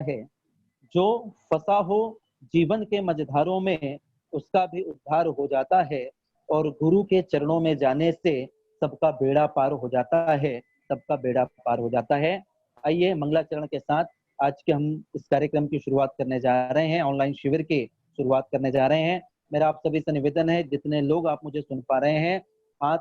है। जो फंसा हो जीवन के मझधारों में, उसका भी उद्धार हो जाता है, और गुरु के चरणों में जाने से सबका बेड़ा पार हो जाता है, सबका बेड़ा पार हो जाता है। आइए मंगलाचरण के साथ आज के हम इस कार्यक्रम की शुरुआत करने जा रहे हैं, ऑनलाइन शिविर की शुरुआत करने जा रहे हैं। मेरा आप सभी से निवेदन है, जितने लोग आप मुझे सुन पा रहे हैं, हाथ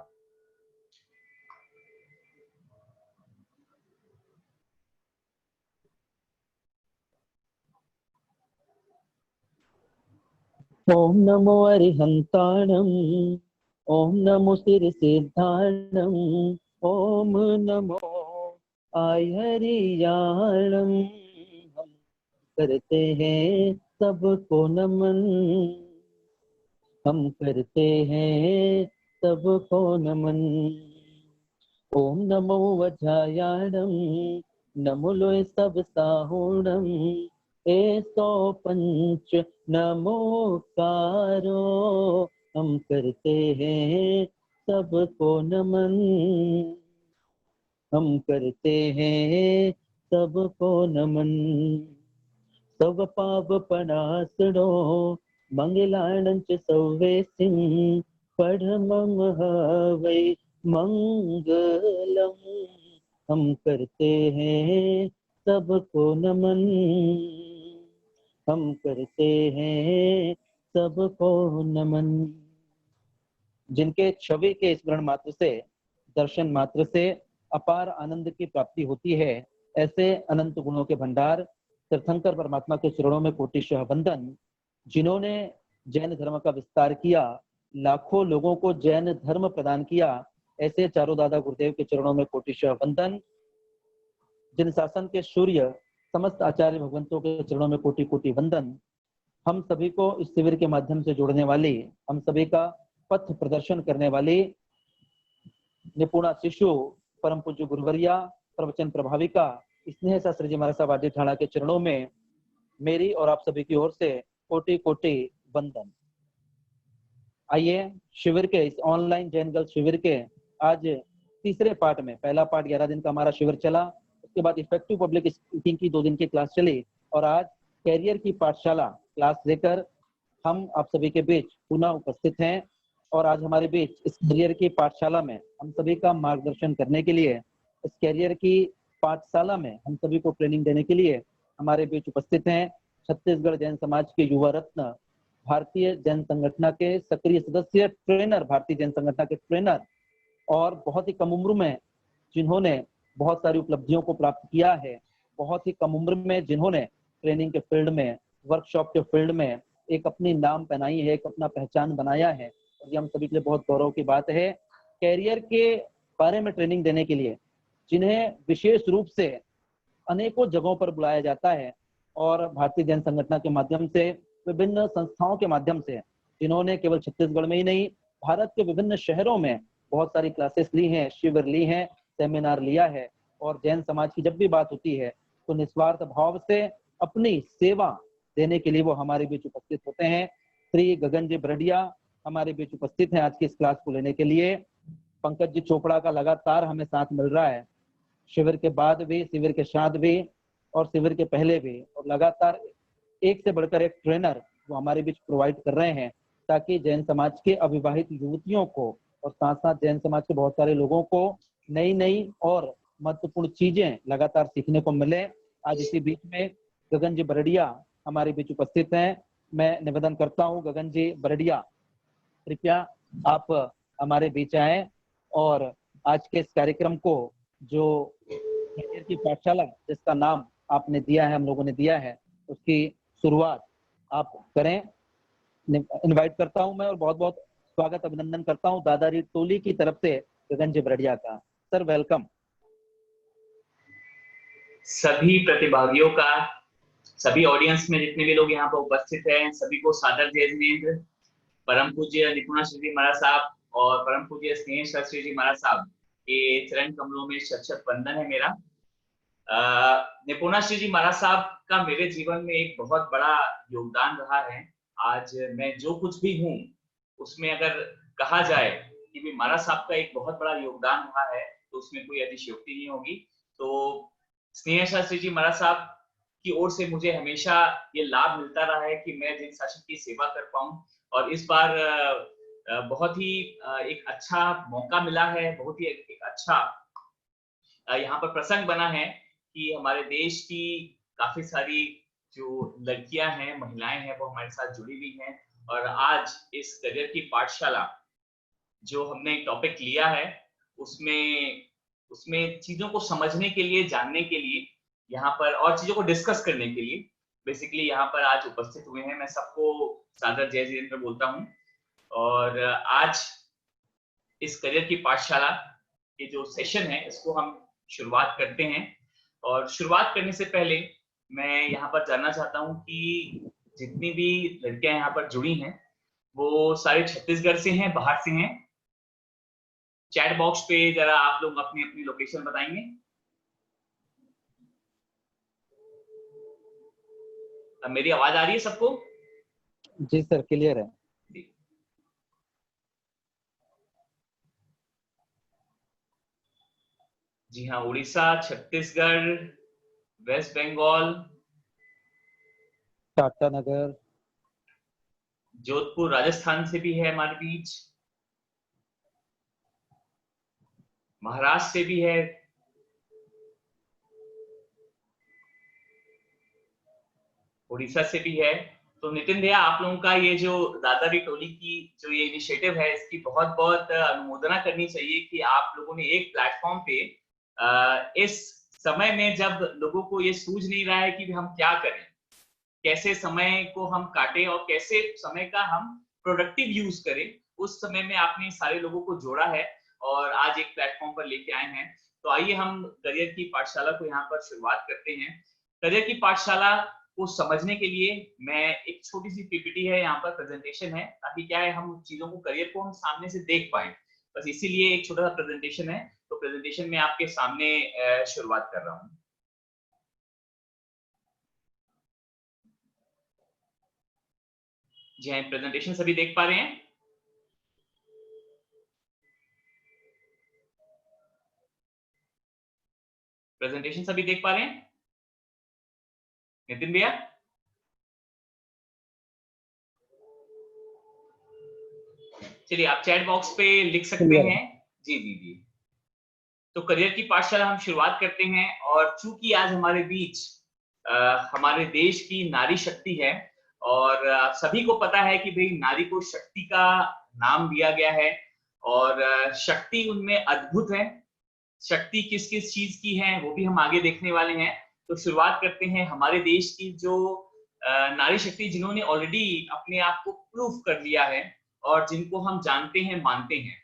ओम नमो अरिहंताणम, ओम नमो सिरसिद्धाणम, ओम नमो आयरियाणम। हम करते हैं सबको नमन, हम करते हैं सबको नमन। ओम नमो वज्रायाणम, नमो लोय सब साहूणम, ऐसो पंच नमोकारो। हम करते हैं सबको नमन, हम करते हैं सबको नमन। सब पाप पणासडो, मंगलानंच सौवेसिं, परमं हवै मंगलम। हम करते हैं सबको नमन, हम करते हैं सबको नमन। जिनके छवि के स्मरण मात्र से, दर्शन मात्र से अपार आनंद की प्राप्ति होती है, ऐसे अनंत गुणों के भंडार तीर्थंकर परमात्मा के चरणों में कोटिशः वंदन। जिन्होंने जैन धर्म का विस्तार किया, लाखों लोगों को जैन धर्म प्रदान किया, ऐसे चारों दादा गुरुदेव के चरणों में कोटिशः वंदन। जिन शासन के सूर्य समस्त आचार्य भगवंतों के चरणों में कोटि कोटि वंदन। हम सभी को इस शिविर के माध्यम से जोड़ने वाली, हम सभी का पथ प्रदर्शन करने वाली निपुणा शिशु परम पूज्य गुरुवरिया, प्रवचन प्रभाविका स्नेह शास्त्री जी महाराज साहब आदि ठाणा के चरणों में मेरी और आप सभी की ओर से कोटि कोटि वंदन। आइए शिविर के, इस ऑनलाइन जैन गर्ल्स शिविर के आज तीसरे पार्ट में, पहला पार्ट 11 दिन का हमारा शिविर चला, उसके बाद इफेक्टिव पब्लिक स्पीकिंग की 2 दिन की क्लास चली, और आज कैरियर की पाठशाला क्लास लेकर हम आप सभी के बीच पुनः उपस्थित हैं। और आज हमारे बीच इस कैरियर की पाठशाला में हम सभी का मार्गदर्शन करने के लिए, इस कैरियर की पाठशाला में हम सभी को ट्रेनिंग देने के लिए हमारे बीच उपस्थित हैं छत्तीसगढ़ जैन समाज के युवा रत्न, भारतीय जैन संगठन के सक्रिय सदस्य, ट्रेनर, भारतीय जैन संगठन के ट्रेनर, और बहुत ही कम उम्र में जिन्होंने बहुत सारी उपलब्धियों को प्राप्त किया है, बहुत ही कम उम्र में जिन्होंने ट्रेनिंग के फील्ड में, वर्कशॉप के फील्ड में एक अपनी नाम पहनाई है, एक अपना पहचान बनाया है, और ये हम सभी के लिए बहुत गौरव की बात है। कैरियर के बारे में ट्रेनिंग देने के लिए जिन्हें विशेष रूप से अनेकों जगहों पर बुलाया जाता है, और भारतीय जैन संगठन के माध्यम से, विभिन्न संस्थाओं के माध्यम से, जिन्होंने केवल छत्तीसगढ़ में ही नहीं, भारत के विभिन्न शहरों में बहुत सारी क्लासेस ली हैं, शिविर ली हैं, सेमिनार लिया है, और जैन समाज की जब भी बात होती है तो निस्वार्थ भाव से अपनी सेवा देने के लिए वो हमारे बीच उपस्थित होते हैं। श्री गगन जी बरडिया हमारे बीच उपस्थित हैं आज की इस क्लास को लेने के लिए। पंकज जी चोपड़ा का लगातार हमें साथ मिल रहा है, शिविर के बाद भी, शिविर के साथ भी, और शिविर के पहले भी, और लगातार एक से बढ़कर एक ट्रेनर वो हमारे बीच प्रोवाइड कर रहे हैं, ताकि जैन समाज के अविवाहित युवतियों को और साथ साथ जैन समाज के बहुत सारे लोगों को नई नई और महत्वपूर्ण चीजें लगातार सीखने को मिले। आज इसी बीच में गगन जी बरडिया हमारे बीच उपस्थित हैं। मैं निवेदन करता हूं, गगन जी बरडिया कृपया आप हमारे बीच आए, और आज के इस कार्यक्रम को, जो कैरियर की पाठशाला जिसका नाम आपने दिया है, हम लोगों ने दिया है, उसकी शुरुआत आप करें। इनवाइट करता हूं मैं, और बहुत बहुत स्वागत अभिनंदन करता हूं दादाजी टोली की तरफ से गगन जी बरडिया का। Sir welcome. सभी प्रतिभागियों का, सभी ऑडियंस में जितने भी लोग यहाँ पर उपस्थित हैं, सभी को सादर जय जिनेंद्र। परम पूज्य निपुणा श्री जी महाराज साहब और परम पूज्य स्नेह शास्त्री जी महाराज साहब के चरण कमलों में शत शत वंदन है मेरा। निपुणा श्री जी महाराज साहब का मेरे जीवन में एक बहुत बड़ा योगदान रहा है। आज मैं जो कुछ भी हूँ उसमें अगर कहा जाए कि भी महाराज साहब का एक बहुत बड़ा योगदान रहा है, तो उसमें कोई अतिशयोक्ति नहीं होगी। तो स्नेह शास्त्री जी महाराज साहब की ओर से मुझे हमेशा ये लाभ मिलता रहा है कि मैं जिन शासक की सेवा कर पाऊं, और इस बार बहुत ही एक अच्छा मौका मिला है, बहुत ही एक अच्छा यहाँ पर प्रसंग बना है कि हमारे देश की काफी सारी जो लड़कियां हैं, महिलाएं हैं, वो हमारे साथ जुड़ी हुई हैं, और आज इस करियर की पाठशाला जो हमने टॉपिक लिया है उसमें उसमें चीजों को समझने के लिए, जानने के लिए यहाँ पर, और चीजों को डिस्कस करने के लिए बेसिकली यहाँ पर आज उपस्थित हुए हैं। मैं सबको सादर जय जितेंद्र बोलता हूँ, और आज इस करियर की पाठशाला के जो सेशन है इसको हम शुरुआत करते हैं। और शुरुआत करने से पहले मैं यहाँ पर जानना चाहता हूँ कि जितनी भी लड़कियां यहाँ पर जुड़ी हैं वो सारे छत्तीसगढ़ से हैं, बाहर से हैं? चैट बॉक्स पे जरा आप लोग अपनी अपनी लोकेशन बताएंगे। अब मेरी आवाज आ रही है सबको? जी सर, क्लियर है। जी हाँ, उड़ीसा, छत्तीसगढ़, वेस्ट बंगाल, टाटानगर, जोधपुर, राजस्थान से भी है हमारे बीच, महाराष्ट्र से भी है, उड़ीसा से भी है। तो नितिन भैया, आप लोगों का ये जो दादारी टोली की जो ये इनिशिएटिव है इसकी बहुत बहुत अनुमोदना करनी चाहिए कि आप लोगों ने एक प्लेटफॉर्म पे इस समय में जब लोगों को ये सूझ नहीं रहा है कि हम क्या करें, कैसे समय को हम काटें और कैसे समय का हम प्रोडक्टिव यूज करें, उस समय में आपने सारे लोगों को जोड़ा है और आज एक प्लेटफॉर्म पर लेके आए हैं। तो आइए हम करियर की पाठशाला को यहाँ पर शुरुआत करते हैं। करियर की पाठशाला को समझने के लिए मैं एक छोटी सी पीपीटी है यहाँ पर, प्रेजेंटेशन है, ताकि क्या है हम चीजों को, करियर को हम सामने से देख पाए, बस इसीलिए एक छोटा सा प्रेजेंटेशन है। तो प्रेजेंटेशन में आपके सामने शुरुआत कर रहा हूँ। जी हाँ, प्रेजेंटेशन सभी देख पा रहे हैं? प्रेजेंटेशन सभी देख पा रहे हैं? नितिन भैया? चलिए, आप चैट बॉक्स पे लिख सकते हैं। जी जी जी। तो करियर की पाठशाला हम शुरुआत करते हैं, और चूंकि आज हमारे बीच हमारे देश की नारी शक्ति है, और सभी को पता है कि भाई नारी को शक्ति का नाम दिया गया है, और शक्ति उनमें अद्भुत है। शक्ति किस किस चीज की है वो भी हम आगे देखने वाले हैं। तो शुरुआत करते हैं हमारे देश की जो नारी शक्ति, जिन्होंने ऑलरेडी अपने आप को प्रूव कर लिया है और जिनको हम जानते हैं, मानते हैं।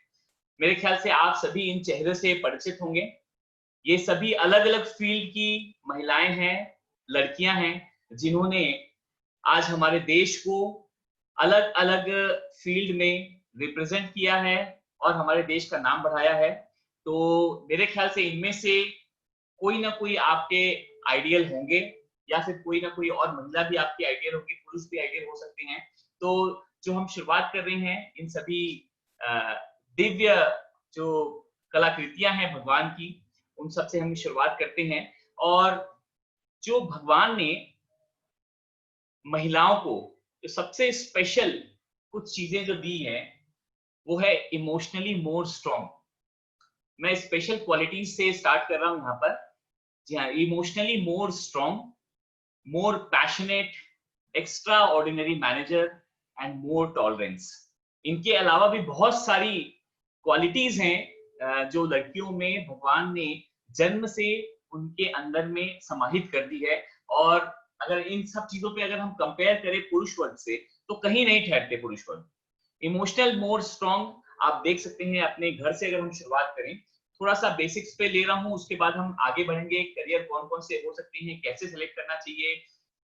मेरे ख्याल से आप सभी इन चेहरे से परिचित होंगे। ये सभी अलग अलग फील्ड की महिलाएं हैं, लड़कियां हैं, जिन्होंने आज हमारे देश को अलग अलग फील्ड में रिप्रेजेंट किया है और हमारे देश का नाम बढ़ाया है। तो मेरे ख्याल से इनमें से कोई ना कोई आपके आइडियल होंगे, या फिर कोई ना कोई और महिला भी आपकी आइडियल होगी, पुरुष भी आइडियल हो सकते हैं। तो जो हम शुरुआत कर रहे हैं इन सभी दिव्य जो कलाकृतियां हैं भगवान की, उन सब से हम शुरुआत करते हैं। और जो भगवान ने महिलाओं को जो सबसे स्पेशल कुछ चीजें जो दी है वो है इमोशनली मोर स्ट्रॉन्ग। मैं स्पेशल क्वालिटीज से स्टार्ट कर रहा हूं यहाँ पर। जी हाँ, emotionally more strong, more passionate, extra ordinary manager and more tolerance. इनके अलावा भी बहुत सारी क्वालिटीज हैं जो लड़कियों में भगवान ने जन्म से उनके अंदर में समाहित कर दी है। और अगर इन सब चीजों पे अगर हम कंपेयर करें पुरुष वर्ग से, तो कहीं नहीं ठहरते पुरुष वर्ग। इमोशनल मोर स्ट्रॉन्ग आप देख सकते हैं अपने घर से। अगर हम शुरुआत करें, थोड़ा सा बेसिक्स पे ले रहा हूं, उसके बाद हम आगे बढ़ेंगे। करियर कौन कौन से हो सकते हैं, कैसे सेलेक्ट करना चाहिए,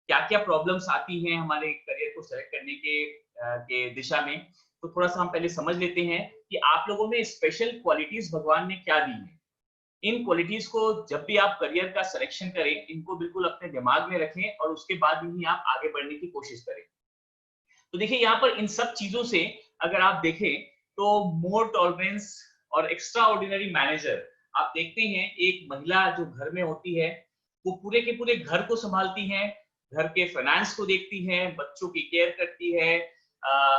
क्या क्या प्रॉब्लम्स आती हैं हमारे करियर को सेलेक्ट करने के दिशा में। तो थोड़ा सा हम पहले समझ लेते हैं कि आप लोगों में स्पेशल क्वालिटीज भगवान ने क्या दी है। इन क्वालिटीज को जब भी आप करियर का सिलेक्शन करें, इनको बिल्कुल अपने दिमाग में रखें और उसके बाद ही आप आगे बढ़ने की कोशिश करें। तो देखिए, यहाँ पर इन सब चीजों से अगर आप देखें तो मोर टॉलरेंस और एक्स्ट्रा ऑर्डिनरी मैनेजर, आप देखते हैं एक महिला जो घर में होती है वो पूरे के पूरे घर को संभालती हैं, घर के फाइनेंस को देखती हैं, बच्चों की केयर करती है,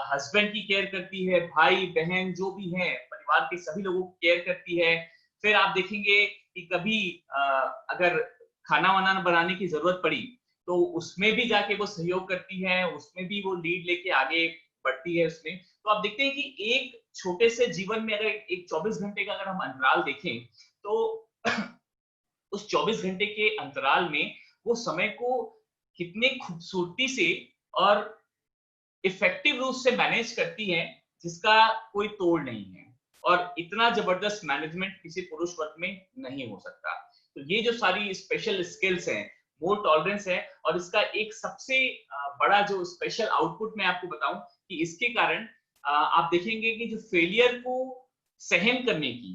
हस्बैंड की केयर करती है, भाई बहन जो भी हैं परिवार के सभी लोगों की केयर करती है। फिर आप देखेंगे कि कभी अगर खाना वाना बनाने की जरूरत पड़ी तो उसमें भी जाके वो सहयोग करती है, उसमें भी वो लीड लेके आगे बढ़ती है उसमें। तो आप देखते हैं कि एक छोटे से जीवन में अगर एक 24 घंटे का अगर हम अंतराल देखें तो उस 24 घंटे के अंतराल में वो समय को कितने खूबसूरती से और इफेक्टिव रूप से मैनेज करती है जिसका कोई तोड़ नहीं है। और इतना जबरदस्त मैनेजमेंट किसी पुरुष वर्ग में नहीं हो सकता। तो ये जो सारी स्पेशल स्किल्स हैं, मोर टॉलरेंस है, और इसका एक सबसे बड़ा जो स्पेशल आउटपुट मैं आपको बताऊं कि इसके कारण आप देखेंगे कि जो फेलियर को सहन करने की,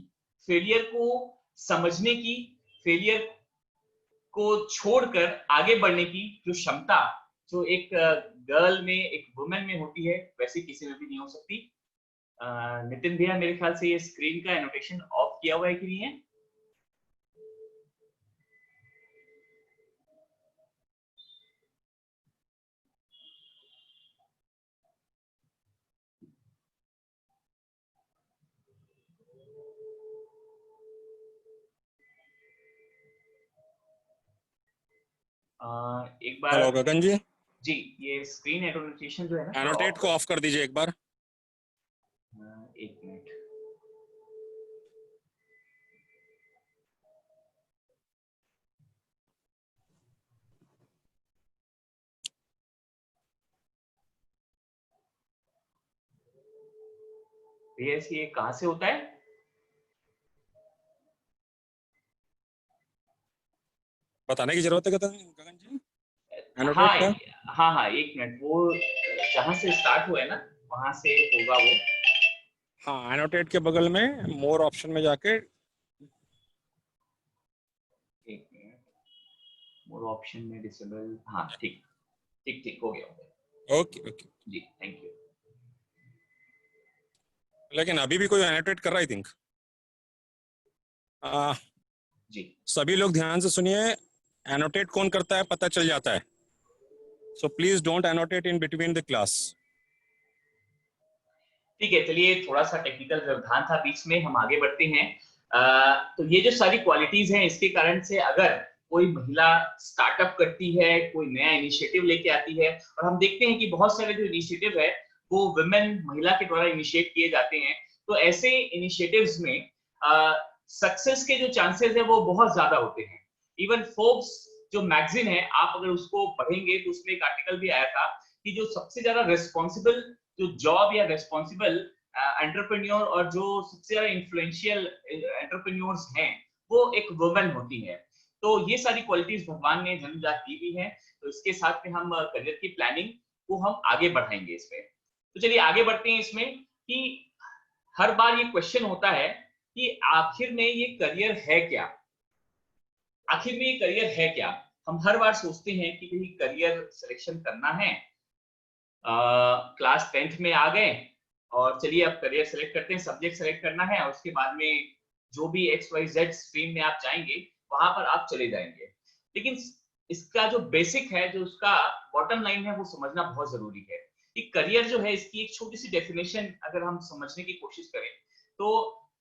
फेलियर को समझने की, फेलियर को छोड़कर आगे बढ़ने की जो क्षमता जो एक गर्ल में, एक वुमेन में होती है, वैसे किसी में भी नहीं हो सकती। नितिन भैया मेरे ख्याल से ये स्क्रीन का एनोटेशन ऑफ किया हुआ है कि नहीं है? एक बार हेलो गगन जी, जी, ये स्क्रीन एनोटेशन जो है ना, एनोटेट को ऑफ कर दीजिए एक बार। एक मिनट। ये कहाँ से होता है? बताने की जरूरत है गगन जी? हाँ एनोटेट का? हाँ हाँ, एक मिनट। वो जहाँ से स्टार्ट हुआ है ना वहां से होगा वो। हाँ, एनोटेट के बगल में मोर ऑप्शन में जाके एक मिनट, मोर ऑप्शन में डिसेबल, हाँ ठीक ठीक ठीक, हो गया। Okay okay. जी थैंक यू। लेकिन अभी भी कोई एनोटेट कर रहा है, आई थिंक। जी सभी लोग ध्यान से सुनिए, एनोटेट कौन करता है पता चल जाता है। So please don't annotate in between the class. ठीक है, चलिए थोड़ा सा टेक्निकल व्यवधान था बीच में, हम आगे बढ़ते हैं। तो ये जो सारी क्वालिटीज हैं इसके कारण से अगर कोई महिला स्टार्टअप करती है, कोई नया इनिशिएटिव लेके आती है, और हम देखते हैं कि बहुत सारे जो इनिशिएटिव है वो वुमेन, महिला के द्वारा इनिशिएट किए जाते हैं, तो ऐसे इनिशिएटिव्स में सक्सेस के जो चांसेस है वो बहुत ज्यादा होते हैं। इवन फोर्ब्स जो मैगजीन है, आप अगर उसको पढ़ेंगे तो उसमें एक आर्टिकल भी आया था कि जो सबसे ज्यादा रेस्पॉन्सिबल जो जॉब या रेस्पॉन्सिबल एंटरप्रेन्योर और जो सबसे ज्यादा इन्फ्लुएंशियल एंटरप्रेन्योर्स हैं वो एक वुमेन होती है। तो ये सारी क्वालिटीज भगवान ने जन्मजात दी हुई है। तो इसके साथ में हम करियर की प्लानिंग को हम आगे बढ़ाएंगे इसमें। तो चलिए आगे बढ़ते हैं इसमें कि हर बार ये क्वेश्चन होता है कि आखिर में ये करियर है क्या? आखिर में ये करियर है क्या? हम हर बार सोचते हैं कि कहीं करियर सिलेक्शन करना है, क्लास 10th में आ गए और चलिए अब करियर सेलेक्ट करते हैं, सब्जेक्ट सेलेक्ट करना है, और उसके बाद में जो भी XYZ स्ट्रीम में आप जाएंगे वहां पर आप चले जाएंगे। लेकिन इसका जो बेसिक है, जो उसका बॉटम लाइन है, वो समझना बहुत जरूरी है कि करियर जो है, इसकी एक छोटी सी डेफिनेशन अगर हम समझने की कोशिश करें तो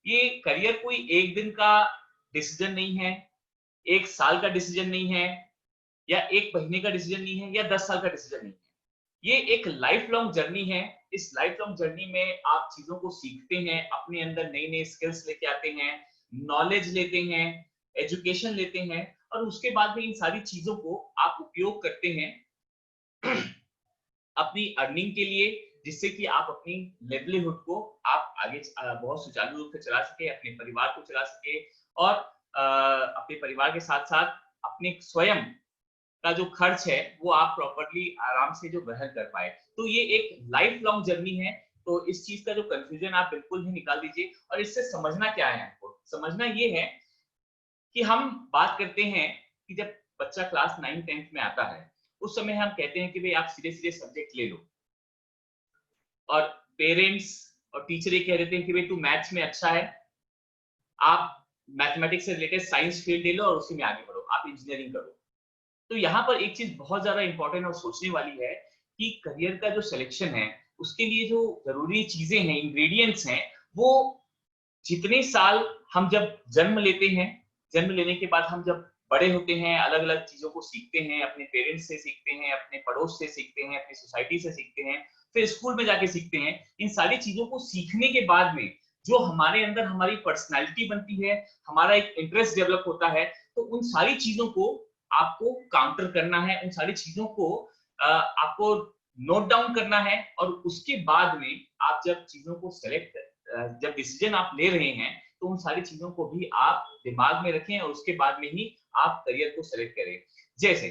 ये करियर कोई एक दिन का डिसीजन नहीं है, एक साल का डिसीजन नहीं है, या एक महीने का डिसीजन नहीं है, या 10 साल का डिसीजन नहीं है। ये एक लाइफ लॉन्ग जर्नी है। इस लाइफ लॉन्ग जर्नी में आप चीजों को सीखते हैं, अपने अंदर नई नई स्किल्स लेके आते हैं, नॉलेज लेते हैं, एजुकेशन लेते हैं, और उसके बाद में इन सारी चीजों को आप उपयोग करते हैं अपनी अर्निंग के लिए, जिससे कि आप अपनी लिवलीहुड को आप आगे बहुत सुचारू रूप से चला सके, अपने परिवार को चला सके, और अपने परिवार के साथ साथ अपने स्वयं का जो खर्च है वो आप प्रॉपर्ली आराम से जो वहन कर पाए। तो ये एक लाइफ लॉन्ग जर्नी है। तो इस चीज का जो कंफ्यूजन आप बिल्कुल ही निकाल दीजिए। और इससे समझना क्या है, आपको समझना ये है कि हम बात करते हैं कि जब बच्चा क्लास 9-10th में आता है उस समय हम कहते हैं कि भाई आप सीधे सीधे सब्जेक्ट ले लो, और पेरेंट्स और टीचर ये कह देते हैं कि भाई तू मैथ्स में अच्छा है, आप मैथमेटिक्स से रिलेटेड साइंस फील्ड ले लो और उसी में आगे बढ़ो, आप इंजीनियरिंग करो। तो यहाँ पर एक चीज बहुत ज्यादा इंपॉर्टेंट और सोचने वाली है कि करियर का जो सिलेक्शन है उसके लिए जो जरूरी चीजें हैं, इंग्रेडिएंट्स हैं, वो जितने साल हम जब जन्म लेते हैं, जन्म लेने के बाद हम जब बड़े होते हैं, अलग अलग चीजों को सीखते हैं, अपने पेरेंट्स से सीखते हैं, अपने पड़ोस से सीखते हैं, अपनी सोसाइटी से सीखते हैं, फिर स्कूल में जाके सीखते हैं। इन सारी चीजों को सीखने के बाद में जो हमारे अंदर हमारी पर्सनैलिटी बनती है, हमारा एक इंटरेस्ट डेवलप होता है, तो उन सारी चीजों को आपको काउंटर करना है, उन सारी चीजों को आपको नोट डाउन करना है, और उसके बाद में आप जब चीजों को जब डिसीजन आप ले रहे हैं, तो उन सारी चीजों को भी आप दिमाग में रखें और उसके बाद में ही आप करियर को सेलेक्ट करें। जैसे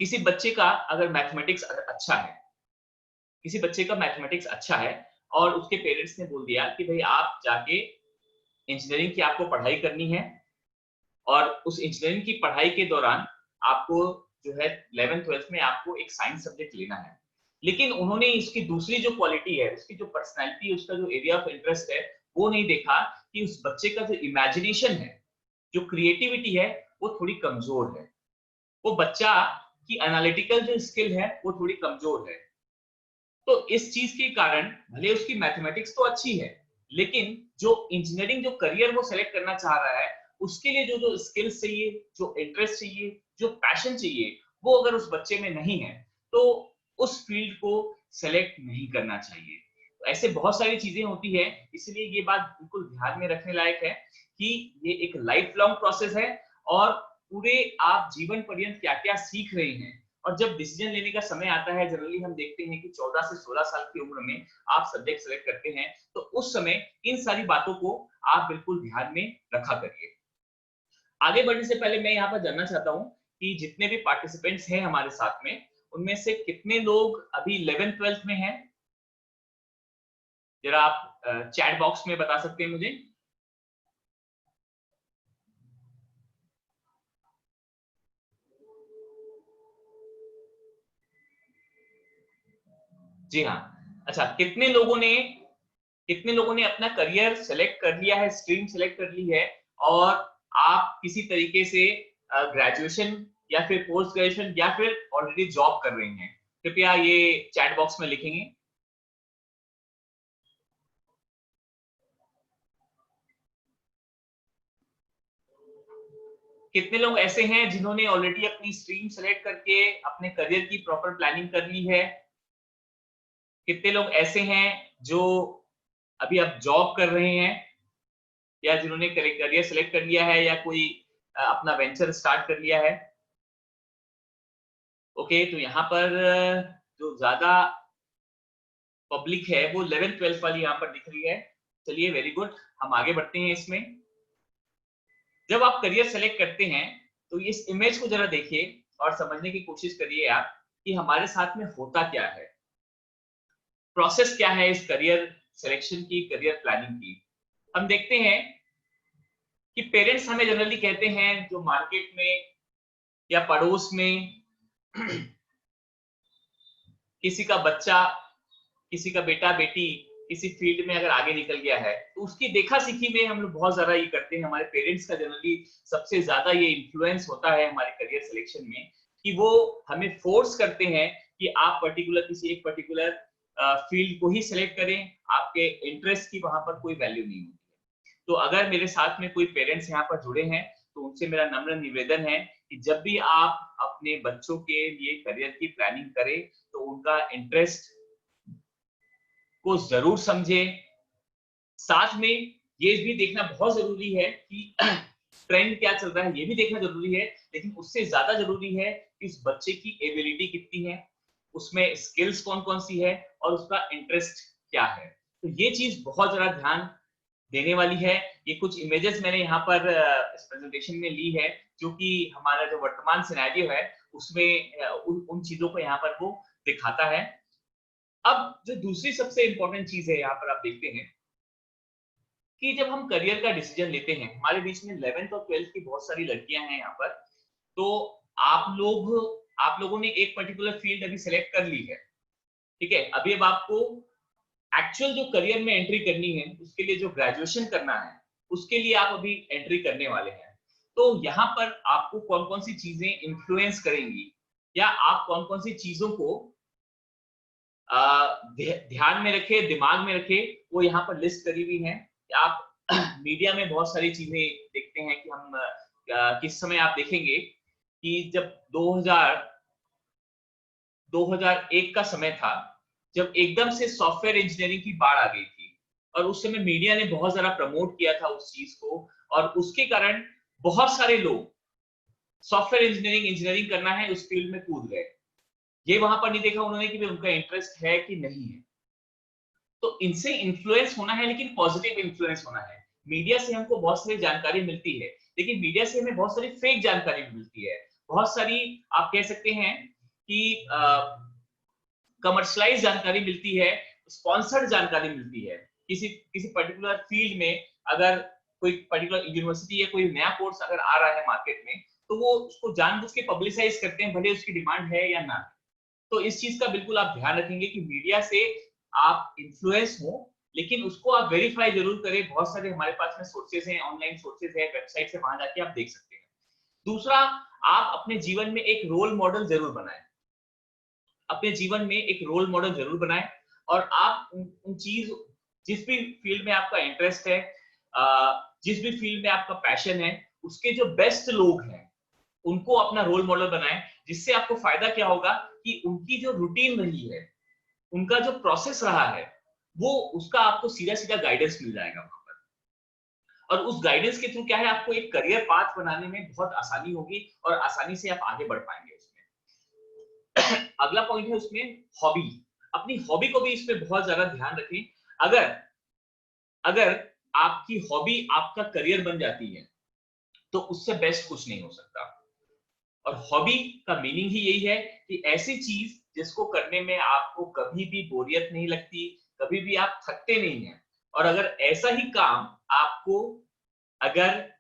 किसी बच्चे का अगर मैथमेटिक्स अच्छा है, किसी बच्चे का मैथमेटिक्स अच्छा है और उसके पेरेंट्स ने बोल दिया कि भाई आप जाके इंजीनियरिंग की आपको पढ़ाई करनी है, और उस इंजीनियरिंग की पढ़ाई के दौरान आपको जो है 11th-12th में आपको एक साइंस सब्जेक्ट लेना है, लेकिन उन्होंने इसकी दूसरी जो क्वालिटी है, उसकी जो पर्सनैलिटी, उसका जो एरिया ऑफ इंटरेस्ट है, वो नहीं देखा कि उस बच्चे का जो इमेजिनेशन है, जो क्रिएटिविटी है, वो थोड़ी कमजोर है। वो बच्चा की एनालिटिकल जो स्किल है वो थोड़ी कमजोर है। तो इस चीज के कारण भले उसकी मैथमेटिक्स तो अच्छी है, लेकिन जो इंजीनियरिंग जो करियर वो सेलेक्ट करना चाह रहा है, उसके लिए जो जो स्किल्स चाहिए, जो इंटरेस्ट चाहिए, जो पैशन चाहिए, वो अगर उस बच्चे में नहीं है, तो उस फील्ड को सेलेक्ट नहीं करना चाहिए। तो ऐसे बहुत सारी चीजें होती है, इसलिए ये बात बिल्कुल ध्यान में रखने लायक है कि ये एक लाइफ लॉन्ग प्रोसेस है, और पूरे आप जीवन पर्यंत क्या क्या सीख रहे हैं। और जब डिसीजन लेने का समय आता है, जनरली हम देखते हैं कि 14 से 16 साल की उम्र में आप सब्जेक्ट सेलेक्ट करते हैं, तो उस समय इन सारी बातों को आप बिल्कुल ध्यान में रखा करिए। आगे बढ़ने से पहले मैं यहाँ पर जानना चाहता हूँ कि जितने भी पार्टिसिपेंट्स हैं हमारे साथ में, उनमें से कितने लोग अभी 11th-12th में हैं? जरा आप चैट बॉक्स में बता सकते हैं मुझे। जी हाँ। अच्छा, कितने लोगों ने अपना करियर सेलेक्ट कर लिया है, स्ट्रीम सेलेक्ट कर ली है, और आप किसी तरीके से ग्रेजुएशन या फिर पोस्ट ग्रेजुएशन या फिर ऑलरेडी जॉब कर रहे हैं? कृपया ये चैट बॉक्स में लिखेंगे। कितने लोग ऐसे हैं जिन्होंने ऑलरेडी अपनी स्ट्रीम सेलेक्ट करके अपने करियर की प्रॉपर प्लानिंग कर ली है? कितने लोग ऐसे हैं जो अभी अब जॉब कर रहे हैं, या जिन्होंने करियर सेलेक्ट कर लिया है, या कोई अपना वेंचर स्टार्ट कर लिया है? ओके, तो यहाँ पर जो ज्यादा पब्लिक है वो 11th-12th वाली यहाँ पर दिख रही है। चलिए, वेरी गुड, हम आगे बढ़ते हैं इसमें। जब आप करियर सेलेक्ट करते हैं, तो इस इमेज को जरा देखिए और समझने की कोशिश करिए आप कि हमारे साथ में होता क्या है, प्रोसेस क्या है इस करियर सिलेक्शन की, करियर प्लानिंग की। हम देखते हैं कि पेरेंट्स हमें जनरली कहते हैं, जो मार्केट में या पड़ोस में किसी का बच्चा, किसी का बेटा बेटी किसी फील्ड में अगर आगे निकल गया है, तो उसकी देखा सीखी में हम लोग बहुत ज्यादा ये करते हैं। हमारे पेरेंट्स का जनरली सबसे ज्यादा ये इन्फ्लुएंस होता है हमारे करियर सिलेक्शन में, कि वो हमें फोर्स करते हैं कि आप किसी एक पर्टिकुलर फील्ड को ही सिलेक्ट करें, आपके इंटरेस्ट की वहां पर कोई वैल्यू नहीं होती। तो अगर मेरे साथ में कोई पेरेंट्स यहाँ पर जुड़े हैं, तो उनसे मेरा नम्र निवेदन है कि जब भी आप अपने बच्चों के लिए करियर की प्लानिंग करें, तो उनका इंटरेस्ट को जरूर समझें। साथ में ये भी देखना बहुत जरूरी है कि ट्रेंड क्या चल रहा है, ये भी देखना जरूरी है, लेकिन उससे ज्यादा जरूरी है कि उस बच्चे की एबिलिटी कितनी है, उसमें स्किल्स कौन कौन सी है, और उसका इंटरेस्ट क्या है। तो ये चीज बहुत ज्यादा ध्यान देने वाली है। ये कुछ इमेजेस मैंने यहाँ पर इस प्रेजेंटेशन में ली है, जो कि हमारा जो वर्तमान सिनेरियो है उसमें उन चीजों को यहाँ पर वो दिखाता है। अब जो दूसरी सबसे इंपॉर्टेंट चीज है, यहाँ पर आप देखते हैं कि जब हम करियर का डिसीजन लेते हैं, हमारे बीच में 11th और 12th की बहुत सारी लड़कियां हैं यहाँ पर, तो आप लोगों ने एक पर्टिकुलर फील्ड अभी सेलेक्ट कर ली है, ठीक है। अभी अब आपको एक्चुअल जो करियर में एंट्री करनी है, उसके लिए जो ग्रेजुएशन करना है, उसके लिए आप अभी एंट्री करने वाले हैं। तो यहाँ पर आपको कौन कौन सी चीजें इन्फ्लुएंस करेंगी या आप कौन कौन सी चीजों को ध्यान में रखे, दिमाग में रखे, वो यहाँ पर लिस्ट करी हुई है। आप मीडिया में बहुत सारी चीजें देखते हैं कि हम किस समय आप देखेंगे कि जब 2001 का समय था, जब एकदम से सॉफ्टवेयर इंजीनियरिंग की बाढ़ आ गई थी और उस समय मीडिया ने बहुत ज्यादा प्रमोट किया था उस चीज को, और उसके कारण बहुत सारे लोग सॉफ्टवेयर इंजीनियरिंग करना है उस फील्ड में कूद गए। ये वहां पर नहीं देखा उन्होंने कि उनका इंटरेस्ट है कि नहीं है। तो इनसे इन्फ्लुएंस होना है, लेकिन पॉजिटिव इन्फ्लुएंस होना है। मीडिया से हमको बहुत सारी जानकारी मिलती है, लेकिन मीडिया से हमें बहुत सारी फेक जानकारी भी मिलती है। बहुत सारी आप कह सकते हैं कि कमर्शलाइज जानकारी मिलती है, स्पॉन्सर्ड जानकारी मिलती है। किसी पर्टिकुलर फील्ड में अगर कोई पर्टिकुलर यूनिवर्सिटी या कोई नया कोर्स अगर आ रहा है मार्केट में, तो वो उसको जानबूझ के पब्लिसाइज करते हैं, भले उसकी डिमांड है या ना। तो इस चीज का बिल्कुल आप ध्यान रखेंगे कि मीडिया से आप इन्फ्लुएंस हो, लेकिन उसको आप वेरीफाई जरूर करें। बहुत सारे हमारे पास में सोर्सेज हैं, ऑनलाइन सोर्सेज है, वेबसाइट से वहां जाके आप देख सकते हैं। दूसरा, आप अपने जीवन में एक रोल मॉडल जरूर बनाएं। अपने जीवन में एक रोल मॉडल जरूर बनाएं, और आप उन चीज, जिस भी फील्ड में आपका इंटरेस्ट है, जिस भी फील्ड में आपका पैशन है, उसके जो बेस्ट लोग हैं उनको अपना रोल मॉडल बनाएं। जिससे आपको फायदा क्या होगा कि उनकी जो रूटीन रही है, उनका जो प्रोसेस रहा है, वो उसका आपको सीधा सीधा गाइडेंस मिल जाएगा वहां पर। और उस गाइडेंस के थ्रू क्या है, आपको एक करियर पाथ बनाने में बहुत आसानी होगी और आसानी से आप आगे बढ़ पाएंगे उसमें। अगला पॉइंट है उसमें हॉबी। अपनी हॉबी को भी इसमें बहुत ज्यादा ध्यान रखें। अगर आपकी हॉबी आपका करियर बन जाती है, तो उससे बेस्ट कुछ नहीं हो सकता। और हॉबी का मीनिंग ही यही है कि ऐसी चीज जिसको करने में आपको कभी भी बोरियत नहीं लगती, कभी भी आप थकते नहीं हैं। और अगर ऐसा ही काम आपको, अगर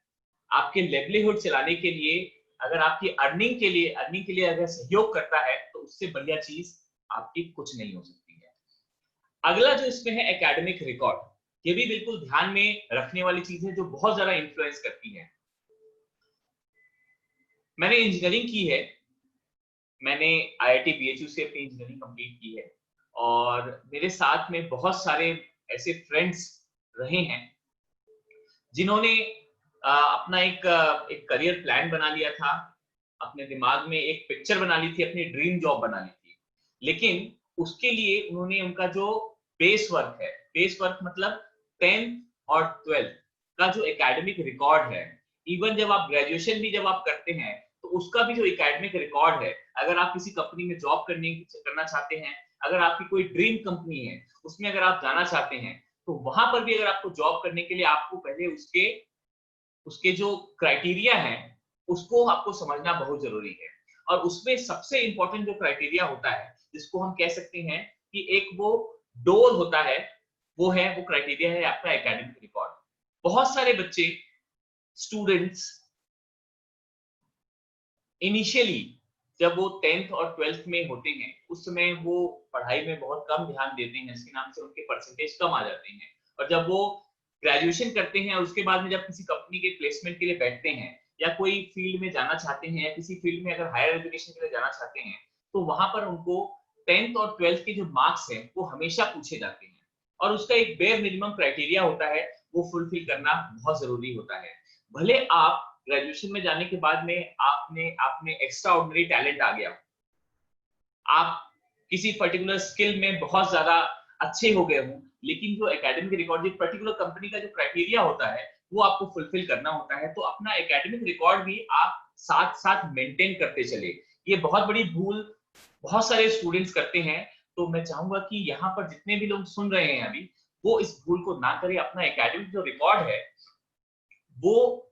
आपके लेवलीहुड चलाने के लिए, अगर आपकी अर्निंग के लिए अगर सहयोग करता है, तो उससे बढ़िया चीज आपकी कुछ नहीं हो सकती है। अगला जो इसमें है एकेडमिक रिकॉर्ड, ये भी बिल्कुल ध्यान में रखने वाली चीज है, जो बहुत ज्यादा इंफ्लुएंस करती है। मैंने इंजीनियरिंग की है, मैंने IIT BHU से अपनी इंजीनियरिंग कंप्लीट की है, और मेरे साथ में बहुत सारे ऐसे फ्रेंड्स रहे हैं जिन्होंने अपना एक करियर प्लान बना लिया था, अपने दिमाग में एक पिक्चर बना ली थी, अपनी ड्रीम जॉब बना ली थी। लेकिन उसके लिए उन्होंने उनका जो बेस वर्क मतलब 10th और 12th का जो एकेडमिक रिकॉर्ड है, इवन जब आप ग्रेजुएशन भी जब आप करते हैं, तो उसका भी जो एकेडमिक रिकॉर्ड है, अगर आप किसी कंपनी में जॉब करना चाहते हैं, अगर आपकी कोई ड्रीम कंपनी है, उसमें अगर आप जाना चाहते हैं, तो वहां पर भी अगर आपको जॉब करने के लिए आपको पहले उसके जो क्राइटेरिया है, उसको आपको समझना बहुत जरूरी है। और उसमें सबसे इंपॉर्टेंट जो क्राइटेरिया होता है, जिसको हम कह सकते हैं कि एक वो डोर होता है, वो क्राइटेरिया है आपका एकेडमिक रिकॉर्ड। बहुत सारे बच्चे, स्टूडेंट्स, इनिशियली जब वो 10th और 12th में होते हैं, उस समय वो पढ़ाई में बहुत कम ध्यान देते हैं, इसके नाम से उनके परसेंटेज कम आ जाते हैं। और जब वो ग्रेजुएशन करते हैं, उसके बाद में जब किसी कंपनी के प्लेसमेंट के लिए बैठते हैं, या कोई फील्ड में जाना चाहते हैं, या किसी फील्ड में अगर हायर एजुकेशन के लिए जाना चाहते हैं, तो वहां पर उनको 10th और 12th के जो मार्क्स हैं, वो हमेशा पूछे जाते हैं, और उसका एक बेयर मिनिमम क्राइटेरिया होता है, वो फुलफिल करना बहुत जरूरी होता है। भले आप ग्रेजुएशन में जाने के बाद में आपने एक्स्ट्रा ऑर्डिनरी टैलेंट आ गया, आप किसी पर्टिकुलर स्किल में बहुत ज्यादा अच्छे हो गए हो, लेकिन जो एकेडमिक रिकॉर्ड, एक पर्टिकुलर कंपनी का जो क्राइटेरिया होता है, वो आपको फुलफिल करना होता है। तो अपना एकेडमिक रिकॉर्ड भी आप साथ साथ मेंटेन करते चले। ये बहुत बड़ी भूल बहुत सारे स्टूडेंट्स करते हैं। तो मैं चाहूंगा कि यहाँ पर जितने भी लोग सुन रहे हैं अभी, वो इस भूल को ना करें। अपना एकेडमिक जो रिकॉर्ड है, वो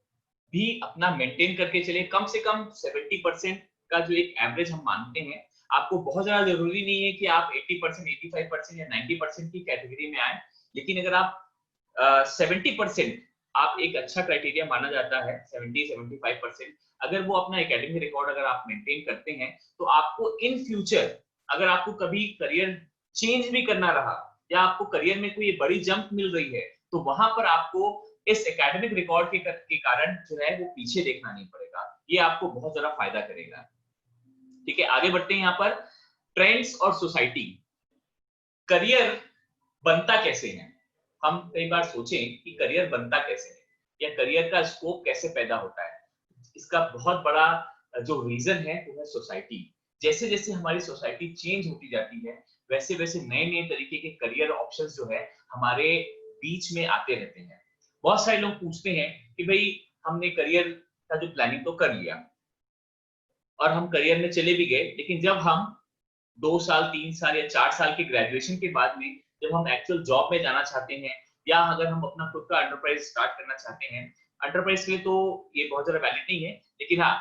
भी अपना मेंटेन करके चले। कम से कम 70% का जो एक एवरेज हम मानते हैं, आपको बहुत ज्यादा जरूरी नहीं है कि आप 80%, 85% या 90% की कैटेगरी में आए, लेकिन अगर आप 70%, आप एक अच्छा क्राइटेरिया माना जाता है, 70-75%, अगर वो अपना एकेडमिक रिकॉर्ड अगर आप मेंटेन करते हैं, तो आपको इन फ्यूचर अगर आपको कभी करियर चेंज भी करना रहा, या आपको करियर में कोई बड़ी जंप मिल रही है, तो वहां पर आपको इस एकेडमिक रिकॉर्ड के कारण जो है वो पीछे देखना नहीं पड़ेगा। ये आपको बहुत ज्यादा फायदा करेगा। ठीक है, आगे बढ़ते हैं। यहाँ पर ट्रेंड्स और सोसाइटी, करियर बनता कैसे है। हम कई बार सोचें कि करियर बनता कैसे है या करियर का स्कोप कैसे पैदा होता है। इसका बहुत बड़ा जो रीजन है वो है सोसाइटी। जैसे जैसे हमारी सोसाइटी चेंज होती जाती है वैसे वैसे नए नए तरीके के करियर ऑप्शंस जो है हमारे बीच में आते रहते हैं। बहुत सारे लोग पूछते हैं कि भाई हमने करियर का जो प्लानिंग तो कर लिया और हम करियर में चले भी गए, लेकिन जब हम 2 साल 3 साल या 4 साल के ग्रेजुएशन के बाद में जब हम एक्चुअल जॉब में जाना चाहते हैं या अगर हम अपना खुद का एंटरप्राइज स्टार्ट करना चाहते हैं, एंटरप्राइज के लिए तो ये बहुत ज्यादा वैलिड नहीं है, लेकिन हाँ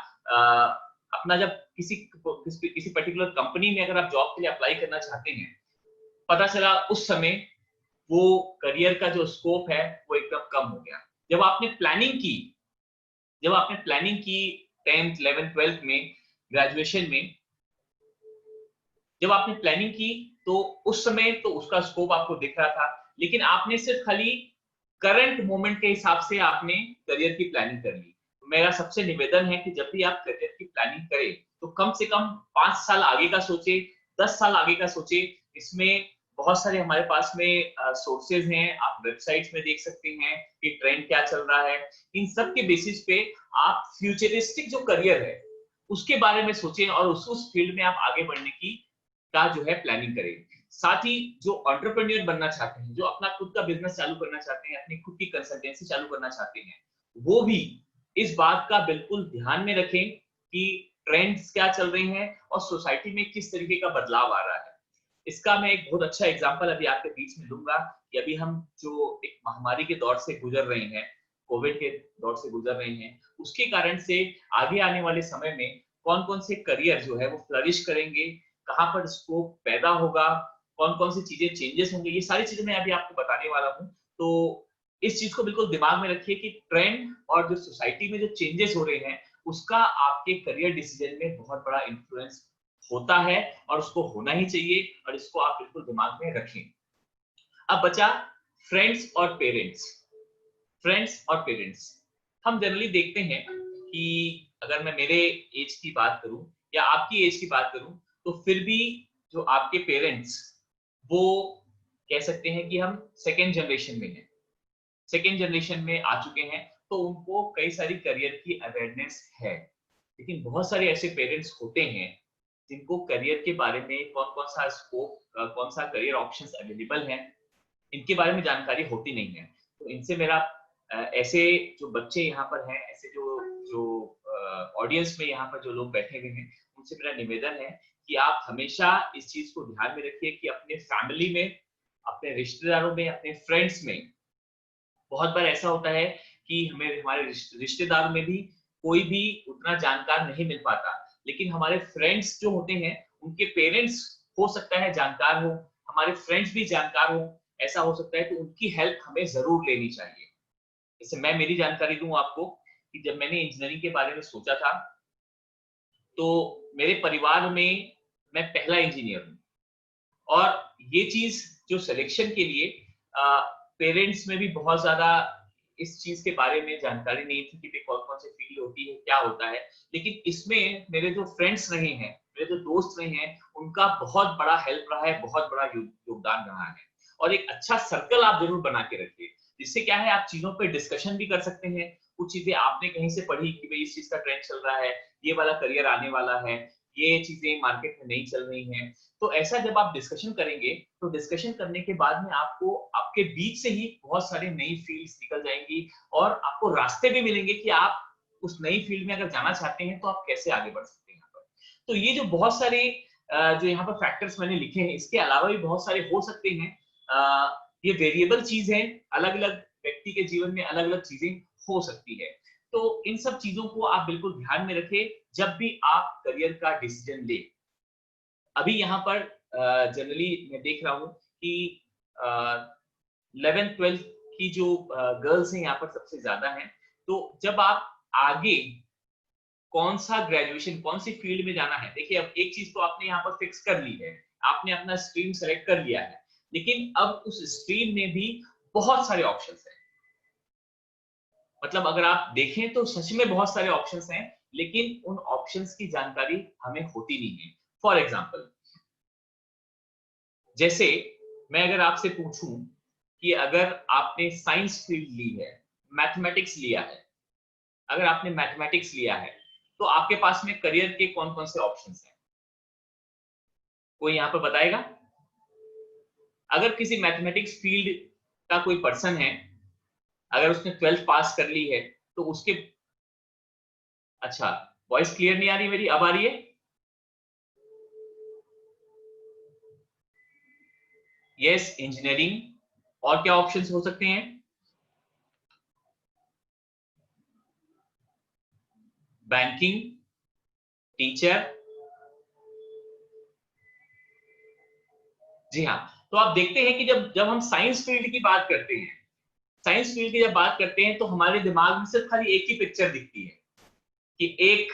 अपना जब किसी पर्टिकुलर कंपनी में अगर आप जॉब के लिए अप्लाई करना चाहते हैं, पता चला उस समय वो करियर का जो स्कोप है वो एकदम कम हो गया। जब आपने प्लानिंग की 10th 11th 12th में ग्रेजुएशन में जब आपने प्लानिंग की तो उस समय तो उसका स्कोप आपको दिख रहा था, लेकिन आपने सिर्फ खाली करंट मोमेंट के हिसाब से आपने करियर की प्लानिंग कर ली। मेरा सबसे निवेदन है कि जब भी आप करियर की प्लानिंग करें तो कम से कम 5 साल आगे का सोचे, 10 साल आगे का सोचे। इसमें बहुत सारे हमारे पास में सोर्सेज हैं, आप वेबसाइट्स में देख सकते हैं कि ट्रेंड क्या चल रहा है। इन सब के बेसिस पे आप फ्यूचरिस्टिक जो करियर है उसके बारे में सोचें और उस फील्ड में आप आगे बढ़ने की का जो है प्लानिंग करें। साथ ही जो एंटरप्रेन्योर बनना चाहते हैं, जो अपना खुद का बिजनेस चालू करना चाहते हैं, अपनी खुद की कंसल्टेंसी चालू करना चाहते हैं, वो भी इस बात का बिल्कुल ध्यान में रखें कि ट्रेंड्स क्या चल रहे हैं और सोसाइटी में किस तरीके का बदलाव आ रहा है। इसका मैं एक बहुत अच्छा एग्जांपल अभी आपके बीच में दूंगा कि अभी हम जो एक महामारी के दौर से गुजर रहे हैं, कोविड के दौर से गुजर रहे हैं, उसके कारण से आगे आने वाले समय में कौन कौन से करियर जो है वो फ्लरिश करेंगे, कहां पर स्कोप पैदा होगा, कौन कौन सी चीजें चेंजेस होंगे, ये सारी चीजें मैं अभी आपको बताने वाला हूं। तो इस चीज को बिल्कुल दिमाग में रखिए कि ट्रेंड और जो सोसाइटी में जो चेंजेस हो रहे हैं उसका आपके करियर डिसीजन में बहुत बड़ा इन्फ्लुएंस होता है और उसको होना ही चाहिए और इसको आप बिल्कुल दिमाग में रखें। अब बचा फ्रेंड्स और पेरेंट्स। फ्रेंड्स और पेरेंट्स, हम जनरली देखते हैं कि अगर मैं मेरे एज की बात करूं या आपकी एज की बात करूं तो फिर भी जो आपके पेरेंट्स वो कह सकते हैं कि हम सेकेंड जनरेशन में हैं, सेकेंड जनरेशन में आ चुके हैं, तो उनको कई सारी करियर की अवेयरनेस है। लेकिन बहुत सारे ऐसे पेरेंट्स होते हैं जिनको करियर के बारे में कौन कौन सा स्कोप, कौन सा करियर ऑप्शंस अवेलेबल हैं, इनके बारे में जानकारी होती नहीं है। तो इनसे मेरा ऐसे जो बच्चे यहाँ पर हैं, ऐसे जो जो ऑडियंस में यहाँ पर जो लोग बैठे हुए हैं, उनसे मेरा निवेदन है कि आप हमेशा इस चीज को ध्यान में रखिए कि अपने फैमिली में, अपने रिश्तेदारों में, अपने फ्रेंड्स में बहुत बार ऐसा होता है कि हमें हमारे रिश्तेदार में भी कोई भी उतना जानकार नहीं मिल पाता, लेकिन हमारे फ्रेंड्स जो होते हैं उनके पेरेंट्स हो सकता है जानकार हो, हमारे फ्रेंड्स भी जानकार हो, ऐसा हो सकता है, तो उनकी हेल्प हमें जरूर लेनी चाहिए। जैसे मैं मेरी जानकारी दूं आपको कि जब मैंने इंजीनियरिंग के बारे में सोचा था तो मेरे परिवार में मैं पहला इंजीनियर हूं और ये चीज जो सिलेक्शन के लिए पेरेंट्स में भी बहुत ज्यादा इस चीज के बारे में जानकारी नहीं थी कि कौन कौन सी फील्ड होती है, क्या होता है, लेकिन इसमें मेरे जो फ्रेंड्स रहे हैं, मेरे जो दोस्त रहे हैं, उनका बहुत बड़ा हेल्प रहा है, बहुत बड़ा योगदान रहा है। और एक अच्छा सर्कल आप जरूर बना के रखिए, जिससे क्या है आप चीजों पे डिस्कशन भी कर सकते हैं। कुछ चीजें आपने कहीं से पढ़ी कि भाई इस चीज का ट्रेंड चल रहा है, ये वाला करियर आने वाला है, ये चीजें मार्केट में नहीं चल रही हैं, तो ऐसा जब आप डिस्कशन करेंगे तो डिस्कशन करने के बाद में आपको आपके बीच से ही बहुत सारी नई फील्ड्स निकल जाएंगी और आपको रास्ते भी मिलेंगे कि आप उस नई फील्ड में अगर जाना चाहते हैं तो आप कैसे आगे बढ़ सकते हैं यहाँ पर। तो ये जो बहुत सारे जो यहाँ पर फैक्टर्स मैंने लिखे हैं, इसके अलावा भी बहुत सारे हो सकते हैं। ये वेरिएबल चीज है, अलग अलग व्यक्ति के जीवन में अलग अलग चीजें हो सकती है। तो इन सब चीजों को आप बिल्कुल ध्यान में रखें जब भी आप करियर का डिसीजन ले। अभी यहाँ पर जनरली मैं देख रहा हूँ कि 11th 12th की जो गर्ल्स हैं यहाँ पर सबसे ज्यादा हैं। तो जब आप आगे कौन सा ग्रेजुएशन, कौन सी फील्ड में जाना है, देखिए अब एक चीज तो आपने यहाँ पर फिक्स कर ली है, आपने अपना स्ट्रीम सेलेक्ट कर लिया है, लेकिन अब उस स्ट्रीम में भी बहुत सारे ऑप्शंस हैं। मतलब अगर आप देखें तो सच में बहुत सारे ऑप्शंस हैं, लेकिन उन ऑप्शंस की जानकारी हमें होती नहीं है। फॉर एग्जाम्पल, जैसे मैं अगर आपसे पूछूं कि अगर आपने साइंस फील्ड ली है, मैथमेटिक्स लिया है, अगर आपने मैथमेटिक्स लिया है, तो आपके पास में करियर के कौन कौन से ऑप्शंस हैं? कोई यहाँ पर बताएगा? अगर किसी मैथमेटिक्स फील्ड का कोई पर्सन है, अगर उसने 12th पास कर ली है, तो उसके, अच्छा, वॉइस क्लियर नहीं आ रही मेरी, अब आ रही है? Yes, engineering. और क्या ऑप्शंस हो सकते हैं? Banking, teacher. जी हाँ। तो आप देखते हैं कि जब जब हम साइंस फील्ड की बात करते हैं, साइंस फील्ड की जब बात करते हैं, तो हमारे दिमाग में सिर्फ खाली एक ही पिक्चर दिखती है कि एक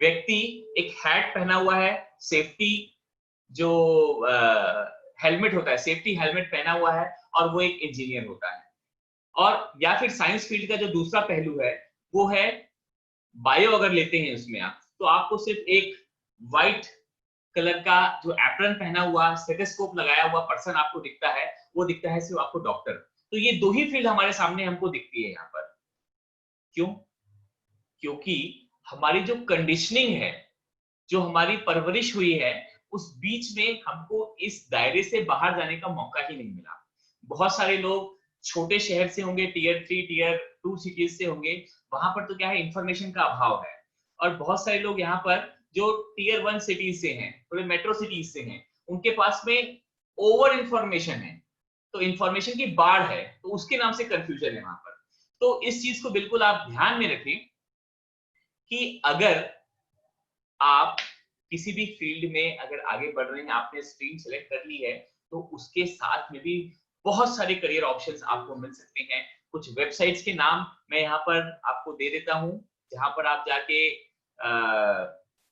व्यक्ति एक हैट पहना हुआ है, सेफ्टी जो हेलमेट होता है, सेफ्टी हेलमेट पहना हुआ है, और वो एक इंजीनियर होता है। और या फिर साइंस फील्ड का जो दूसरा पहलू है, वो है बायो। अगर लेते हैं उसमें आप, तो आपको सिर्फ एक व्हाइट कलर का जो एप्रन पहना हुआ, स्टेथोस्कोप लगाया हुआ पर्सन आपको दिखता है, वो दिखता है सिर्फ आपको डॉक्टर। तो ये दो ही फील्ड हमारे सामने हमको दिखती है यहाँ पर। क्यों? क्योंकि हमारी जो कंडीशनिंग है, जो हमारी परवरिश हुई है, उस बीच में हमको इस दायरे से बाहर जाने का मौका ही नहीं मिला। बहुत सारे लोग छोटे शहर से होंगे, टियर 3 टियर 2 सिटीज से होंगे, वहां पर तो क्या है, इंफॉर्मेशन का अभाव है। और बहुत सारे लोग यहाँ पर जो टियर 1 सिटीज से हैं, थोड़े मेट्रो सिटीज से हैं, उनके पास में ओवर इंफॉर्मेशन है, तो इंफॉर्मेशन की बाढ़ है, तो उसके नाम से कंफ्यूजन है वहां पर। तो इस चीज को बिल्कुल आप ध्यान में रखें कि अगर आप किसी भी फील्ड में अगर आगे बढ़ रहे हैं, आपने स्ट्रीम सेलेक्ट कर ली है, तो उसके साथ में भी बहुत सारे करियर ऑप्शंस आपको मिल सकते हैं। कुछ वेबसाइट्स के नाम मैं यहाँ पर आपको दे देता हूँ, जहां पर आप जाके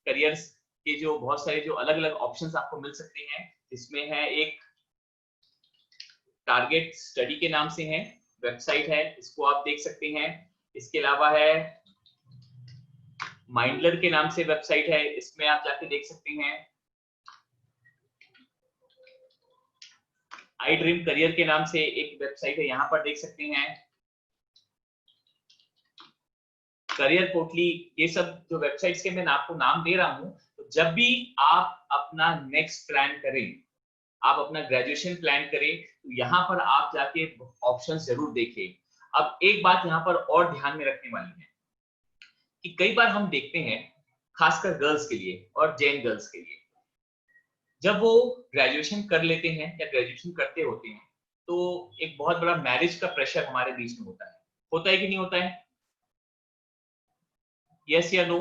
करियर्स के जो बहुत सारे जो अलग अलग ऑप्शंस आपको मिल सकते हैं। इसमें है एक टारगेट स्टडी के नाम से है, वेबसाइट है, इसको आप देख सकते हैं। इसके अलावा है माइंडलर के नाम से वेबसाइट है, इसमें आप जाके देख सकते हैं। आई ड्रीम करियर के नाम से एक वेबसाइट है, यहां पर देख सकते हैं। करियर पोर्टली, ये सब जो वेबसाइट्स के मैं आपको नाम दे रहा हूं, तो जब भी आप अपना नेक्स्ट प्लान करें, आप अपना ग्रेजुएशन प्लान करें, तो यहाँ पर आप जाके ऑप्शंस जरूर देखें। अब एक बात यहाँ पर और ध्यान में रखने वाली है कि कई बार हम देखते हैं, खासकर गर्ल्स के लिए और जैन गर्ल्स के लिए, जब वो ग्रेजुएशन कर लेते हैं या ग्रेजुएशन करते होते हैं, तो एक बहुत बड़ा मैरिज का प्रेशर हमारे बीच में होता है कि नहीं होता है? यस या नो?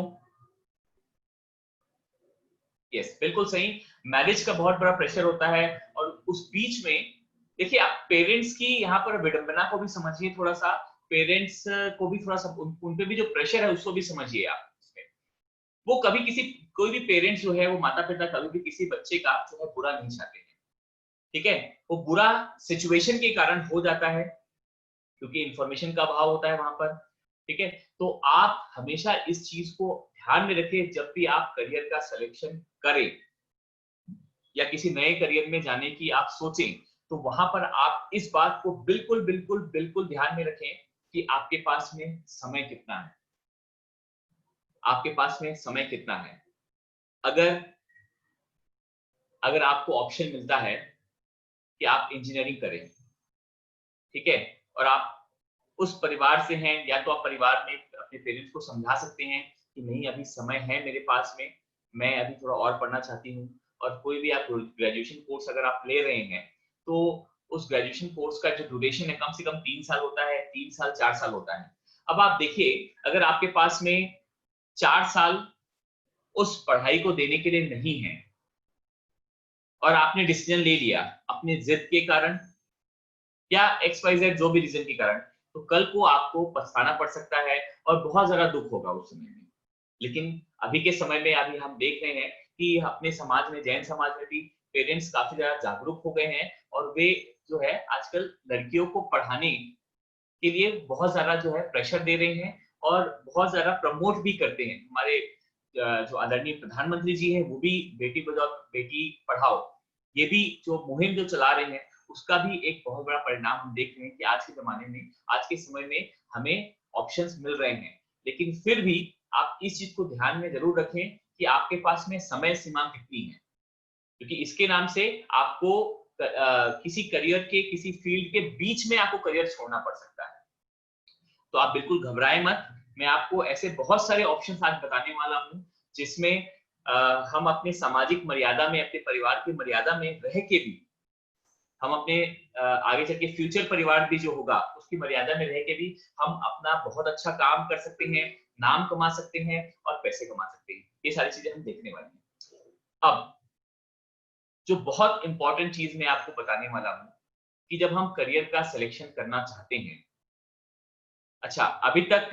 यस, बिल्कुल सही। मैरिज का बहुत बड़ा प्रेशर होता है, और उस बीच में देखिए, आप पेरेंट्स की यहाँ पर विडंबना को भी समझिए थोड़ा सा, पेरेंट्स को भी थोड़ा सा उन पे भी जो प्रेशर है उसको भी समझिए आप। वो कभी किसी, कोई भी पेरेंट्स जो है, वो माता पिता कभी भी किसी बच्चे का जो है बुरा नहीं चाहते हैं, ठीक है? वो बुरा सिचुएशन के कारण हो जाता है, क्योंकि इंफॉर्मेशन का अभाव होता है वहां पर, ठीक है? तो आप हमेशा इस चीज को ध्यान में रखिए, जब भी आप करियर का सिलेक्शन करें या किसी नए करियर में जाने की आप सोचें, तो वहां पर आप इस बात को बिल्कुल बिल्कुल बिल्कुल ध्यान में रखें कि आपके पास में समय कितना है, आपके पास में समय कितना है। अगर अगर आपको ऑप्शन मिलता है कि आप इंजीनियरिंग करें, ठीक है, और आप उस परिवार से हैं, या तो आप परिवार में अपने पेरेंट्स को समझा सकते हैं कि नहीं, अभी समय है मेरे पास में, मैं अभी थोड़ा और पढ़ना चाहती हूँ। और कोई भी आप ग्रेजुएशन कोर्स अगर आप ले रहे हैं, तो उस ग्रेजुएशन कोर्स का जो ड्यूरेशन है, कम से कम 3 साल होता है, 3 साल 4 साल होता है। अब आप देखिए, अगर आपके पास में 4 साल उस पढ़ाई को देने के लिए नहीं है, और आपने डिसीजन ले लिया अपने जिद के कारण या XYZ जो भी रीजन के कारण, तो कल को आपको पछताना पड़ सकता है, और बहुत ज्यादा दुख होगा उस समय में। लेकिन अभी के समय में अभी हम देख रहे हैं कि अपने समाज में, जैन समाज में भी पेरेंट्स काफी ज्यादा जागरूक हो गए हैं, और वे जो है आजकल लड़कियों को पढ़ाने के लिए बहुत ज्यादा जो है प्रेशर दे रहे हैं और बहुत ज्यादा प्रमोट भी करते हैं। हमारे जो आदरणीय प्रधानमंत्री जी हैं वो भी बेटी बचाओ बेटी पढ़ाओ ये भी जो मुहिम जो चला रहे हैं उसका भी एक बहुत बड़ा परिणाम हम देख रहे हैं कि आज के जमाने में, आज के समय में हमें ऑप्शंस मिल रहे हैं। लेकिन फिर भी आप इस चीज को ध्यान में जरूर रखें कि आपके पास में समय सीमा कितनी है, क्योंकि इसके नाम से आपको किसी करियर के किसी फील्ड के बीच में आपको करियर छोड़ना पड़ सकता है। तो आप बिल्कुल घबराएं मत, मैं आपको ऐसे बहुत सारे ऑप्शंस आज बताने वाला हूं जिसमें हम अपने सामाजिक मर्यादा में, अपने परिवार की मर्यादा में रह के भी हम अपने आगे चल के फ्यूचर परिवार भी जो होगा उसकी मर्यादा में रह के भी हम अपना बहुत अच्छा काम कर सकते हैं, नाम कमा सकते हैं और पैसे कमा सकते हैं। ये सारी चीजें हम देखने वाले हैं। अब जो बहुत इंपॉर्टेंट चीज मैं आपको बताने वाला हूं कि जब हम करियर का सिलेक्शन करना चाहते हैं, अच्छा अभी तक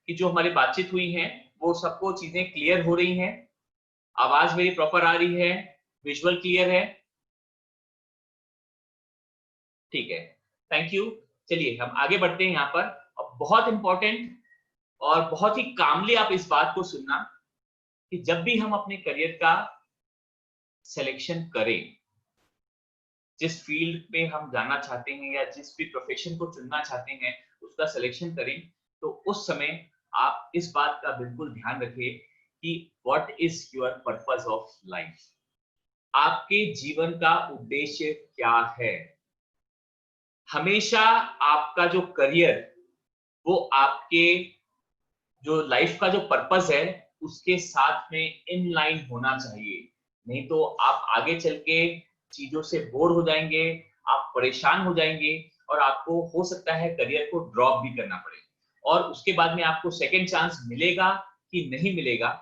कि जो हमारी बातचीत हुई है वो सबको चीजें क्लियर हो रही हैं? आवाज मेरी प्रॉपर आ रही है? विजुअल क्लियर है? ठीक है, थैंक यू। चलिए हम आगे बढ़ते हैं यहाँ पर। अब बहुत इंपॉर्टेंट और बहुत ही कामली आप इस बात को सुनना कि जब भी हम अपने करियर का सिलेक्शन करें, जिस फील्ड में हम जाना चाहते हैं या जिस भी प्रोफेशन को चुनना चाहते हैं उसका सिलेक्शन करें, तो उस समय आप इस बात का बिल्कुल ध्यान रखें कि what is your purpose of life, आपके जीवन का उद्देश्य क्या है। हमेशा आपका जो करियर वो आपके जो लाइफ का जो पर्पस है उसके साथ में इन लाइन होना चाहिए, नहीं तो आप आगे चल के चीजों से बोर हो जाएंगे, आप परेशान हो जाएंगे और आपको हो सकता है करियर को ड्रॉप भी करना पड़े और उसके बाद में आपको सेकंड चांस मिलेगा कि नहीं मिलेगा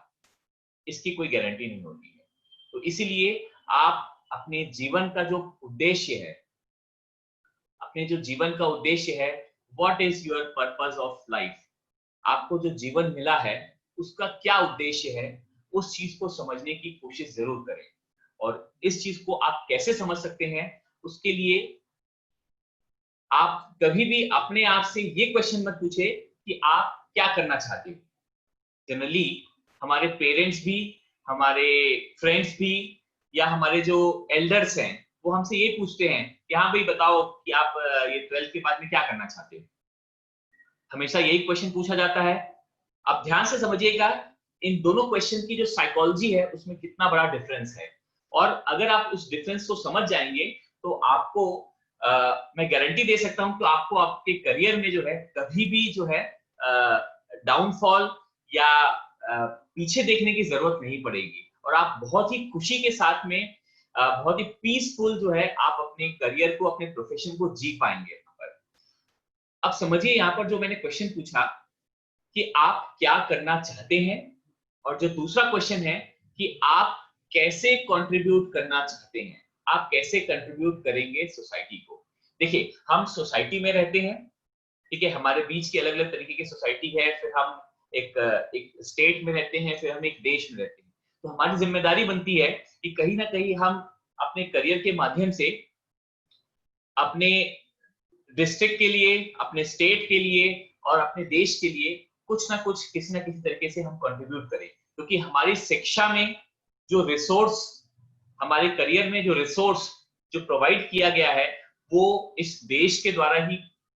इसकी कोई गारंटी नहीं होती है। तो इसीलिए आप अपने जीवन का जो उद्देश्य है, अपने जो जीवन का उद्देश्य है, what is your purpose of life, आपको जो जीवन मिला है उसका क्या उद्देश्य है, उस चीज को समझने की कोशिश जरूर करें। और इस चीज को आप कैसे समझ सकते हैं, उसके लिए आप कभी भी अपने आप से ये क्वेश्चन मत पूछे कि आप क्या करना चाहते हो। जनरली हमारे पेरेंट्स भी, हमारे फ्रेंड्स भी या हमारे जो एल्डर्स हैं वो हमसे ये पूछते हैं कि हाँ भाई बताओ कि आप ये 12th के बाद में क्या करना चाहते हो। हमेशा यही क्वेश्चन पूछा जाता है। आप ध्यान से समझिएगा इन दोनों क्वेश्चन की जो साइकोलॉजी है उसमें कितना बड़ा डिफरेंस है, और अगर आप उस डिफरेंस को समझ जाएंगे तो आपको मैं गारंटी दे सकता हूं कि आपको आपके करियर में जो है कभी भी जो है डाउनफॉल या पीछे देखने की जरूरत नहीं पड़ेगी और आप बहुत ही खुशी के साथ में बहुत ही पीसफुल जो है आप अपने करियर को, अपने प्रोफेशन को जी पाएंगे। अब समझिए यहाँ पर जो मैंने क्वेश्चन पूछा कि आप क्या करना चाहते हैं, और जो दूसरा क्वेश्चन है कि आप कैसे कंट्रीब्यूट करना चाहते हैं, आप कैसे कंट्रीब्यूट करेंगे सोसाइटी को। देखिए हम सोसाइटी में रहते हैं, ठीक है, हमारे बीच की अलग अलग तरीके की सोसाइटी है, फिर हम एक स्टेट में रहते हैं, फिर हम एक देश में रहते हैं। तो हमारी जिम्मेदारी बनती है कि कहीं ना कहीं हम अपने करियर के माध्यम से अपने डिस्ट्रिक्ट के लिए, अपने स्टेट के लिए और अपने देश के लिए कुछ ना कुछ किसी ना किसी तरीके से हम कंट्रीब्यूट करें, क्योंकि हमारी शिक्षा में जो रिसोर्स, हमारे करियर में जो रिसोर्स जो प्रोवाइड किया गया है वो इस देश के द्वारा ही,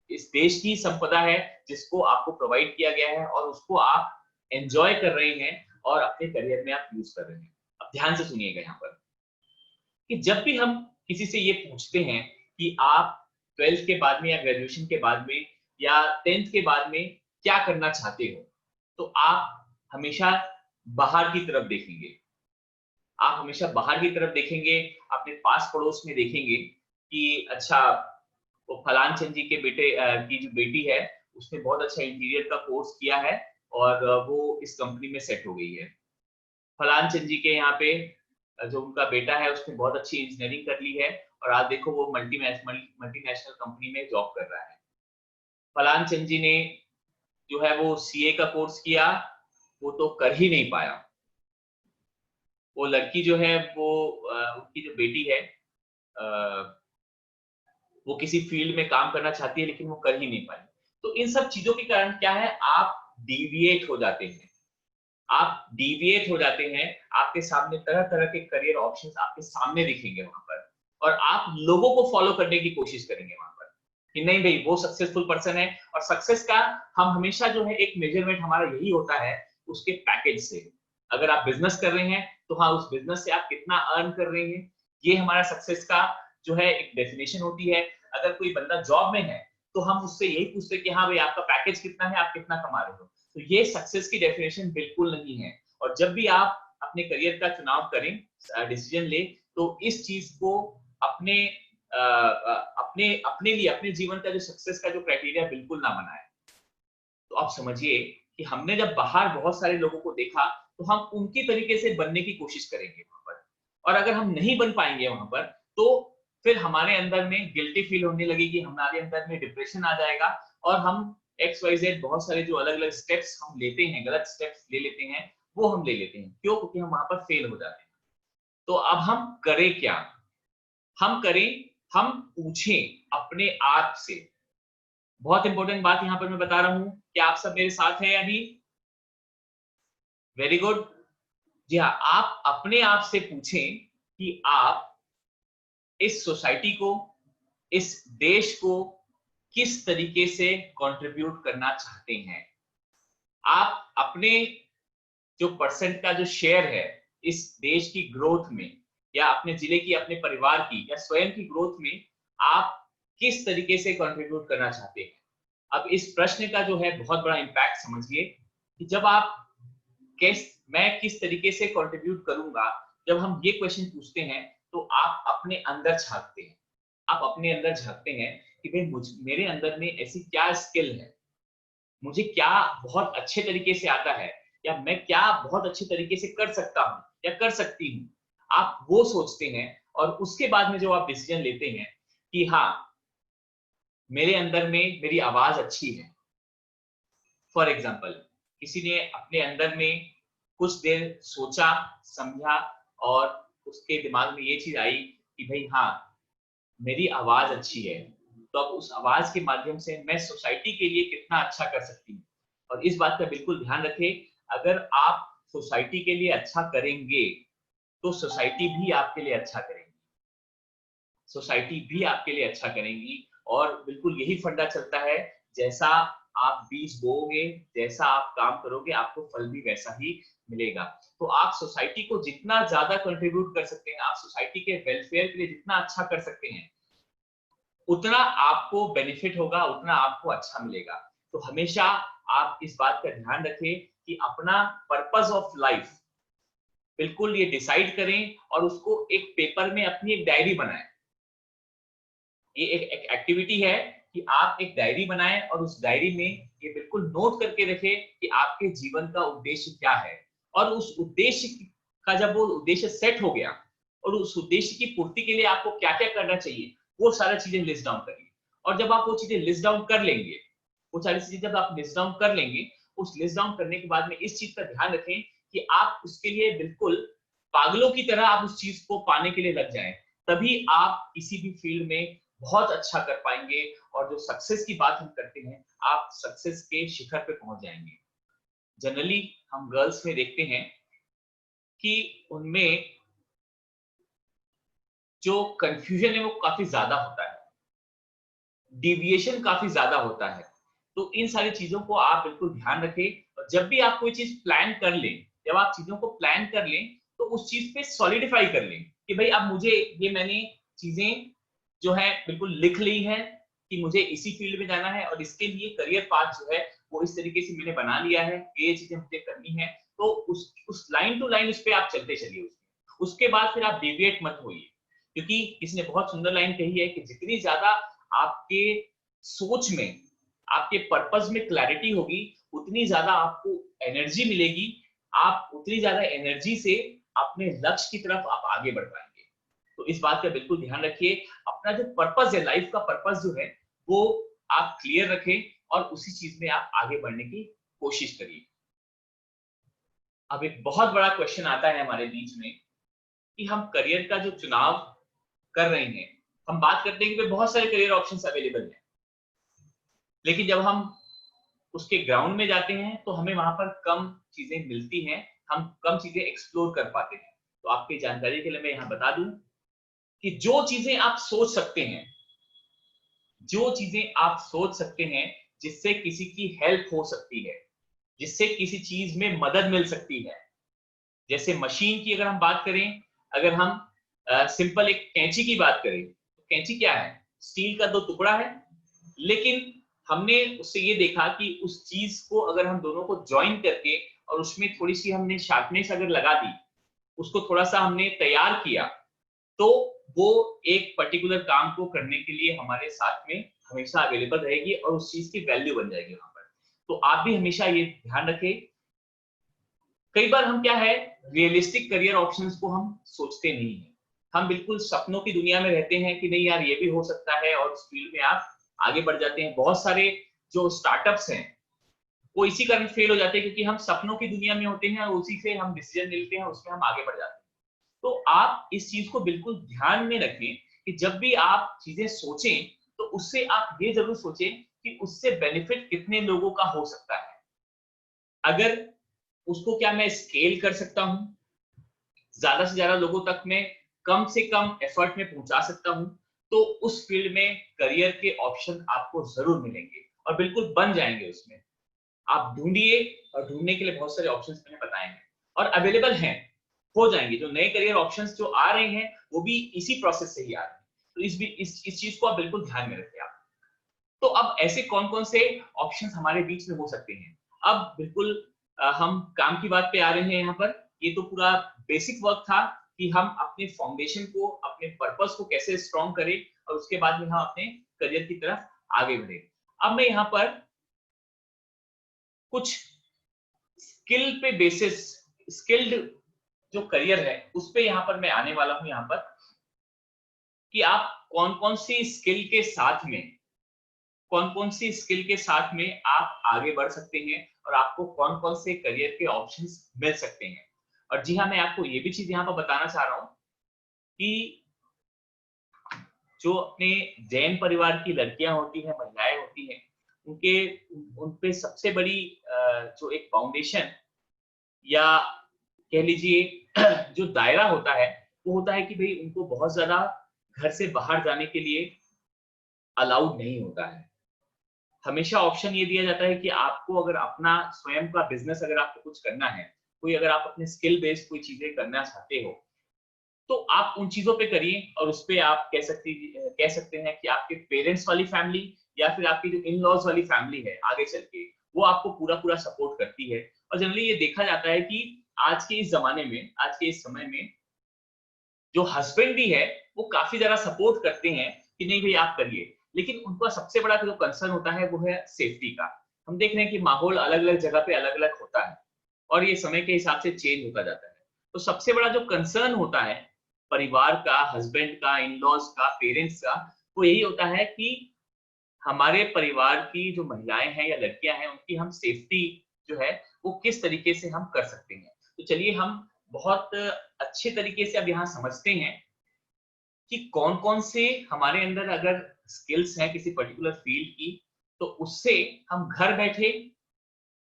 इस देश की संपदा है जिसको आपको प्रोवाइड किया गया है और उसको आप एंजॉय कर रहे हैं और अपने करियर में आप यूज कर रहे हैं। अब ध्यान से सुनिएगा यहाँ पर कि जब भी हम किसी से ये पूछते हैं कि आप 12th के बाद में या ग्रेजुएशन के बाद में या 10th के बाद में क्या करना चाहते हो, तो आप हमेशा बाहर की तरफ देखेंगे। आप हमेशा बाहर की तरफ देखेंगे, अपने पास पड़ोस में देखेंगे कि अच्छा वो फलान चंद जी के बेटे की जो बेटी है उसने बहुत अच्छा इंटीरियर का कोर्स किया है और वो इस कंपनी में सेट हो गई है। फलान चंद जी के यहाँ पे जो उनका बेटा है उसने बहुत अच्छी इंजीनियरिंग कर ली है और आज देखो वो मल्टीनेशनल कंपनी में जॉब कर रहा है। फलान चंद जी ने जो है वो सीए का कोर्स किया, वो तो कर ही नहीं पाया। वो लड़की जो है वो उनकी जो बेटी है वो किसी फील्ड में काम करना चाहती है लेकिन वो कर ही नहीं पाई। तो इन सब चीजों के कारण क्या है, आप डिविएट हो जाते हैं, आप डिविएट हो जाते हैं, आपके सामने तरह तरह के करियर ऑप्शंस आपके सामने दिखेंगे वहां पर, और आप लोगों को फॉलो करने की कोशिश करेंगे वहां पर कि नहीं भाई वो सक्सेसफुल पर्सन है। और सक्सेस का हम हमेशा जो है एक मेजरमेंट हमारा यही होता है उसके पैकेज से। अगर आप बिजनेस कर रहे हैं तो हाँ, उस बिजनेस से आप कितना अर्न कर रहे हैं, ये हमारा सक्सेस का जो है एक डेफिनेशन होती है। अगर कोई बंदा जॉब में है तो हम उससे यही पूछते हैं कि हाँ भाई आपका पैकेज कितना है, आप कितना कमा रहे हो। तो ये सक्सेस की डेफिनेशन बिल्कुल नहीं है। और जब भी आप अपने करियर का चुनाव करें, डिसीजन ले, तो इस चीज को अपने अपने अपने लिए, अपने जीवन का जो सक्सेस का जो क्राइटेरिया बिल्कुल ना बनाए। तो आप समझिए कि हमने जब बाहर बहुत सारे लोगों को देखा तो हम उनकी तरीके से बनने की कोशिश करेंगे वहां पर, और अगर हम नहीं बन पाएंगे वहां पर तो फिर हमारे अंदर में गिल्टी फील होने लगेगी, हमारे अंदर में डिप्रेशन आ जाएगा, और हम XYZ बहुत सारे जो अलग अलग स्टेप्स हम लेते हैं, गलत स्टेप्स ले लेते हैं, वो हम ले लेते हैं। क्यों? क्योंकि हम वहां पर फेल हो जाते हैं। तो अब हम करें क्या? हम करें, हम पूछें अपने आप से। बहुत इंपॉर्टेंट बात यहां पर मैं बता रहा हूं कि आप सब मेरे साथ हैं अभी? Very good. जी हाँ, आप अपने आप से पूछें कि आप इस सोसाइटी को, इस देश को किस तरीके से कंट्रीब्यूट करना चाहते हैं। आप अपने जो परसेंट का जो शेयर है इस देश की ग्रोथ में, या अपने जिले की, अपने परिवार की, या स्वयं की ग्रोथ में आप किस तरीके से कंट्रीब्यूट करना चाहते हैं। अब इस प्रश्न का जो है बहुत बड़ा इंपैक्ट समझिए कि जब आप मैं किस तरीके से कंट्रीब्यूट करूंगा, जब हम ये क्वेश्चन पूछते हैं तो आप अपने अंदर झांकते हैं। आप अपने अंदर झांकते हैं कि भाई मेरे अंदर में ऐसी क्या स्किल है, मुझे क्या बहुत अच्छे तरीके से आता है, या मैं क्या बहुत अच्छे तरीके से कर सकता हूँ या कर सकती हूँ। आप वो सोचते हैं, और उसके बाद में जो आप डिसीजन लेते हैं कि हाँ, मेरे अंदर में मेरी आवाज अच्छी है। फॉर एग्जाम्पल, किसी ने अपने अंदर में कुछ देर सोचा, समझा, और उसके दिमाग में ये चीज आई कि भाई हाँ, मेरी आवाज अच्छी है, तो अब उस आवाज के माध्यम से मैं सोसाइटी के लिए कितना अच्छा कर सकती हूँ। और इस बात का बिल्कुल ध्यान रखें, अगर आप सोसाइटी के लिए अच्छा करेंगे तो सोसाइटी भी आपके लिए अच्छा करेगी, सोसाइटी भी आपके लिए अच्छा करेंगी। और बिल्कुल यही फंडा चलता है, जैसा आप बीज बोओगे, जैसा आप काम करोगे, आपको फल भी वैसा ही मिलेगा। तो आप सोसाइटी को जितना ज्यादा कंट्रीब्यूट कर सकते हैं, आप सोसाइटी के वेलफेयर के लिए जितना अच्छा कर सकते हैं, उतना आपको बेनिफिट होगा, उतना आपको अच्छा मिलेगा। तो हमेशा आप इस बात का ध्यान रखें कि अपना पर्पस ऑफ लाइफ बिल्कुल ये डिसाइड करें, और उसको एक पेपर में अपनी एक डायरी बनाएं। ये एक एक्टिविटी है कि आप एक डायरी बनाएं, और उस डायरी में ये बिल्कुल नोट करके रखें कि आपके जीवन का उद्देश्य क्या है। और उस उद्देश्य का जब वो उद्देश्य सेट हो गया, और उस उद्देश्य की पूर्ति के लिए आपको क्या क्या करना चाहिए, वो सारा चीजें लिस्ट डाउन करिए। और जब आप वो चीजें लिस्ट डाउन कर लेंगे, वो सारी चीजें जब आप लिस्ट डाउन कर लेंगे, उस लिस्ट डाउन करने के बाद में इस चीज का ध्यान रखें कि आप उसके लिए बिल्कुल पागलों की तरह आप उस चीज को पाने के लिए लग जाएं। तभी आप किसी भी फील्ड में बहुत अच्छा कर पाएंगे, और जो सक्सेस की बात हम करते हैं, आप सक्सेस के शिखर पे पहुंच जाएंगे। जनरली हम गर्ल्स में देखते हैं कि उनमें जो कंफ्यूजन है वो काफी ज्यादा होता है, डिविएशन काफी ज्यादा होता है। तो इन सारी चीजों को आप बिल्कुल ध्यान रखें, और जब भी आप कोई चीज प्लान कर लें, जब आप चीजों को प्लान कर लें, तो उस चीज पे सॉलिडिफाई कर लें कि भाई अब मुझे ये, मैंने चीजें जो है बिल्कुल लिख ली है कि मुझे इसी फील्ड में जाना है, और इसके लिए करियर पाथ जो है वो इस तरीके से मैंने बना लिया है, ये चीजें मुझे करनी है। तो उस लाइन टू लाइन उस पर आप चलते चलिए। उसके बाद फिर आप डेविएट मत होइए, क्योंकि किसी ने बहुत सुंदर लाइन कही है कि जितनी ज्यादा आपके सोच में, आपके पर्पस में क्लैरिटी होगी, उतनी ज्यादा आपको एनर्जी मिलेगी, आप उतनी ज्यादा एनर्जी से अपने लक्ष्य की तरफ आप आगे बढ़ पाएंगे। तो इस बात का बिल्कुल ध्यान रखिए, अपना जो पर्पस है, लाइफ का पर्पस जो है, वो आप क्लियर रखें, और उसी चीज में आप आगे बढ़ने की कोशिश करिए। अब एक बहुत बड़ा क्वेश्चन आता है हमारे बीच में कि हम करियर का जो चुनाव कर रहे हैं, हम बात करते हैं कि बहुत सारे करियर ऑप्शंस अवेलेबल हैं, लेकिन जब हम उसके ग्राउंड में जाते हैं तो हमें वहां पर कम चीजें मिलती हैं, हम कम चीजें एक्सप्लोर कर पाते हैं। तो आपकी जानकारी के लिए मैं यहाँ बता दूं कि जो चीजें आप सोच सकते हैं, जो चीजें आप सोच सकते हैं जिससे किसी की हेल्प हो सकती है, जिससे किसी चीज में मदद मिल सकती है, जैसे मशीन की अगर हम बात करें, अगर हम सिंपल एक कैंची की बात करें, तो कैंची क्या है? स्टील का दो टुकड़ा है, लेकिन हमने उससे ये देखा कि उस चीज को अगर हम दोनों को ज्वाइन करके और उसमें थोड़ी सी हमने शार्पनेस अगर लगा दी, उसको थोड़ा सा हमने तैयार किया, तो वो एक पर्टिकुलर काम को करने के लिए हमारे साथ में हमेशा अवेलेबल रहेगी और उस चीज की वैल्यू बन जाएगी वहां पर। तो आप भी हमेशा ये ध्यान रखें, कई बार हम क्या है, रियलिस्टिक करियर ऑप्शंस को हम सोचते नहीं है, हम बिल्कुल सपनों की दुनिया में रहते हैं कि नहीं यार ये भी हो सकता है, और उस फील्ड में आप आगे बढ़ जाते हैं। बहुत सारे जो स्टार्टअप्स हैं वो इसी कारण फेल हो जाते हैं क्योंकि हम सपनों की दुनिया में होते हैं और उसी से हम डिसीजन लेते हैं, उसमें हम आगे बढ़ जाते हैं। तो आप इस चीज को बिल्कुल ध्यान में रखें कि जब भी आप चीजें सोचें तो उससे आप ये जरूर सोचें कि उससे बेनिफिट कितने लोगों का हो सकता है। अगर उसको क्या मैं स्केल कर सकता हूं, ज्यादा से ज्यादा लोगों तक में कम से कम एफर्ट में पहुंचा सकता हूं, तो उस फील्ड में करियर के ऑप्शन आपको जरूर मिलेंगे और बिल्कुल बन जाएंगे उसमें। आप ढूंढिए, और ढूंढने के लिए बहुत सारे ऑप्शंस मैंने बताए हैं और अवेलेबल हैं, हो जाएंगे। जो नए करियर ऑप्शंस जो आ रहे हैं वो भी इसी प्रोसेस से ही आ रहे हैं, तो इस चीज को आप बिल्कुल ध्यान में रखें आप। तो अब ऐसे कौन कौन से ऑप्शंस हमारे बीच में हो सकते हैं? अब बिल्कुल हम काम की बात पे आ रहे हैं यहाँ पर। ये तो पूरा बेसिक वर्क था कि हम अपने फाउंडेशन को, अपने पर्पस को कैसे स्ट्रॉन्ग करें और उसके बाद में हम अपने करियर की तरफ आगे बढ़े। अब मैं यहाँ पर कुछ स्किल पे बेसिस, स्किल्ड जो करियर है उस पे यहाँ पर मैं आने वाला हूँ यहाँ पर, कि आप कौन कौन सी स्किल के साथ में, कौन कौन सी स्किल के साथ में आप आगे बढ़ सकते हैं और आपको कौन कौन से करियर के ऑप्शंस मिल सकते हैं। और जी हाँ, मैं आपको ये भी चीज यहाँ पर बताना चाह रहा हूँ कि जो अपने जैन परिवार की लड़कियां होती हैं, महिलाएं होती हैं, उनके उन पे सबसे बड़ी जो एक फाउंडेशन या कह लीजिए जो दायरा होता है, वो होता है कि भाई उनको बहुत ज्यादा घर से बाहर जाने के लिए अलाउड नहीं होता है। हमेशा ऑप्शन ये दिया जाता है कि आपको अगर अपना स्वयं का बिजनेस अगर आपको कुछ करना है, कोई अगर आप अपने स्किल बेस्ड कोई चीजें करना चाहते हो, तो आप उन चीजों पे करिए और उस पे आप कह सकते हैं कि आपके पेरेंट्स वाली फैमिली या फिर आपकी जो इन लॉज वाली फैमिली है आगे चल के, वो आपको पूरा पूरा सपोर्ट करती है। और जनरली ये देखा जाता है कि आज के इस जमाने में, आज के इस समय में जो हस्बैंड भी है वो काफी ज्यादा सपोर्ट करते हैं कि नहीं भाई आप करिए, लेकिन उनका सबसे बड़ा जो कंसर्न होता है वो है सेफ्टी का। हम देख रहे हैं कि माहौल अलग अलग जगह पे अलग अलग होता है और ये समय के हिसाब से चेंज होता जाता है। तो सबसे बड़ा जो कंसर्न होता है परिवार का, हस्बैंड का, इन लॉज का, पेरेंट्स का, वो यही होता है कि हमारे परिवार की जो महिलाएं हैं या लड़कियां हैं उनकी हम सेफ्टी जो है वो किस तरीके से हम कर सकते हैं। तो चलिए हम बहुत अच्छे तरीके से अब यहाँ समझते हैं कि कौन कौन से हमारे अंदर अगर स्किल्स हैं किसी पर्टिकुलर फील्ड की, तो उससे हम घर बैठे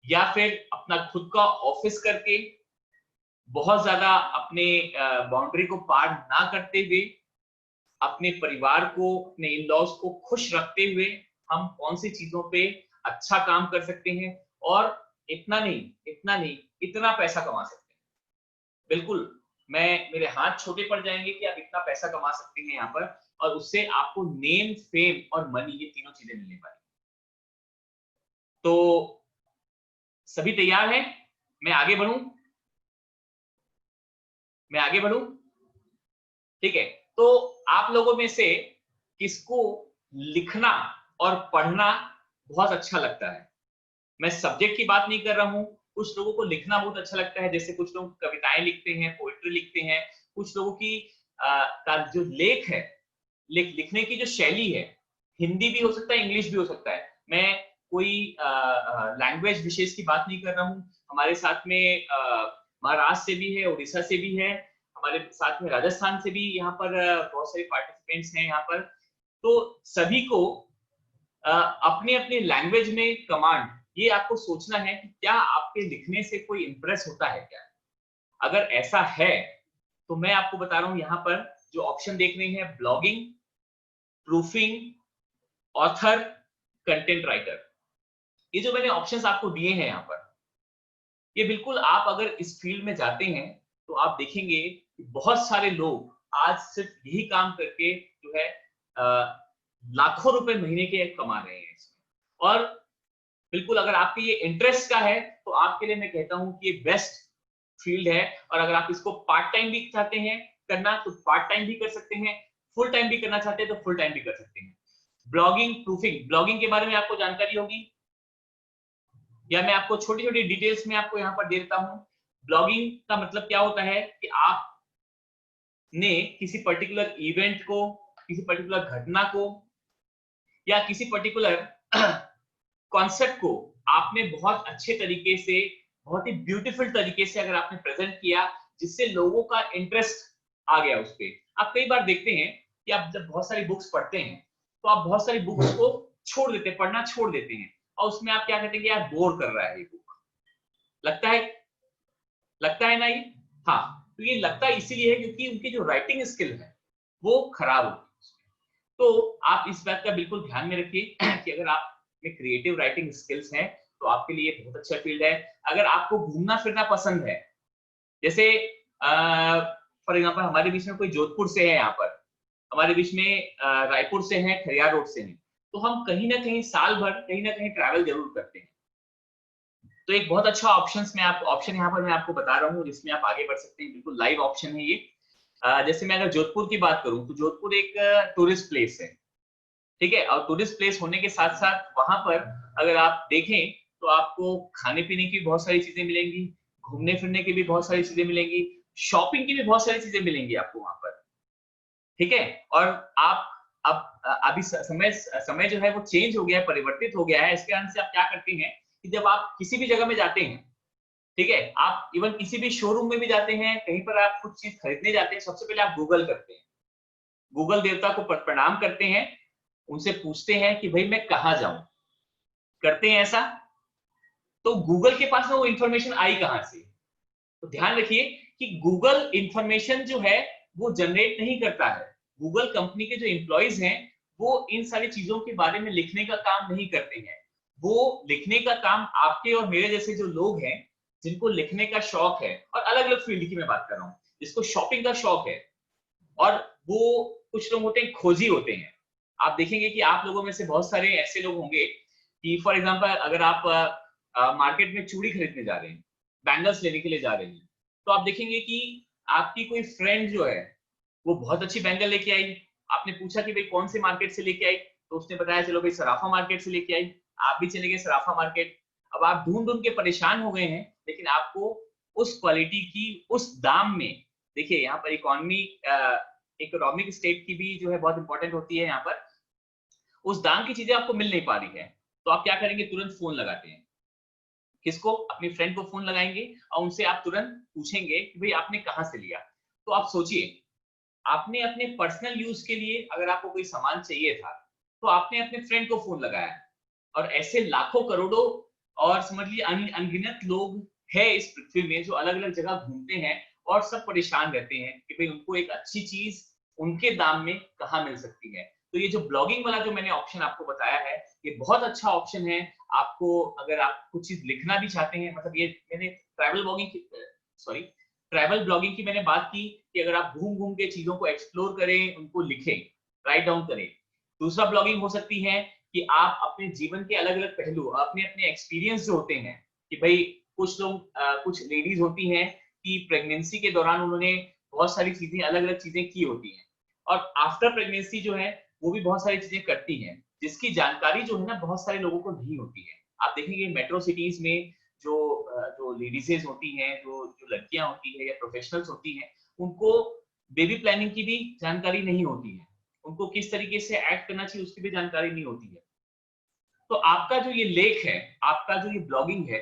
या फिर अपना खुद का ऑफिस करके, बहुत ज्यादा अपने बाउंड्री को पार ना करते हुए, अपने परिवार को, अपने इन लॉज को खुश रखते हुए हम कौन सी चीजों पे अच्छा काम कर सकते हैं और इतना नहीं इतना पैसा कमा सकते हैं। बिल्कुल, मेरे हाथ छोटे पड़ जाएंगे कि आप इतना पैसा कमा सकते हैं यहाँ पर, और उससे आपको नेम, फेम और मनी, ये तीनों चीजें मिलने वाली। तो सभी तैयार हैं? मैं आगे बढ़ूं? मैं आगे बढ़ूं? ठीक है। तो आप लोगों में से किसको लिखना और पढ़ना बहुत अच्छा लगता है? मैं सब्जेक्ट की बात नहीं कर रहा हूं, कुछ लोगों को लिखना बहुत अच्छा लगता है, जैसे कुछ लोग कविताएं लिखते हैं, पोएट्री लिखते हैं, कुछ लोगों की का जो लेख है, लिखने की जो शैली है, हिंदी भी हो सकता है, इंग्लिश भी हो सकता है। मैं कोई लैंग्वेज विशेष की बात नहीं कर रहा हूँ। हमारे साथ में महाराष्ट्र से भी है, उड़ीसा से भी है, हमारे साथ में राजस्थान से भी यहाँ पर बहुत सारे पार्टिसिपेंट्स हैं यहाँ पर। तो सभी को अपने अपने लैंग्वेज में कमांड, ये आपको सोचना है कि क्या आपके लिखने से कोई इंप्रेस होता है क्या। अगर ऐसा है तो मैं आपको बता रहा हूँ यहाँ पर जो ऑप्शन देख रहे हैं, blogging, proofing, author, content writer, ये जो मैंने ऑप्शंस आपको दिए हैं यहाँ पर, ये बिल्कुल आप अगर इस फील्ड में जाते हैं तो आप देखेंगे कि बहुत सारे लोग आज सिर्फ यही काम करके जो है लाखों रुपए महीने के कमा रहे हैं इसमें। और बिल्कुल अगर आपके ये इंटरेस्ट का है तो आपके लिए मैं कहता हूं कि ये बेस्ट फील्ड है। और अगर आप इसको पार्ट टाइम भी चाहते हैं करना तो पार्ट टाइम भी कर सकते हैं, फुल टाइम भी करना चाहते हैं तो फुल टाइम भी कर सकते हैं। ब्लॉगिंग, प्रूफिंग, ब्लॉगिंग के बारे में आपको जानकारी होगी या मैं आपको छोटी छोटी डिटेल्स में आपको यहाँ पर दे देता हूँ। ब्लॉगिंग का मतलब क्या होता है कि आपने किसी पर्टिकुलर इवेंट को, किसी पर्टिकुलर घटना को या किसी पर्टिकुलर कॉन्सेप्ट को आपने बहुत अच्छे तरीके से, बहुत ही ब्यूटीफुल तरीके से अगर आपने प्रेजेंट किया जिससे लोगों का इंटरेस्ट आ गया उस पे। आप कई बार देखते हैं कि आप जब बहुत सारी बुक्स पढ़ते हैं तो आप बहुत सारी बुक्स को छोड़ देते हैं, पढ़ना छोड़ देते हैं और उसमें आप क्या कहते हैं कि यार बोर कर रहा है ये बुक, लगता है ना ये। हाँ, तो ये लगता इसीलिए है क्योंकि उनकी जो राइटिंग स्किल है वो खराब होती है। तो आप इस बात का बिल्कुल ध्यान में रखिए कि अगर आप में क्रिएटिव राइटिंग स्किल्स हैं तो आपके लिए बहुत अच्छा फील्ड है। अगर आपको घूमना फिरना पसंद है, जैसे फॉर एग्जांपल हमारे बीच में कोई जोधपुर से है, यहाँ पर हमारे बीच में रायपुर से है, खरियार रोड से है, तो हम कहीं ना कहीं साल भर कहीं ना कहीं ट्रैवल जरूर करते हैं। तो एक बहुत अच्छा ऑप्शन यहाँ पर मैं आपको बता रहा हूँ जिसमें आप आगे बढ़ सकते हैं, बिल्कुल लाइव ऑप्शन है ये। जैसे मैं अगर जोधपुर की बात करूं तो जोधपुर एक टूरिस्ट प्लेस है, ठीक है। और टूरिस्ट प्लेस होने के साथ साथ वहां पर अगर आप देखें तो आपको खाने पीने की बहुत सारी चीजें मिलेंगी, घूमने फिरने की भी बहुत सारी चीजें मिलेंगी, शॉपिंग की भी बहुत सारी चीजें मिलेंगी आपको वहां पर, ठीक है। और आप अब अभी समय जो है वो चेंज हो गया है, परिवर्तित हो गया है। इसके कारण से आप क्या करते हैं कि जब आप किसी भी जगह में जाते हैं, ठीक है, आप इवन किसी भी शोरूम में भी जाते हैं, कहीं पर आप कुछ चीज खरीदने जाते हैं, सबसे पहले आप गूगल करते हैं, गूगल देवता को प्रणाम करते हैं, उनसे पूछते हैं कि भाई मैं कहाँ जाऊं, करते हैं ऐसा। तो गूगल के पास में वो इंफॉर्मेशन आई कहां से। तो ध्यान रखिए कि गूगल इंफॉर्मेशन जो है वो जनरेट नहीं करता है। गूगल कंपनी के जो एम्प्लॉइज हैं वो इन सारी चीजों के बारे में लिखने का काम नहीं करते हैं। वो लिखने का काम आपके और मेरे जैसे जो लोग हैं जिनको लिखने का शौक है, और अलग अलग फील्ड की मैं बात कर रहा हूँ, जिसको शॉपिंग का शौक है, और वो कुछ लोग होते हैं खोजी होते हैं। आप देखेंगे कि आप लोगों में से बहुत सारे ऐसे लोग होंगे कि फॉर एग्जांपल अगर आप मार्केट में चूड़ी खरीदने जा रहे हैं, बैंगल्स लेने के लिए जा रहे हैं, तो आप देखेंगे कि आपकी कोई फ्रेंड जो है वो बहुत अच्छी बैंगल लेके आई, आपने पूछा कि भाई कौन से मार्केट से लेके आई, तो उसने बताया चलो भाई सराफा मार्केट से लेके आई। आप भी चले गए सराफा मार्केट, अब आप ढूंढ ढूंढ के परेशान हो गए हैं, लेकिन आपको उस क्वालिटी की उस दाम में, देखिए यहाँ पर इकोनॉमिक स्टेट की भी जो है बहुत इंपॉर्टेंट होती है यहाँ पर, उस दाम की चीजें आपको मिल नहीं पा रही है, तो आप क्या करेंगे, तुरंत फोन लगाते हैं, किसको, अपनी फ्रेंड को फोन लगाएंगे और उनसे आप तुरंत पूछेंगे कि भाई आपने कहां से लिया। तो आप सोचिए, आपने अपने पर्सनल यूज के लिए अगर आपको कोई सामान चाहिए था तो आपने अपने फ्रेंड को फोन लगाया, और ऐसे लाखों करोड़ों और समझ लीजिए अनगिनत लोग हैं इस पृथ्वी में जो अलग अलग जगह घूमते हैं और सब परेशान रहते हैं कि भाई उनको एक अच्छी चीज उनके दाम में कहाँ मिल सकती है। तो ये जो ब्लॉगिंग वाला जो मैंने ऑप्शन आपको बताया है, ये बहुत अच्छा ऑप्शन है आपको। अगर आप कुछ चीज लिखना भी चाहते हैं, मतलब ये मैंने ट्रैवल ब्लॉगिंग की मैंने बात की कि अगर आप घूम घूम के चीजों को एक्सप्लोर करें, उनको लिखें, राइट डाउन करें। दूसरा ब्लॉगिंग हो सकती है कि आप अपने जीवन के अलग अलग पहलू, अपने अपने एक्सपीरियंस जो होते हैं, कि भाई कुछ लोग कुछ लेडीज होती हैं कि प्रेगनेंसी के दौरान उन्होंने बहुत सारी चीजें, अलग अलग चीजें की होती हैं, और आफ्टर प्रेगनेंसी जो है वो भी बहुत सारी चीजें करती हैं, जिसकी जानकारी जो है ना बहुत सारे लोगों को नहीं होती है। आप देखेंगे मेट्रो सिटीज में जो लेडीजेस होती हैं, जो लड़कियां होती है या प्रोफेशनल्स होती हैं, उनको बेबी प्लानिंग की भी जानकारी नहीं होती है, उनको किस तरीके से एक्ट करना चाहिए उसकी भी जानकारी नहीं होती है। तो आपका जो ये लेख है, आपका जो ये ब्लॉगिंग है,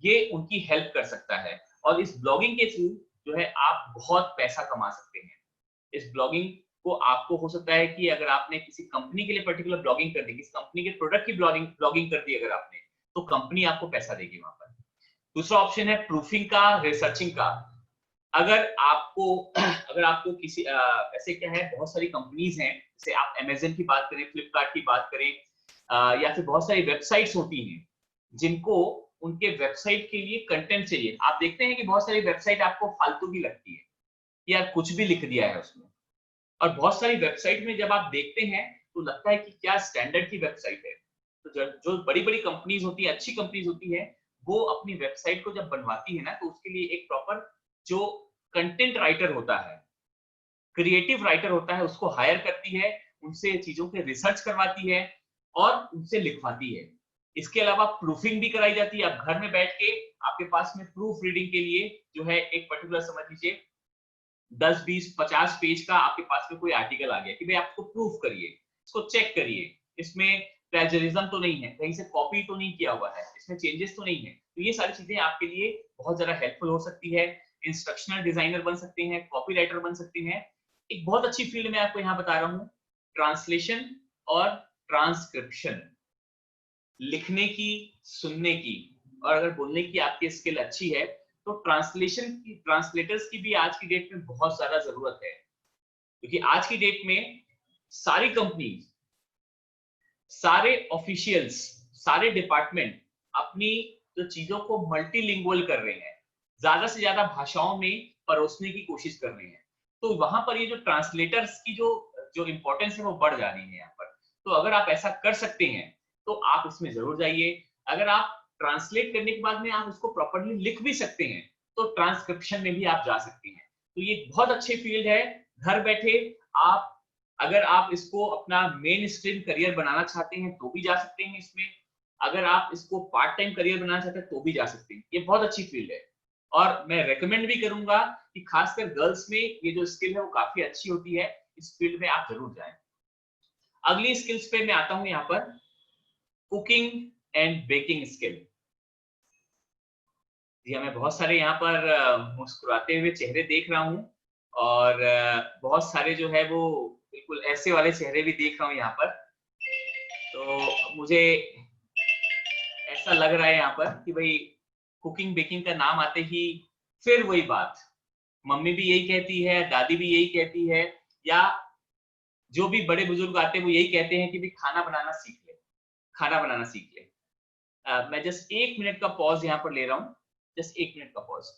ये उनकी हेल्प कर सकता है, और इस ब्लॉगिंग के थ्रू जो है आप बहुत पैसा कमा सकते हैं। इस ब्लॉगिंग को आपको हो सकता है कि अगर आपने किसी कंपनी के लिए पर्टिकुलर ब्लॉगिंग कर दी, किसी कंपनी के प्रोडक्ट की ब्लॉगिंग कर दी अगर आपने, तो कंपनी आपको पैसा देगी वहां पर। दूसरा ऑप्शन है प्रूफिंग का, रिसर्चिंग का। अगर आपको किसी ऐसे क्या है, बहुत सारी कंपनीज हैं, जैसे आप अमेज़न की बात करें, फ्लिपकार्ट की बात करें, या फिर बहुत सारी वेबसाइट्स होती हैं जिनको उनके वेबसाइट के लिए कंटेंट चाहिए। आप देखते हैं कि बहुत सारी वेबसाइट आपको फालतू की लगती है या कुछ भी लिख दिया है उसमें, और बहुत सारी वेबसाइट में जब आप देखते हैं तो लगता है कि क्या स्टैंडर्ड की वेबसाइट है। तो जो बड़ी-बड़ी कंपनीज होती है, अच्छी कंपनीज होती है, वो अपनी वेबसाइट को जब बनवाती है ना, तो उसके लिए एक प्रॉपर जो कंटेंट राइटर होता है, क्रिएटिव राइटर होता है, उसको हायर करती है, उनसे चीजों पे रिसर्च करवाती है और उनसे लिखवाती है। इसके अलावा प्रूफिंग भी कराई जाती है। आप घर में बैठ के आपके पास में प्रूफ रीडिंग के लिए जो है एक पर्टिकुलर समझ लीजिए 10, 20, 50 पेज का आपके पास में कोई आर्टिकल आ गया कि भाई आपको प्रूफ करिए, इसको चेक करिए, इसमें प्लेजरिज्म तो नहीं है, कहीं से कॉपी तो नहीं किया हुआ है, इसमें चेंजेस तो नहीं है। तो ये सारी चीजें आपके लिए बहुत ज्यादा हेल्पफुल हो सकती है। इंस्ट्रक्शनल डिजाइनर बन सकते हैं, कॉपी राइटर बन सकते हैं। एक बहुत अच्छी फील्ड मैं आपको यहाँ बता रहा हूँ, ट्रांसलेशन और ट्रांसक्रिप्शन। लिखने की, सुनने की और अगर बोलने की आपकी स्किल अच्छी है तो ट्रांसलेटर्स की भी आज की डेट में बहुत ज्यादा जरूरत है, क्योंकि आज की डेट में सारी कंपनी, सारे ऑफिशियल्स, सारे डिपार्टमेंट अपनी जो चीजों को मल्टीलिंगुअल कर रहे हैं, ज्यादा से ज्यादा भाषाओं में परोसने की कोशिश कर रहे हैं। तो वहां पर ये जो ट्रांसलेटर्स की जो जो इंपॉर्टेंस है वो बढ़ जा रही है यहाँ पर। तो अगर आप ऐसा कर सकते हैं तो आप इसमें जरूर जाइए। अगर आप ट्रांसलेट करने के बाद में आप उसको प्रॉपर्ली लिख भी सकते हैं तो ट्रांसक्रिप्शन में भी आप जा सकते हैं। तो ये बहुत अच्छी फील्ड है। घर बैठे आप, अगर आप इसको अपना मेन स्ट्रीम करियर बनाना चाहते हैं तो भी जा सकते हैं इसमें। अगर आप इसको पार्ट टाइम करियर बनाना चाहते हैं तो भी जा सकते हैं। ये बहुत अच्छी फील्ड है और मैं रेकमेंड भी करूंगा कि खासकर गर्ल्स में ये जो स्किल है वो काफी अच्छी होती है। इस फील्ड में आप जरूर जाएं। अगली स्किल्स पे मैं आता हूं यहाँ पर, कुकिंग एंड बेकिंग स्किल। जी हाँ, मैं बहुत सारे यहाँ पर मुस्कुराते हुए चेहरे देख रहा हूँ और बहुत सारे जो है वो बिल्कुल ऐसे वाले चेहरे भी देख रहा हूँ यहाँ पर। तो मुझे ऐसा लग रहा है यहाँ पर कि भाई कुकिंग बेकिंग का नाम आते ही फिर वही बात, मम्मी भी यही कहती है, दादी भी यही कहती है, या जो भी बड़े बुजुर्ग आते हैं वो यही कहते हैं कि भाई खाना बनाना सीख ले, खाना बनाना सीख ले। मैं जस्ट 1 मिनट का पॉज यहाँ पर ले रहा हूँ, जस्ट 1 मिनट का पॉज।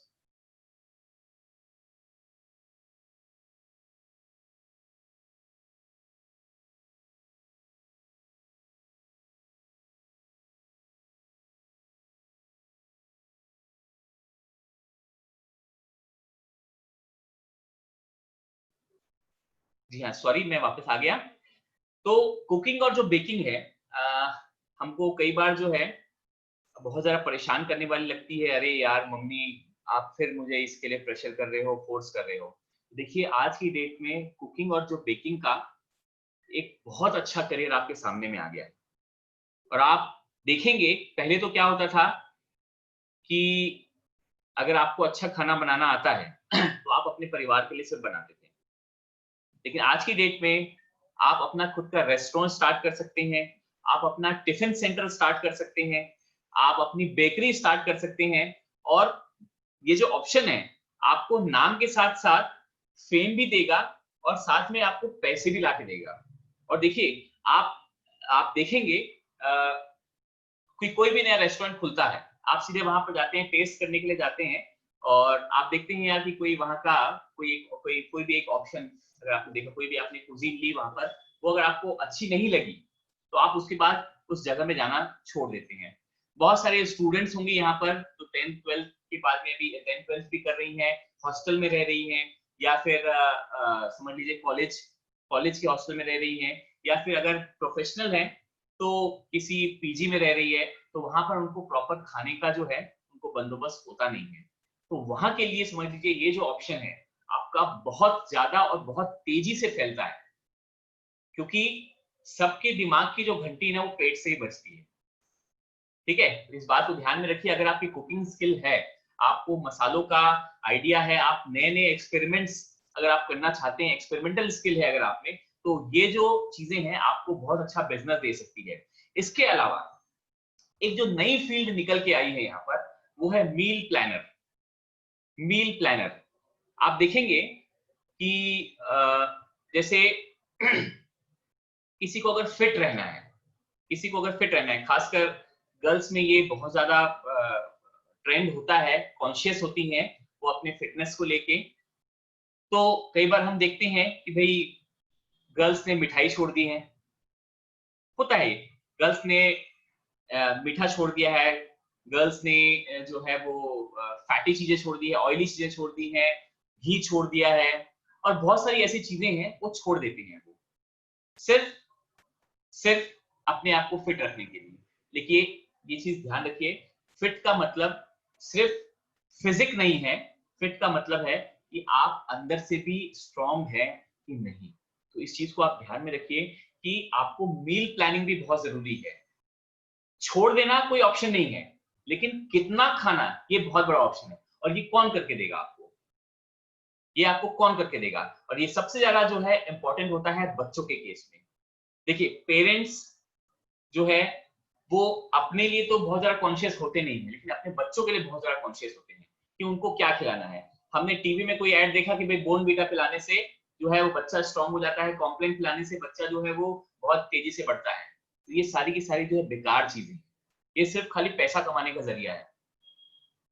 जी हाँ, सॉरी, मैं वापस आ गया। तो कुकिंग और जो बेकिंग है, हमको कई बार जो है बहुत ज़्यादा परेशान करने वाली लगती है। अरे यार मम्मी, आप फिर मुझे इसके लिए प्रेशर कर रहे हो, फोर्स कर रहे हो। देखिए आज की डेट में कुकिंग और जो बेकिंग का एक बहुत अच्छा करियर आपके सामने में आ गया है। और आप देखेंगे पहले तो क्या होता था कि अगर आपको अच्छा खाना बनाना आता है तो आप अपने परिवार के लिए सिर्फ बनाते थे। लेकिन आज की डेट में आप अपना खुद का रेस्टोरेंट स्टार्ट कर सकते हैं, आप अपना टिफिन सेंटर स्टार्ट कर सकते हैं, आप अपनी बेकरी स्टार्ट कर सकते हैं। और ये जो ऑप्शन है आपको नाम के साथ साथ फेम भी देगा और साथ में आपको पैसे भी लाके देगा। और देखिए आप देखेंगे कोई भी नया रेस्टोरेंट खुलता है, आप सीधे वहां पर जाते हैं, टेस्ट करने के लिए जाते हैं और आप देखते हैं यार कि कोई वहां का कोई भी एक ऑप्शन, अगर आपने देखा, कोई भी आपने कुजीन ली वहां पर, वो अगर आपको अच्छी नहीं लगी तो आप उसके बाद उस जगह में जाना छोड़ देते हैं। बहुत सारे स्टूडेंट्स होंगे यहाँ पर जो 10th 12th के बाद में भी 10th 12th भी कर रही हैं, हॉस्टल में रह रही हैं, या फिर समझ लीजिए कॉलेज के हॉस्टल में रह रही हैं, या फिर अगर प्रोफेशनल है तो किसी पीजी में रह रही है, तो वहां पर उनको प्रॉपर खाने का जो है उनको बंदोबस्त होता नहीं है। तो वहां के लिए समझ लीजिए ये जो ऑप्शन है आपका बहुत ज्यादा और बहुत तेजी से फैलता है, क्योंकि सबके दिमाग की जो घंटी है ना वो पेट से ही बजती है। ठीक है, इस बात को ध्यान में रखिए। अगर आपकी कुकिंग स्किल है, आपको मसालों का आइडिया है, आप नए नए एक्सपेरिमेंट्स अगर आप करना चाहते हैं, एक्सपेरिमेंटल स्किल है अगर आप में, तो ये जो चीजें हैं आपको बहुत अच्छा बिजनेस दे सकती है। इसके अलावा एक जो नई फील्ड निकल के आई है यहाँ पर, वो है मील प्लानर। मील प्लानर आप देखेंगे कि जैसे किसी को अगर फिट रहना है, किसी को अगर फिट रहना है, खासकर गर्ल्स में ये बहुत ज्यादा ट्रेंड होता है, कॉन्शियस होती हैं वो अपने फिटनेस को लेके। तो कई बार हम देखते हैं कि भाई गर्ल्स ने मिठाई छोड़ दी है, होता है, गर्ल्स ने मीठा छोड़ दिया है, गर्ल्स ने जो है वो फैटी चीजें छोड़ दी है, ऑयली चीजें छोड़ दी है, घी छोड़ दिया है, और बहुत सारी ऐसी चीजें हैं वो छोड़ देती हैं वो सिर्फ सिर्फ अपने आप को फिट रखने के लिए। देखिए ये चीज ध्यान रखिए, फिट का मतलब सिर्फ फिजिक नहीं है, फिट का मतलब है कि आप अंदर से भी स्ट्रांग है कि नहीं। तो इस चीज को आप ध्यान में रखिए कि आपको मील प्लानिंग भी बहुत जरूरी है। छोड़ देना कोई ऑप्शन नहीं है, लेकिन कितना खाना ये बहुत बड़ा ऑप्शन है। और ये कौन करके देगा आपको, ये आपको कौन करके देगा? और ये सबसे ज्यादा जो है इंपॉर्टेंट होता है बच्चों के केस में। देखिए पेरेंट्स जो है वो अपने लिए तो बहुत ज्यादा कॉन्शियस होते नहीं है, लेकिन अपने बच्चों के लिए बहुत ज्यादा कॉन्शियस होते हैं कि उनको क्या खिलाना है। हमने टीवी में कोई ऐड देखा कि भाई बोर्नवीटा पिलाने से जो है वो बच्चा स्ट्रांग हो जाता है, कॉम्प्लेन पिलाने से बच्चा जो है वो बहुत तेजी से बढ़ता है। तो ये सारी की सारी जो है बेकार चीजें, ये सिर्फ खाली पैसा कमाने का जरिया है।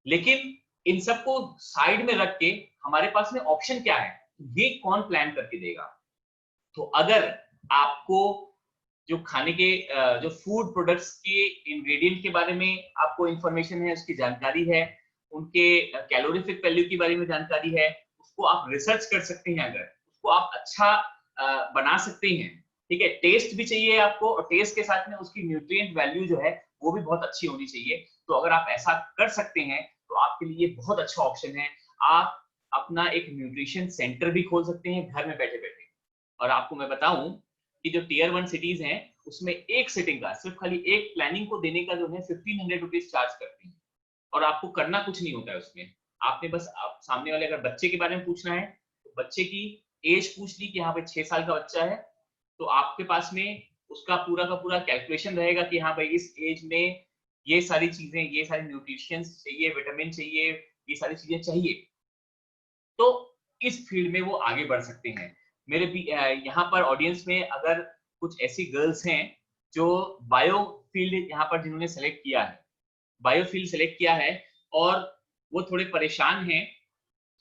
लेकिन इन सबको साइड में रख के हमारे पास में ऑप्शन क्या है, ये कौन प्लान करके देगा? तो अगर आपको जो खाने के जो फूड प्रोडक्ट्स के इंग्रेडिएंट के बारे में आपको इंफॉर्मेशन है, उसकी जानकारी है, उनके कैलोरीफिक वैल्यू के बारे में जानकारी है, उसको आप रिसर्च कर सकते हैं, अगर उसको आप अच्छा बना सकते हैं, ठीक है। टेस्ट भी चाहिए आपको, और टेस्ट के साथ में उसकी न्यूट्रिएंट वैल्यू जो है वो भी बहुत अच्छी होनी चाहिए। तो अगर आप ऐसा कर सकते हैं तो आपके लिए बहुत अच्छा ऑप्शन है। आप अपना एक न्यूट्रिशन सेंटर भी खोल सकते हैं घर में बैठे बैठे। और आपको मैं बताऊं कि जो टियर 1 सिटीज हैं उसमें एक सिटिंग का सिर्फ खाली एक प्लानिंग को देने का जो है 1500 रुपीज चार्ज करती हैं, और आपको करना कुछ नहीं होता है उसमें। आपने बस आप सामने वाले अगर बच्चे के बारे में पूछना है तो बच्चे की एज पूछ ली कि यहाँ पे 6 साल का बच्चा है, तो आपके पास में उसका पूरा का पूरा कैलकुलेशन रहेगा कि हाँ भाई इस एज में ये सारी चीजें, ये सारी न्यूट्रिशंस चाहिए, विटामिन चाहिए, ये सारी चीजें चाहिए, तो इस फील्ड में वो आगे बढ़ सकते हैं। मेरे भी यहाँ पर ऑडियंस में अगर कुछ ऐसी गर्ल्स हैं जो बायो फील्ड यहाँ पर जिन्होंने सेलेक्ट किया है, बायो फील्ड सेलेक्ट किया है, और वो थोड़े परेशान हैं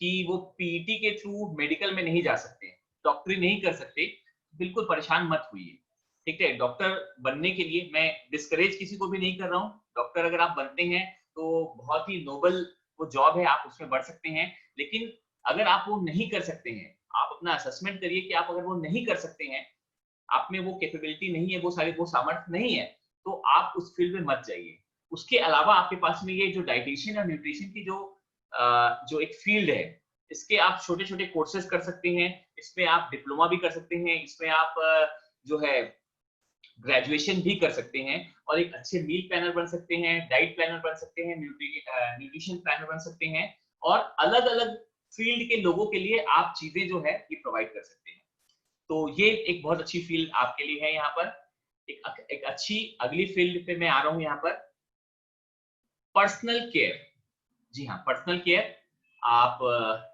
कि वो पीईटी के थ्रू मेडिकल में नहीं जा सकते, डॉक्टरी नहीं कर सकते, बिल्कुल परेशान मत होइए, ठीक है। डॉक्टर बनने के लिए मैं डिस्करेज किसी को भी नहीं कर रहा हूँ। डॉक्टर अगर आप बनते हैं तो बहुत ही नोबल वो जॉब है, आप उसमें बढ़ सकते हैं। लेकिन अगर आप वो नहीं कर सकते हैं, आप अपना असेसमेंट करिए कि आप अगर वो नहीं कर सकते हैं, आप में वो कैपेबिलिटी नहीं है, वो सामर्थ्य नहीं है, तो आप उस फील्ड में मत जाइए। उसके अलावा आपके पास में ये जो डाइटिशियन और न्यूट्रिशन की जो एक फील्ड है, इसके आप छोटे-छोटे कोर्सेज कर सकते हैं, इसमें आप डिप्लोमा भी कर सकते हैं, इसमें आप जो है ग्रेजुएशन भी कर सकते हैं, और एक अच्छे मील प्लानर बन सकते हैं, डाइट प्लानर बन सकते हैं, न्यूट्रिशन प्लानर बन सकते हैं, और अलग-अलग फील्ड के लोगों के लिए आप चीजें जो है ये प्रोवाइड कर सकते हैं। तो ये एक बहुत अच्छी फील्ड आपके लिए है। यहाँ पर एक अच्छी अगली फील्ड पे मैं आ रहा हूँ यहाँ पर, पर्सनल केयर। जी हाँ, पर्सनल केयर। आप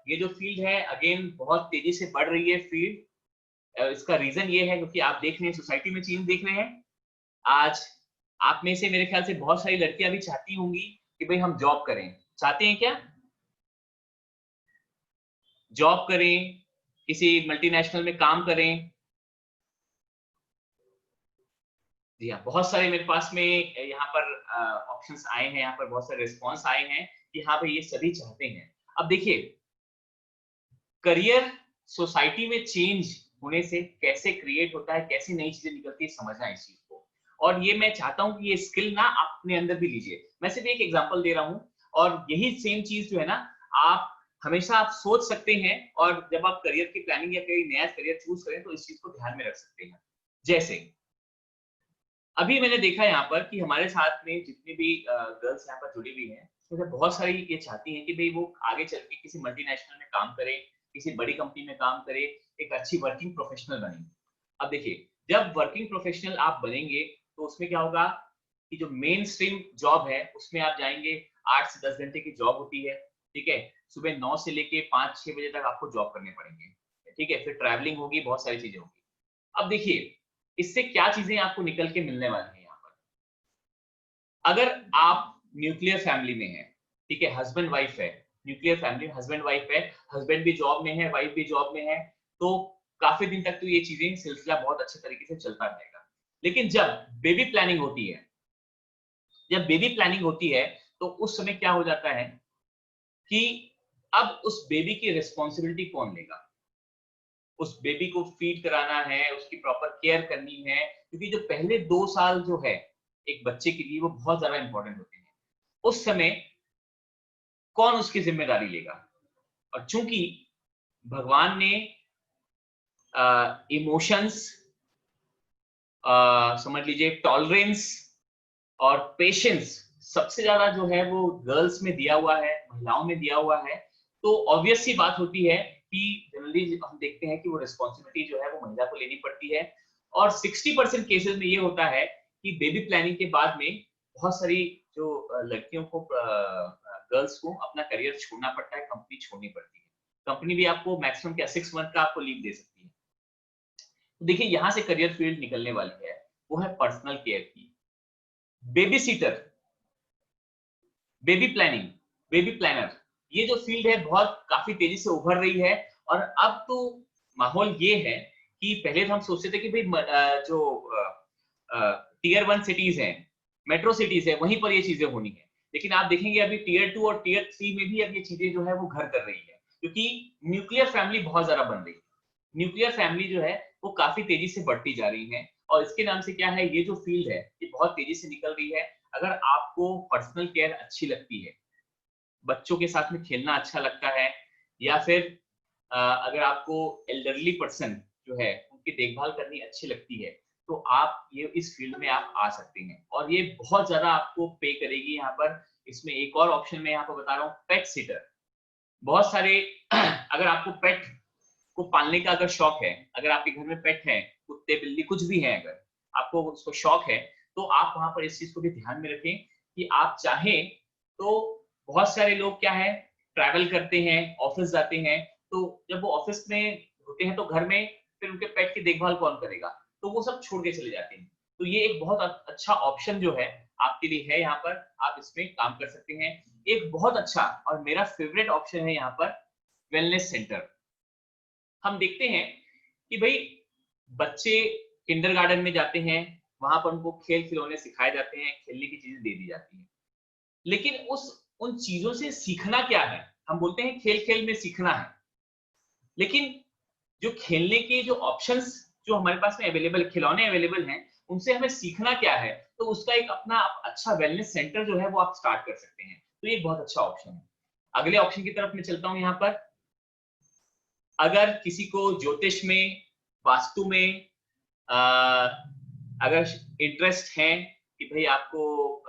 ये जो फील्ड है अगेन बहुत तेजी से बढ़ रही है फील्ड। इसका रीजन ये है क्योंकि आप देख रहे हैं सोसाइटी में चेंज देख रहे हैं। आज आप में से मेरे ख्याल से बहुत सारी लड़कियां भी चाहती होंगी कि भाई हम जॉब करें। चाहते हैं क्या? जॉब करें, किसी मल्टीनेशनल में काम करें। जी हाँ, बहुत सारे मेरे पास में यहाँ पर ऑप्शंस आए हैं, यहाँ पर बहुत सारे रिस्पॉन्स आए हैं कि हाँ भाई ये सभी चाहते हैं। अब देखिए, करियर सोसाइटी में चेंज होने से कैसे क्रिएट होता है, कैसी नई चीजें निकलती है, समझना है इस चीज को। और ये मैं चाहता हूँ कि ये स्किल ना आप अपने अंदर भी लीजिए। मैं सिर्फ एक एग्जांपल दे रहा हूँ, और यही सेम चीज जो है ना, आप हमेशा आप सोच सकते हैं, और जब आप करियर की प्लानिंग या कोई नया करियर चूज करें तो इस चीज को ध्यान में रख सकते हैं। जैसे अभी मैंने देखा यहाँ पर कि हमारे साथ में जितनी भी गर्ल्स यहाँ पर जुड़ी हुई हैं, जैसे बहुत सारी ये चाहती हैं कि भाई वो आगे चल के किसी मल्टीनेशनल में काम करे, किसी बड़ी कंपनी में काम करे, एक अच्छी वर्किंग प्रोफेशनल बने। अब देखिए, जब वर्किंग प्रोफेशनल आप बनेंगे तो उसमें क्या होगा कि जो मेन स्ट्रीम जॉब है उसमें आप जाएंगे, 8 से 10 घंटे की जॉब होती है, ठीक है। सुबह 9 से लेके 5-6 बजे तक आपको जॉब करने पड़ेंगे, ठीक है। फिर ट्रैवलिंग होगी, बहुत सारी चीजें होगी। अब देखिए, इससे क्या चीजें आपको निकल के मिलने वाली हैं यहाँ पर। अगर आप न्यूक्लियर फैमिली में हैं, ठीक है, हस्बैंड वाइफ है, न्यूक्लियर फैमिली हस्बैंड वाइफ है, हस्बैंड भी जॉब में है, वाइफ भी जॉब में है, तो काफी दिन तक तो ये चीजें सिलसिला बहुत अच्छे तरीके से चलता रहेगा। लेकिन जब बेबी प्लानिंग होती है, जब बेबी प्लानिंग होती है तो उस समय क्या हो जाता है कि अब उस बेबी की रिस्पॉन्सिबिलिटी कौन लेगा। उस बेबी को फीड कराना है, उसकी प्रॉपर केयर करनी है, क्योंकि जो पहले 2 साल जो है एक बच्चे के लिए वो बहुत ज्यादा इंपॉर्टेंट होते हैं। उस समय कौन उसकी जिम्मेदारी लेगा। और चूंकि भगवान ने इमोशंस, समझ लीजिए टॉलरेंस और पेशेंस सबसे ज्यादा जो है वो गर्ल्स में दिया हुआ है, महिलाओं में दिया हुआ है, तो ऑब्वियस सी बात होती है कि जनरली हम देखते हैं कि वो रिस्पॉन्सिबिलिटी जो है वो महिला को लेनी पड़ती है। और 60% केसेस में ये होता है कि बेबी प्लानिंग के बाद में बहुत सारी जो लड़कियों को, गर्ल्स को अपना करियर छोड़ना पड़ता है, कंपनी छोड़नी पड़ती है। कंपनी भी आपको मैक्सिमम क्या 6 मंथ का आपको लीव दे सकती है। तो देखिए, यहाँ से करियर फील्ड निकलने वाली है, वो है पर्सनल केयर की। Baby sitter, baby planning, baby planner, ये जो फील्ड है बहुत काफी तेजी से उभर रही है। और अब तो माहौल ये है कि पहले तो हम सोचते थे कि भाई जो टीयर 1 सिटीज हैं, मेट्रो सिटीज है, वहीं पर ये चीजें होनी है। लेकिन आप देखेंगे अभी टीयर 2 और टीयर 3 में भी अब ये चीजें जो है वो घर कर रही है, क्योंकि न्यूक्लियर फैमिली बहुत ज्यादा बन रही है। न्यूक्लियर फैमिली जो है वो काफी तेजी से बढ़ती जा रही है, और इसके नाम से क्या है, ये जो फील्ड है ये बहुत तेजी से निकल रही है। अगर आपको पर्सनल केयर अच्छी लगती है, बच्चों के साथ में खेलना अच्छा लगता है, या फिर अगर आपको एल्डरली पर्सन जो है उनकी देखभाल करनी अच्छी लगती है, तो आप ये इस फील्ड में आप आ सकते हैं, और ये बहुत ज्यादा आपको पे करेगी यहाँ पर। इसमें एक और ऑप्शन मैं यहाँ पर बता रहा हूँ, पेट सिटर। बहुत सारे अगर आपको पेट को पालने का अगर शौक है, अगर आपके घर में पेट है, कुत्ते बिल्ली कुछ भी है, अगर आपको उसको शौक है, तो आप वहां पर इस चीज को भी ध्यान में रखें कि आप चाहें तो बहुत सारे लोग क्या है, ट्रैवल करते हैं, ऑफिस जाते हैं, तो जब वो ऑफिस में होते हैं तो घर में फिर उनके पेट की देखभाल कौन करेगा, तो वो सब छोड़ के चले जाते हैं। तो ये एक बहुत अच्छा ऑप्शन जो है आपके लिए है, यहाँ पर आप इसमें काम कर सकते हैं। एक बहुत अच्छा और मेरा फेवरेट ऑप्शन है यहाँ पर वेलनेस सेंटर। हम देखते हैं कि भाई बच्चे किंडरगार्टन में जाते हैं, वहां पर उनको खेल खिलौने सिखाए जाते हैं, खेलने की चीजें दे दी जाती हैं, लेकिन उस उन चीजों से सीखना क्या है। हम बोलते हैं खेल खेल में सीखना है, लेकिन जो खेलने के जो ऑप्शंस जो हमारे पास में अवेलेबल, खिलौने अवेलेबल हैं, उनसे हमें सीखना क्या है, तो उसका एक अपना अच्छा वेलनेस सेंटर जो है वो आप स्टार्ट कर सकते हैं। तो ये बहुत अच्छा ऑप्शन है। अगले ऑप्शन की तरफ मैं चलता हूं यहाँ पर। अगर किसी को ज्योतिष में, वास्तु में अगर इंटरेस्ट है कि भाई आपको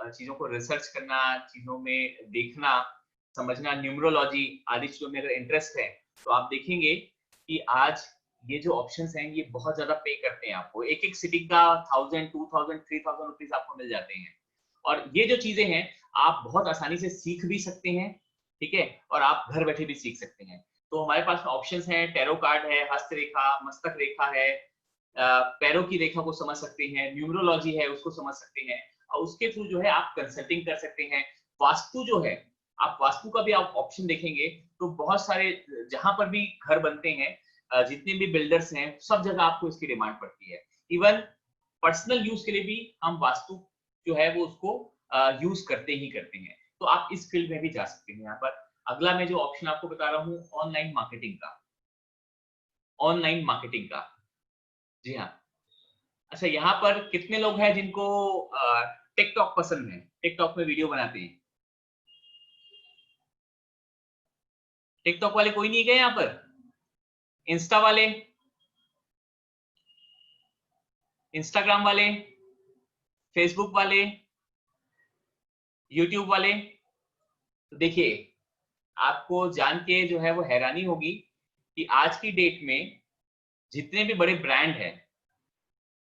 चीजों को रिसर्च करना, चीजों में देखना समझना, न्यूमरोलॉजी आदि चीजों में अगर इंटरेस्ट है, तो आप देखेंगे कि आज ये जो ऑप्शंस हैं ये बहुत ज्यादा पे करते हैं आपको। एक एक सिटी का 1000, 2000, 3000 रुपीज आपको मिल जाते हैं, और ये जो चीजें हैं आप बहुत आसानी से सीख भी सकते हैं, ठीक है, और आप घर बैठे भी सीख सकते हैं। तो हमारे पास ऑप्शंस हैं, टैरो कार्ड है, हस्तरेखा, मस्तक रेखा है, पैरों की रेखा को समझ सकते हैं, न्यूमरोलॉजी है उसको समझ सकते हैं, और उसके थ्रू जो है आप कंसल्टिंग कर सकते हैं। वास्तु जो है, आप वास्तु का भी आप ऑप्शन देखेंगे तो बहुत सारे जहां पर भी घर बनते हैं, जितने भी बिल्डर्स हैं, सब जगह आपको इसकी डिमांड पड़ती है। इवन पर्सनल यूज के लिए भी हम वास्तु जो है वो उसको यूज करते ही करते हैं। तो आप इस फील्ड में भी जा सकते हैं यहाँ पर। अगला मैं जो ऑप्शन आपको बता रहा हूँ, ऑनलाइन मार्केटिंग का। ऑनलाइन मार्केटिंग का, जी हाँ। अच्छा, यहाँ पर कितने लोग हैं जिनको टिकटॉक पसंद है, टिकटॉक में वीडियो बनाते हैं? टिकटॉक वाले कोई नहीं गए यहाँ पर? इंस्टा वाले, इंस्टाग्राम वाले, फेसबुक वाले, यूट्यूब वाले, तो देखिए, आपको जान के जो है वो हैरानी होगी कि आज की डेट में जितने भी बड़े ब्रांड हैं,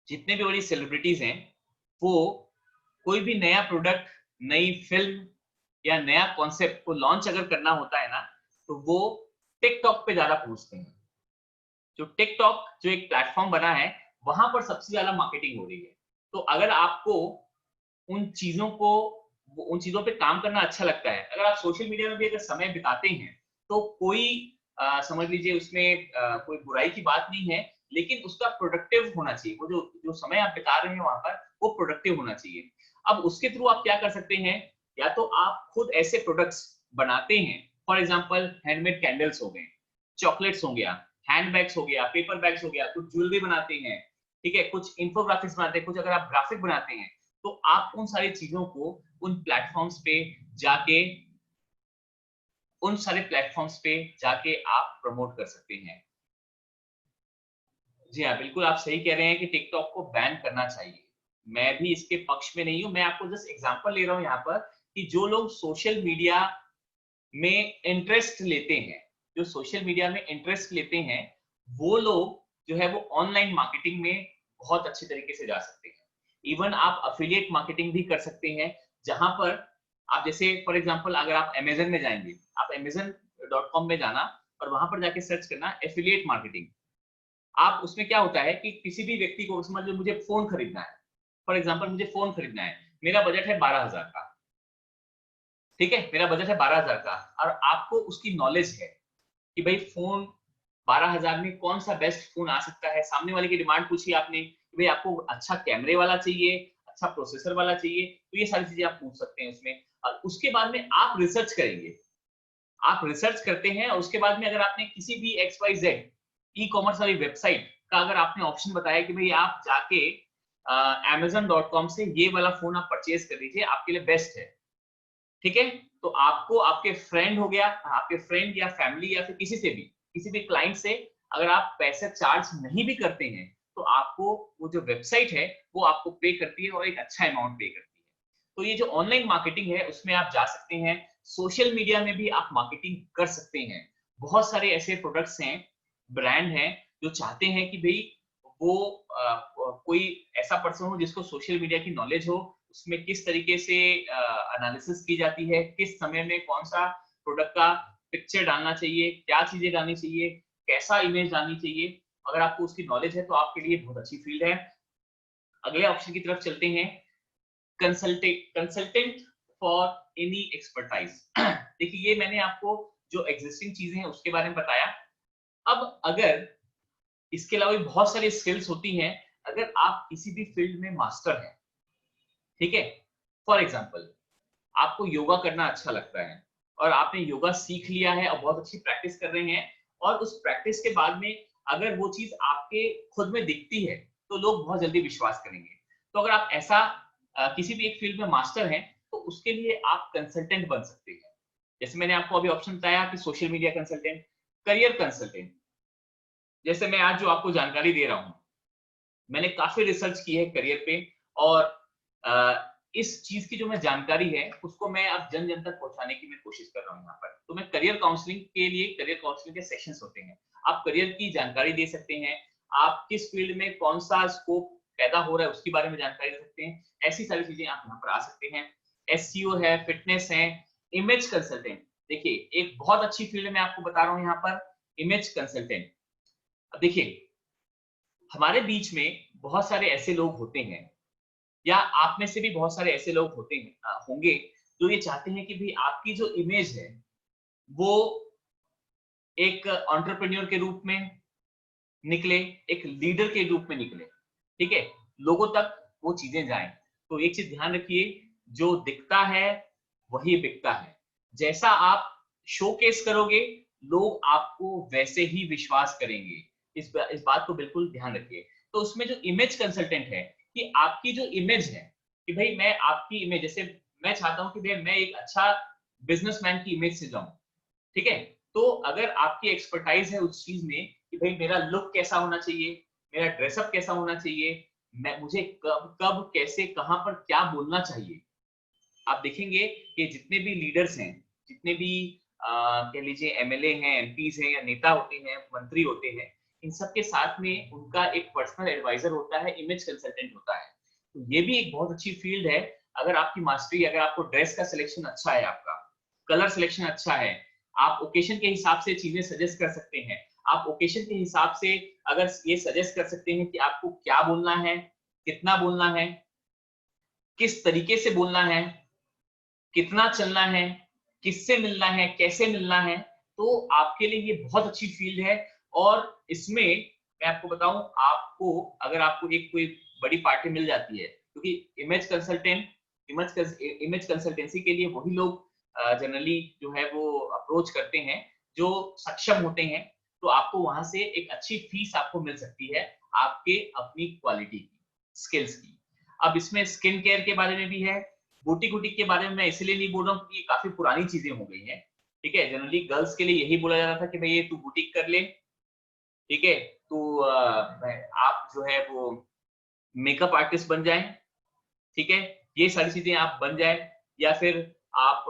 जितने भी बड़ी सेलिब्रिटीज हैं, वो कोई भी नया प्रोडक्ट, नई फिल्म या नया कॉन्सेप्ट को लॉन्च अगर करना होता है ना, तो वो टिकटॉक पे ज्यादा पहुंचते हैं। जो टिकटॉक जो एक प्लेटफॉर्म बना है, वहां पर सबसे ज्यादा मार्केटिंग हो रही है। तो अगर आपको उन चीजों को उन चीजों पे काम करना अच्छा लगता है, अगर आप सोशल मीडिया में भी अगर समय बिताते हैं, तो कोई समझ लीजिए उसमें कोई बुराई की बात नहीं है, लेकिन उसका प्रोडक्टिव होना चाहिए। वो जो जो समय आप बिता रहे हैं वहां पर, वो प्रोडक्टिव होना चाहिए। अब उसके थ्रू आप क्या कर सकते हैं, या तो आप खुद ऐसे प्रोडक्ट्स बनाते हैं, फॉर एग्जाम्पल हैंडमेड कैंडल्स हो गए, चॉकलेट्स हो गया, हैंडबैग्स हो गया, पेपर बैग्स हो गया, कुछ ज्वेलरी बनाते हैं, ठीक है, कुछ इंफोग्राफिक्स बनाते हैं, कुछ अगर आप ग्राफिक बनाते हैं, तो आप उन सारी चीजों को उन प्लेटफॉर्म्स पे जाके आप प्रमोट कर सकते हैं। जी हाँ, बिल्कुल आप सही कह रहे हैं कि टिकटॉक को बैन करना चाहिए। मैं भी इसके पक्ष में नहीं हूँ, मैं आपको जस्ट एग्जांपल ले रहा हूँ यहाँ पर कि जो लोग सोशल मीडिया में इंटरेस्ट लेते हैं, जो सोशल मीडिया में इंटरेस्ट लेते हैं, वो लोग जो है वो ऑनलाइन मार्केटिंग में बहुत अच्छे तरीके से जा सकते हैं। इवन आप अफिलिएट मार्केटिंग भी कर सकते हैं, जहां पर आप जैसे फॉर एग्जांपल अगर आप अमेज़न में जाएंगे, आप amazon.com में जाना और वहां पर जाके सर्च करना एफिलिएट मार्केटिंग। आप उसमें क्या होता है कि किसी भी व्यक्ति को समझ लो मुझे फोन खरीदना है, फॉर एग्जांपल मुझे फोन खरीदना है, मेरा बजट है 12,000 का, ठीक है, मेरा बजट है 12,000 का, और आपको उसकी नॉलेज है कि भाई फोन 12,000 में कौन सा बेस्ट फोन आ सकता है। सामने वाले की डिमांड पूछी आपने कि भाई आपको अच्छा कैमरे वाला चाहिए, अच्छा प्रोसेसर वाला चाहिए, तो ये सारी चीजें आप पूछ सकते हैं उसमें। और उसके बाद में आप रिसर्च करेंगे, आप रिसर्च करते हैं, और उसके बाद में अगर आपने किसी भी XYZ ई कॉमर्स वाली वेबसाइट का अगर आपने ऑप्शन बताया कि भाई आप जाके amazon.com से ये वाला फोन आप परचेज कर लीजिए, आपके लिए बेस्ट है, ठीक है, तो आपको आपके फ्रेंड हो गया, आपके फ्रेंड या फैमिली या फिर किसी से भी, किसी भी क्लाइंट से अगर आप पैसे चार्ज नहीं भी करते हैं, तो आपको वो जो वेबसाइट है वो आपको पे करती है और एक अच्छा अमाउंट पे करती है। तो ये जो ऑनलाइन मार्केटिंग है उसमें आप जा सकते हैं, सोशल मीडिया में भी आप मार्केटिंग कर सकते हैं। बहुत सारे ऐसे प्रोडक्ट्स हैं, ब्रांड हैं, जो चाहते हैं कि भाई वो कोई ऐसा पर्सन हो जिसको सोशल मीडिया की नॉलेज हो, उसमें किस तरीके से एनालिसिस की जाती है, किस समय में कौन सा प्रोडक्ट का पिक्चर डालना चाहिए, क्या चीजें डालनी चाहिए, कैसा इमेज डालनी चाहिए। अगर आपको उसकी नॉलेज है तो आपके लिए बहुत अच्छी फील्ड है। अगले ऑप्शन की तरफ चलते हैं, कंसल्टेंट फॉर एनी एक्सपर्टाइज। देखिए, ये मैंने आपको जो एग्जिस्टिंग चीजें हैं उसके बारे में बताया। अब अगर इसके अलावा भी बहुत सारी स्किल्स होती हैं, अगर आप किसी भी फील्ड में मास्टर हैं, ठीक है, फॉर एग्जाम्पल आपको योगा करना अच्छा लगता है और आपने योगा सीख लिया है और बहुत अच्छी प्रैक्टिस कर रहे हैं, और उस प्रैक्टिस के बाद में अगर वो चीज आपके खुद में दिखती है, तो लोग बहुत जल्दी विश्वास करेंगे। तो अगर आप ऐसा किसी भी एक फील्ड में मास्टर हैं, तो उसके लिए आप कंसल्टेंट बन सकते हैं। जैसे मैंने आपको अभी ऑप्शन बताया कि social media consultant, career consultant, जैसे मैं आज जो आपको जानकारी दे रहा हूं, मैंने काफी रिसर्च की है करियर पे, और इस चीज की जो मैं जानकारी है उसको मैं अब जन जन तक पहुंचाने की मैं कोशिश कर रहा हूँ यहाँ पर। तो मैं करियर काउंसलिंग के लिए, करियर काउंसलिंग के सेशंस होते हैं, आप करियर की जानकारी दे सकते हैं, आप किस फील्ड में कौन सा स्कोप पैदा हो रहा है उसके बारे में जानकारी दे सकते हैं, ऐसी सारी चीजें आप यहाँ पर आ सकते हैं। SEO है, फिटनेस है, इमेज कंसल्टेंट, देखिए एक बहुत अच्छी फील्ड में आपको बता रहा हूँ यहाँ पर, इमेज कंसल्टेंट। अब देखिए, हमारे बीच में बहुत सारे ऐसे लोग होते हैं, या आप में से भी बहुत सारे ऐसे लोग होते हैं होंगे, जो ये चाहते हैं कि भाई आपकी जो इमेज है वो एक एंटरप्रेन्योर के रूप में निकले, एक लीडर के रूप में निकले, ठीक है, लोगों तक वो चीजें जाएं। तो एक चीज ध्यान रखिए, जो दिखता है वही बिकता है। जैसा आप शोकेस करोगे, लोग आपको वैसे ही विश्वास करेंगे। इस बात को बिल्कुल ध्यान रखिए। तो उसमें जो इमेज कंसल्टेंट है, कि आपकी जो इमेज है, कि भाई मैं आपकी इमेज, जैसे मैं चाहता हूं कि भाई मैं एक अच्छा बिजनेसमैन की इमेज से जाऊं, ठीक है, तो अगर आपकी एक्सपर्टाइज है उस चीज में कि भाई मेरा लुक कैसा होना चाहिए, मेरा ड्रेसअप कैसा होना चाहिए, मैं मुझे कब कब कैसे कहां पर क्या बोलना चाहिए, आप देखेंगे कि जितने भी लीडर्स हैं जितने भी कह लीजिए एमएलए हैं, एमपीज हैं या नेता होते हैं, मंत्री होते हैं, इन सब के साथ में उनका एक पर्सनल एडवाइजर होता है, इमेज कंसल्टेंट होता है। तो ये भी एक बहुत अच्छी फील्ड है। अगर आपकी मास्टरी, अगर आपको ड्रेस का सिलेक्शन अच्छा है, आपका कलर सिलेक्शन अच्छा है, आप ओकेशन के हिसाब से चीजें सजेस्ट कर सकते हैं। आप ओकेशन के हिसाब से अगर ये सजेस्ट कर सकते हैं कि आपको क्या बोलना है, कितना बोलना है, किस तरीके से बोलना है, कितना चलना है, किससे मिलना है, कैसे मिलना है, तो आपके लिए ये बहुत अच्छी फील्ड है। और इसमें मैं आपको बताऊं, आपको अगर आपको एक कोई बड़ी पार्टी मिल जाती है, क्योंकि इमेज कंसल्टेंसी के लिए वही लोग जनरली जो है वो अप्रोच करते हैं जो सक्षम होते हैं। तो आपको वहां से एक अच्छी फीस आपको मिल सकती है आपके अपनी क्वालिटी की, स्किल्स की। अब इसमें स्किन केयर के बारे में भी है। बुटीक वुटीक के बारे में मैं इसलिए नहीं बोल रहा हूँ क्योंकि ये काफी पुरानी चीजें हो गई हैं। ठीक है, जनरली गर्ल्स के लिए यही बोला जाता था कि भाई ये तू बुटीक कर ले, ठीक है, तू आप जो है वो मेकअप आर्टिस्ट बन जाए, ठीक है, ये सारी चीजें आप बन जाए, या फिर आप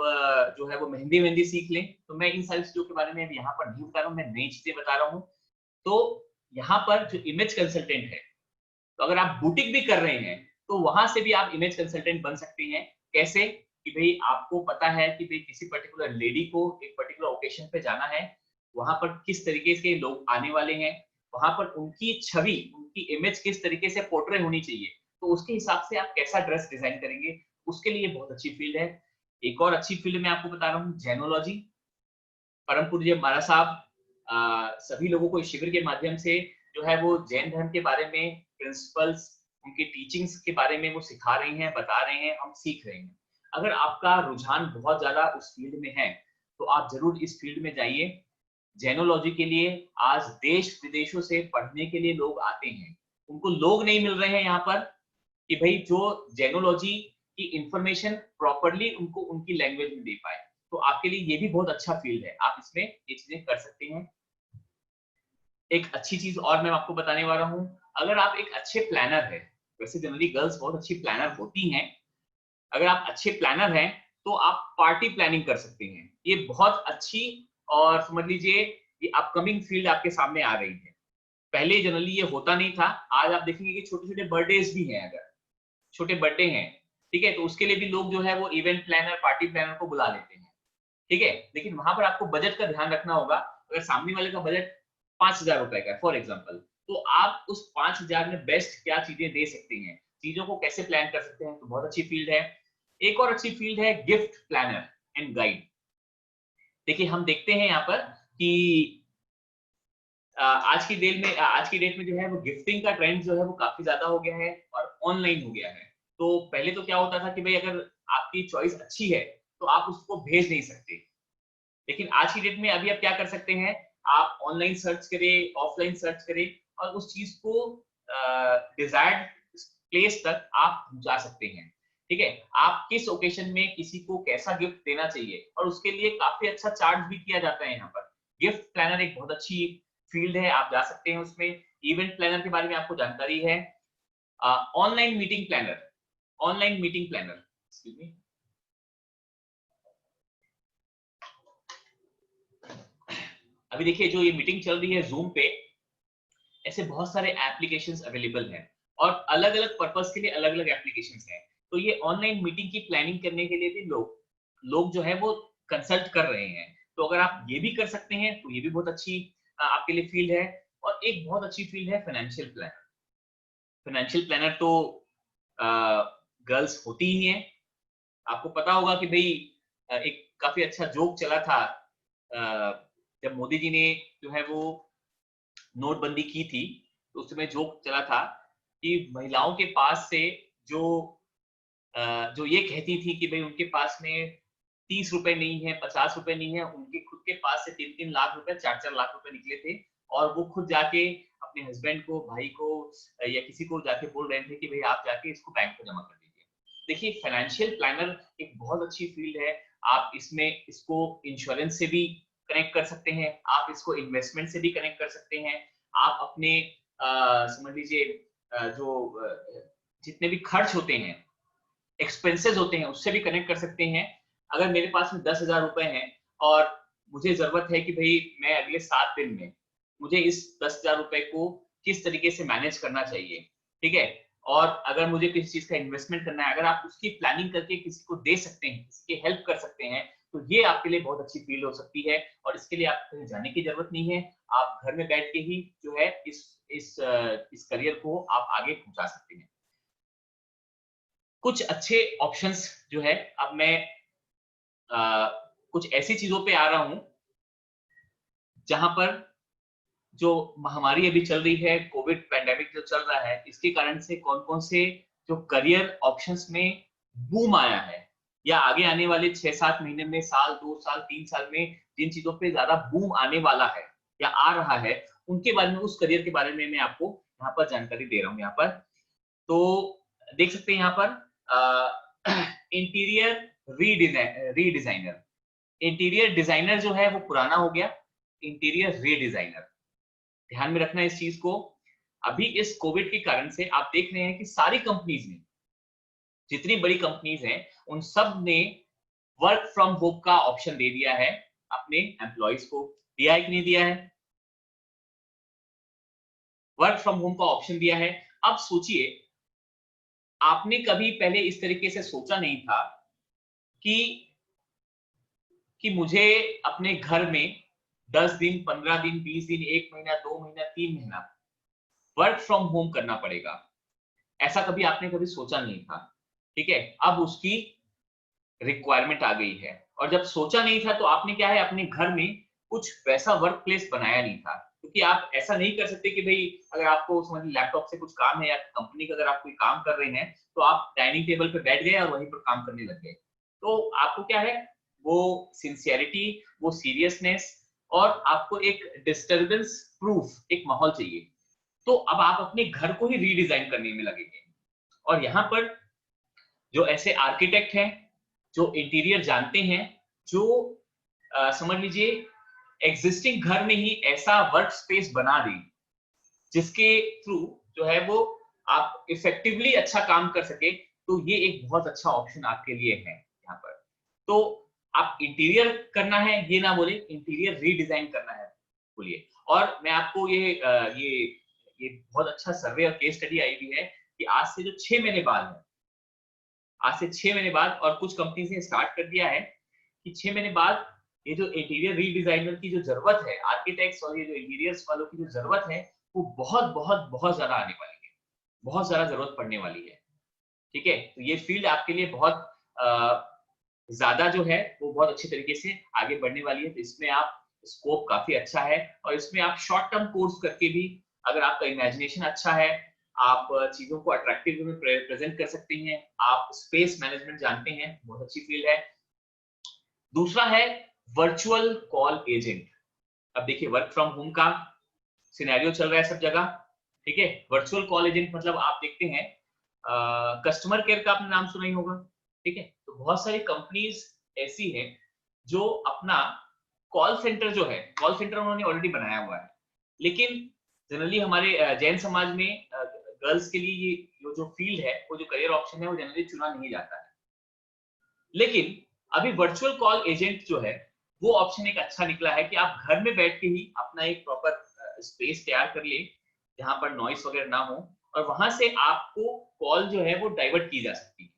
जो है वो मेहंदी वेहंदी सीख लें। तो मैं इन सारी चीजों के बारे में यहाँ पर नहीं बता रहा हूँ, मैं नई चीजें बता रहा हूँ। तो यहाँ पर जो इमेज कंसल्टेंट है, तो अगर आप बुटीक भी कर रहे हैं तो वहां से भी आप इमेज कंसल्टेंट बन सकते हैं। कैसे? कि भाई आपको पता है कि भाई किसी पर्टिकुलर लेडी को एक पर्टिकुलर ओकेशन पे जाना है, वहां पर किस तरीके से लोग आने वाले हैं, वहां पर उनकी छवि, उनकी इमेज किस तरीके से पोर्ट्रे होनी चाहिए, तो उसके हिसाब से आप कैसा ड्रेस डिजाइन करेंगे, उसके लिए बहुत अच्छी फील्ड है। एक और अच्छी फील्ड मैं आपको बता रहा हूँ, जैनोलॉजी। परम पूज्य महाराज साहब सभी लोगों को इस शिविर के माध्यम से जो है वो जैन धर्म के बारे में प्रिंसिपल्स, उनकी टीचिंग्स के बारे में वो सिखा रहे हैं, बता रहे हैं, हम सीख रहे हैं। अगर आपका रुझान बहुत ज्यादा उस फील्ड में है तो आप जरूर इस फील्ड में जाइए। जैनोलॉजी के लिए आज देश विदेशों से पढ़ने के लिए लोग आते हैं। उनको लोग नहीं मिल रहे हैं यहाँ पर कि भाई जो जैनोलॉजी की इंफॉर्मेशन प्रॉपरली उनको उनकी लैंग्वेज में दे पाए। तो आपके लिए ये भी बहुत अच्छा फील्ड है, आप इसमें ये चीजें कर सकते हैं। एक अच्छी चीज और मैं आपको बताने वाला हूँ, अगर आप एक अच्छे प्लानर है, वैसे जनरली गर्ल्स बहुत अच्छी प्लानर होती हैं, अगर आप अच्छे प्लानर हैं तो आप पार्टी प्लानिंग कर सकते हैं। ये बहुत अच्छी और समझ लीजिए ये अपकमिंग फील्ड आपके सामने आ रही है। पहले जनरली ये होता नहीं था, आज आप देखेंगे कि छोटे छोटे बर्थडेज भी हैं, अगर छोटे बर्थडे हैं, ठीक है, तो उसके लिए भी लोग जो है वो इवेंट प्लानर, पार्टी प्लानर को बुला लेते हैं, ठीक है। लेकिन वहां पर आपको बजट का ध्यान रखना होगा। अगर सामने वाले का बजट 5,000 रुपए का है फॉर एग्जाम्पल, तो आप उस 5,000 में बेस्ट क्या चीजें दे सकते हैं, चीजों को कैसे प्लान कर सकते हैं, तो बहुत अच्छी फील्ड है। एक और अच्छी फील्ड है गिफ्ट प्लानर एंड गाइड। देखिए हम देखते हैं यहाँ पर कि आज की डेट में जो है वो गिफ्टिंग का ट्रेंड जो है वो काफी ज्यादा हो गया है और ऑनलाइन हो गया है। तो पहले तो क्या होता था कि भाई अगर आपकी चॉइस अच्छी है तो आप उसको भेज नहीं सकते, लेकिन आज की डेट में अभी आप क्या कर सकते हैं, आप ऑनलाइन सर्च करें, ऑफलाइन सर्च करें और उस चीज को डिजायर्ड प्लेस तक आप पहुंचा सकते हैं। ठीक है, आप किस ओकेशन में किसी को कैसा गिफ्ट देना चाहिए और उसके लिए काफी अच्छा चार्ज भी किया जाता है। यहाँ पर गिफ्ट प्लानर एक बहुत अच्छी फील्ड है, आप जा सकते हैं उसमें। इवेंट प्लानर के बारे में आपको जानकारी है। Online meeting planner, online meeting planner, excuse me, अभी देखिए जो ये मीटिंग चल रही है जूम पे, ऐसे बहुत सारे एप्लीकेशंस अवेलेबल हैं और अलग अलग पर्पस के लिए अलग अलग एप्लीकेशंस हैं। तो ये ऑनलाइन मीटिंग की प्लानिंग करने के लिए भी लोग जो है वो कंसल्ट कर रहे हैं। तो अगर आप ये भी कर सकते हैं तो ये भी बहुत अच्छी आपके लिए फील्ड है। और एक बहुत अच्छी फील्ड है फाइनेंशियल प्लानर। फाइनेंशियल प्लानर तो गर्ल्स होती ही हैं। आपको पता होगा कि भाई एक काफी अच्छा जोक चला था जब मोदी जी ने जो है वो नोटबंदी की थी, तो उस समय जोक चला था कि महिलाओं के पास से जो जो ये कहती थी कि भाई उनके पास में 30 रुपए नहीं है, 50 रुपए नहीं है, उनके खुद के पास से 3-3 लाख रुपए, 4-4 लाख रुपए निकले थे और वो खुद जाके अपने हस्बैंड को, भाई को या किसी को जाके बोल रहे थे कि भाई आप जाके इसको बैंक में जमा कर दीजिए। देखिए फाइनेंशियल प्लानर एक बहुत अच्छी फील्ड है। आप इसमें इसको इंश्योरेंस से भी कनेक्ट कर सकते हैं, आप इसको इन्वेस्टमेंट से भी कनेक्ट कर सकते हैं, आप अपने समझ लीजिए जो जितने भी खर्च होते हैं, एक्सपेंसेस होते हैं, उससे भी कनेक्ट कर सकते हैं। अगर मेरे पास में 10,000 रुपए हैं और मुझे जरूरत है कि भाई मैं अगले 7 दिन में मुझे इस 10,000 रुपए को किस तरीके से मैनेज करना चाहिए, ठीक है, और अगर मुझे किसी चीज का इन्वेस्टमेंट करना है, अगर आप उसकी प्लानिंग करके किसी को दे सकते हैं, किसी की हेल्प कर सकते हैं, तो ये आपके लिए बहुत अच्छी फील्ड हो सकती है। और इसके लिए आपको कहीं जाने की जरूरत नहीं है, आप घर में बैठ के ही जो है इस करियर को आप आगे पहुंचा सकते हैं। कुछ अच्छे ऑप्शंस जो है, अब मैं कुछ ऐसी चीजों पे आ रहा हूं जहां पर जो महामारी अभी चल रही है, कोविड पैंडेमिक जो चल रहा है, इसके कारण से कौन-कौन से जो करियर ऑप्शंस में बूम आया है, या आगे आने वाले 6-7 महीने में, साल, 2 साल, 3 साल में जिन चीजों पे ज्यादा बूम आने वाला है या आ रहा है, उनके बारे में, उस करियर के बारे में मैं आपको यहाँ पर जानकारी दे रहा हूँ यहाँ पर। तो देख सकते हैं यहाँ पर इंटीरियर रीडिजाइनर। इंटीरियर डिजाइनर जो है वो पुराना हो गया, इंटीरियर रीडिजाइनर, ध्यान में रखना इस चीज को। अभी इस कोविड के कारण से आप देख रहे हैं कि सारी कंपनीज ने, जितनी बड़ी कंपनीज हैं, उन सब ने वर्क फ्रॉम होम का ऑप्शन दे दिया है अपने एम्प्लॉइज को। दिया है कि नहीं दिया है? वर्क फ्रॉम होम का ऑप्शन दिया है। अब सोचिए, आपने कभी पहले इस तरीके से सोचा नहीं था कि मुझे अपने घर में 10 दिन, 15 दिन, 20 दिन, 1 महीना, 2 महीना, 3 महीना वर्क फ्रॉम होम करना पड़ेगा। ऐसा कभी आपने कभी सोचा नहीं था, ठीक है। अब उसकी रिक्वायरमेंट आ गई है, और जब सोचा नहीं था तो आपने क्या है, अपने घर में कुछ वैसा वर्क प्लेस बनाया नहीं था, क्योंकि आप ऐसा नहीं कर सकते कि भाई अगर आपको समझ लैपटॉप से कुछ काम है या कंपनी का अगर आप कोई काम कर रहे हैं तो आप डाइनिंग टेबल पे बैठ गए और वहीं पर काम करने लग गए। तो आपको क्या है, वो सिंसियरिटी, वो सीरियसनेस, और आपको एक डिस्टर्बेंस प्रूफ एक माहौल चाहिए। तो अब आप अपने घर को ही रीडिजाइन करने में लगेंगे। और यहाँ पर जो ऐसे आर्किटेक्ट हैं, जो इंटीरियर जानते हैं, जो समझ लीजिए एग्जिस्टिंग घर में ही ऐसा वर्क स्पेस बना दें जिसके थ्रू जो है वो आप इफेक्टिवली अच्छा काम कर सके, तो ये एक बहुत अच्छा ऑप्शन आपके लिए है यहाँ पर। तो आप इंटीरियर करना है ये ना बोले, इंटीरियर रीडिजाइन करना है बोलिए। और मैं आपको ये बहुत अच्छा सर्वे और केस स्टडी आई हुई है कि आज से जो 6 महीने बाद है, आज से 6 महीने बाद, और कुछ कंपनीज ने स्टार्ट कर दिया है कि 6 महीने बाद ये जो इंटीरियर रीडिजाइनर की जो जरूरत है, आर्किटेक्ट्स और ये जो इंटीरियर्स वालों की जो जरूरत है, वो बहुत बहुत बहुत ज्यादा आने वाली है, बहुत ज्यादा जरूरत पड़ने वाली है, ठीक है। तो ये फील्ड आपके लिए बहुत ज्यादा जो है वो बहुत अच्छी तरीके से आगे बढ़ने वाली है। तो इसमें आप स्कोप काफी अच्छा है, और इसमें आप शॉर्ट टर्म कोर्स करके भी, अगर आपका इमेजिनेशन अच्छा है, आप चीजों को अट्रैक्टिव में प्रेजेंट कर सकते हैं, आप स्पेस मैनेजमेंट जानते हैं, बहुत अच्छी फील्ड है। दूसरा है वर्चुअल कॉल एजेंट। अब देखिए, वर्क फ्रॉम होम का सिनेरियो चल रहा है सब जगह, ठीक है। वर्चुअल कॉल एजेंट मतलब आप देखते हैं, कस्टमर केयर का आपने नाम सुना ही होगा, ठीक है। तो बहुत सारी कंपनीज ऐसी हैं जो अपना कॉल सेंटर जो है, कॉल सेंटर उन्होंने ऑलरेडी बनाया हुआ है, लेकिन जनरली हमारे जैन समाज में गर्ल्स के लिए ये जो फील्ड है, वो जो करियर ऑप्शन है, वो जनरली चुना नहीं जाता है। लेकिन अभी वर्चुअल कॉल एजेंट जो है, वो ऑप्शन एक अच्छा निकला है कि आप घर में बैठ के ही अपना एक प्रॉपर स्पेस तैयार कर ले जहां पर नॉइस वगैरह ना हो, और वहां से आपको कॉल जो है वो डाइवर्ट की जा सकती है।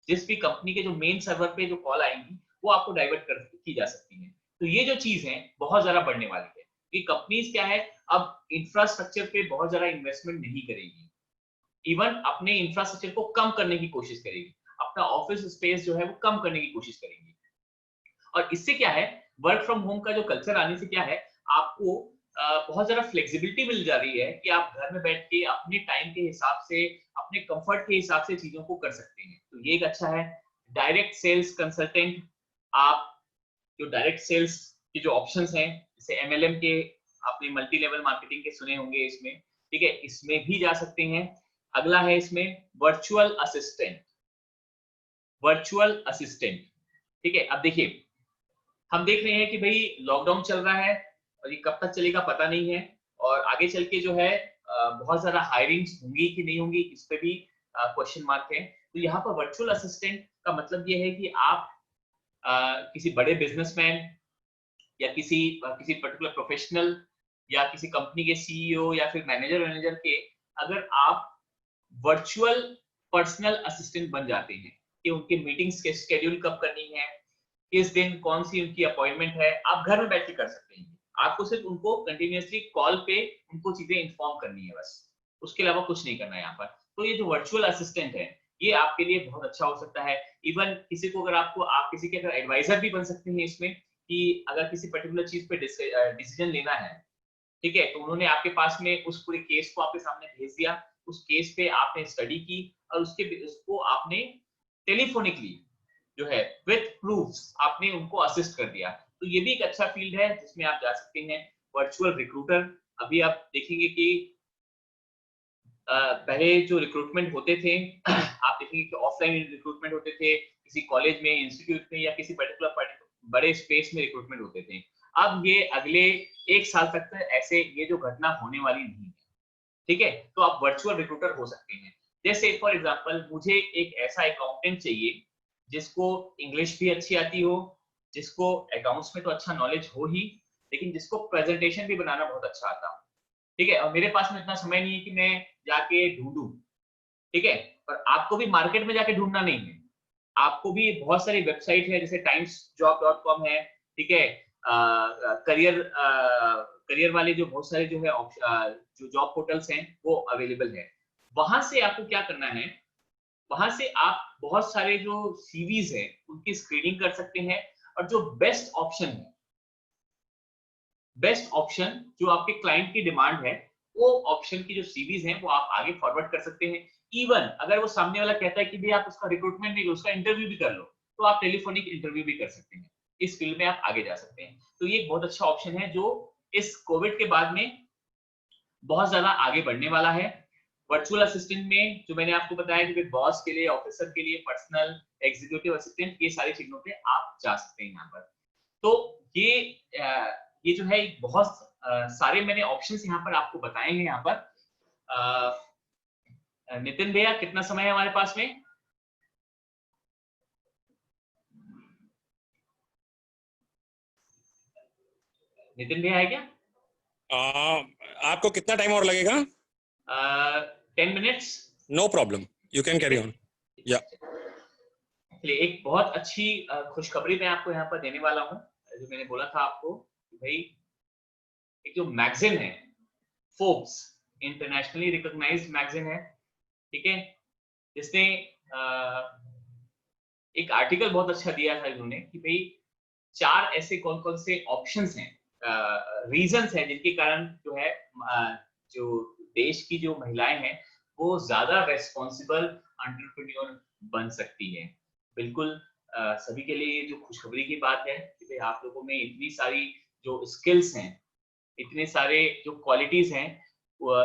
जिस भी कंपनी के जो मेन सर्वर पे जो कॉल आएंगी, वो आपको डाइवर्ट कर की जा सकती है। तो ये जो चीज है बहुत ज्यादा बढ़ने वाली है, कि कंपनीज क्या है, अब इंफ्रास्ट्रक्चर पे बहुत ज्यादा इन्वेस्टमेंट नहीं करेगी, इवन अपने इंफ्रास्ट्रक्चर को कम करने की कोशिश करेगी, अपना ऑफिस स्पेस जो है वो कम करने की कोशिश करेंगी। और इससे क्या है, वर्क फ्रॉम होम का जो कल्चर आने से क्या है, आपको बहुत ज्यादा फ्लेक्सिबिलिटी मिल जा रही है कि आप घर में बैठ के अपने टाइम के हिसाब से, अपने कंफर्ट के हिसाब से चीजों को कर सकते हैं। तो ये एक अच्छा है। डायरेक्ट सेल्स कंसल्टेंट, आप जो डायरेक्ट सेल्स के जो ऑप्शंस हैं, जैसे एमएलएम के, आपने मल्टी लेवल मार्केटिंग के सुने होंगे इसमें, ठीक है, इसमें भी जा सकते हैं। अगला है इसमें वर्चुअल असिस्टेंट, वर्चुअल असिस्टेंट, ठीक है। अब देखिए, हम देख रहे हैं कि भाई लॉकडाउन चल रहा है और ये कब तक चलेगा पता नहीं है, और आगे चल के जो है बहुत ज्यादा हायरिंग्स होंगी कि नहीं होंगी, इस पे भी क्वेश्चन मार्क है। तो यहाँ पर वर्चुअल असिस्टेंट का मतलब ये है कि आप किसी बड़े बिजनेसमैन या किसी पर्टिकुलर प्रोफेशनल या किसी कंपनी के सीईओ या फिर मैनेजर के अगर आप वर्चुअल पर्सनल असिस्टेंट बन जाते हैं कि उनके मीटिंग्स के शेड्यूल कब करनी है, किस दिन कौन सी उनकी अपॉइंटमेंट है, आप घर में बैठ के कर सकते हैं। आपको सिर्फ उनको कंटिन्यूअसली कॉल पे उनको चीजें इन्फॉर्म करनी है बस, उसके अलावा कुछ नहीं करना है यहाँ पर। तो ये जो वर्चुअल असिस्टेंट है ये आपके लिए बहुत अच्छा हो सकता है। इवन किसी को अगर आप किसी के अगर एडवाइजर भी बन सकते हैं इसमें, कि अगर किसी पर्टिकुलर चीज पे डिसीजन लेना है, ठीक है, तो उन्होंने आपके पास में उस पूरे केस को आपके सामने भेज दिया, उस केस पे आपने स्टडी की और उसको आपने टेलीफोनिकली जो है विथ प्रूफ्स आपने उनको असिस्ट कर दिया। तो ये भी एक अच्छा फील्ड है जिसमें आप जा सकते हैं। वर्चुअल रिक्रूटर, अभी आप देखेंगे कि पहले जो रिक्रूटमेंट होते थे आप देखेंगे कि ऑफलाइन रिक्रूटमेंट होते थे, किसी कॉलेज में, इंस्टीट्यूट में या किसी पर्टिकुलर बड़े स्पेस में रिक्रूटमेंट होते थे। अब ये अगले 1 साल तक ऐसे ये जो घटना होने वाली नहीं है, ठीक है। तो आप वर्चुअल रिक्रूटर हो सकते हैं। जैसे फॉर एग्जांपल मुझे एक ऐसा अकाउंटेंट चाहिए जिसको इंग्लिश भी अच्छी आती हो, जिसको अकाउंट्स में तो अच्छा नॉलेज हो ही, लेकिन जिसको प्रेजेंटेशन भी बनाना बहुत अच्छा आता हो, ठीक है। और मेरे पास में इतना समय नहीं है कि मैं जाके ढूंढूं, ठीक है। पर आपको भी मार्केट में जाके ढूंढना नहीं है, आपको भी बहुत सारी वेबसाइट है जैसे timesjob.com है, ठीक है। करियर वाले जो बहुत सारे जो है जो जॉब पोर्टल्स हैं वो अवेलेबल है। वहां से आपको क्या करना है, वहां से आप बहुत सारे जो सीवीज हैं उनकी स्क्रीनिंग कर सकते हैं और जो बेस्ट ऑप्शन जो आपके क्लाइंट की डिमांड है, वो ऑप्शन की जो सीवीज हैं वो आप आगे फॉरवर्ड कर सकते हैं। इवन अगर वो सामने वाला कहता है कि भाई आप उसका रिक्रूटमेंट भी, उसका इंटरव्यू भी कर लो, तो आप टेलीफोनिक इंटरव्यू भी कर सकते हैं। इस फील्ड में आप आगे जा सकते हैं। तो ये एक बहुत अच्छा ऑप्शन है जो इस कोविड के बाद में बहुत ज्यादा आगे बढ़ने वाला है। वर्चुअल असिस्टेंट में जो मैंने आपको बताया कि बॉस के लिए, ऑफिसर के लिए, पर्सनल एग्जीक्यूटिव असिस्टेंट, ये सारी चीजों पे आप जा सकते हैं यहाँ पर। तो ये जो है बहुत सारे मैंने ऑप्शंस यहाँ पर आपको बताए हैं। यहाँ पर नितिन भैया कितना समय है हमारे पास में? नितिन भैया है क्या? आपको कितना टाइम और लगेगा? 10 minutes. No problem, you can carry on. या चलिए, एक बहुत अच्छी खुशखबरी मैं आपको यहाँ पर देने वाला हूँ। जो मैंने बोला था आपको भाई, एक जो मैगजीन है फोर्ब्स, इंटरनेशनली रिकॉग्नाइज्ड मैगजीन है, ठीक है, जिसने एक आर्टिकल बहुत अच्छा दिया था इन्होंने कि भाई 4 ऐसे कौन कौन से ऑप्शंस हैं, रीजंस हैं जिनके कारण जो है जो देश की जो महिलाएं हैं वो ज्यादा रेस्पॉन्सिबल एंटरप्रेन्योर बन सकती है। बिल्कुल सभी के लिए जो खुशखबरी की बात है कि भाई आप लोगों में इतनी सारी जो स्किल्स हैं, इतने सारे जो क्वालिटीज हैं,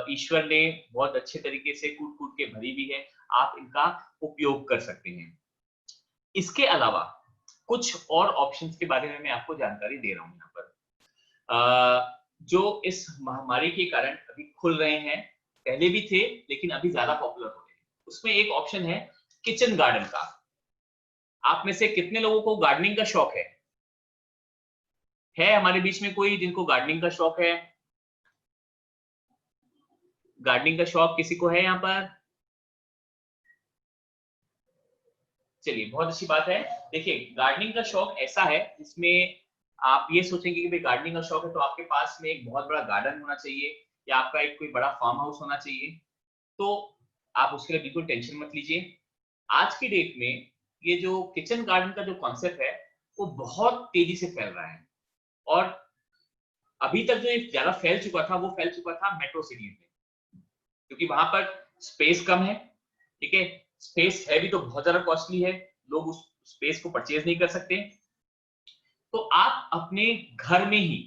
ईश्वर ने बहुत अच्छे तरीके से कूट कूट के भरी भी है, आप इनका उपयोग कर सकते हैं। इसके अलावा कुछ और ऑप्शंस के बारे में मैं आपको जानकारी दे रहा हूं यहाँ पर, जो इस महामारी के कारण अभी खुल रहे हैं, पहले भी थे लेकिन अभी ज्यादा पॉपुलर हो रहे हैं। उसमें एक ऑप्शन है किचन गार्डन का। आप में से कितने लोगों को गार्डनिंग का शौक है? हमारे बीच में कोई जिनको गार्डनिंग का शौक है? गार्डनिंग का शौक किसी को है यहाँ पर? चलिए, बहुत अच्छी बात है। देखिए, गार्डनिंग का शौक ऐसा है जिसमें आप ये सोचेंगे कि भाई गार्डनिंग का शौक है तो आपके पास में एक बहुत बड़ा गार्डन होना चाहिए या आपका एक कोई बड़ा फार्म हाउस होना चाहिए। तो आप उसके लिए बिल्कुल टेंशन मत लीजिए। आज की डेट में ये जो किचन गार्डन का जो कॉन्सेप्ट है वो बहुत तेजी से फैल रहा है, और अभी तक जो ये ज्यादा फैल चुका था वो फैल चुका था मेट्रो सिटीज में, क्योंकि वहां पर स्पेस कम है, ठीक है। स्पेस है भी तो बहुत ज्यादा कॉस्टली है, लोग उस स्पेस को परचेज नहीं कर सकते। तो आप अपने घर में ही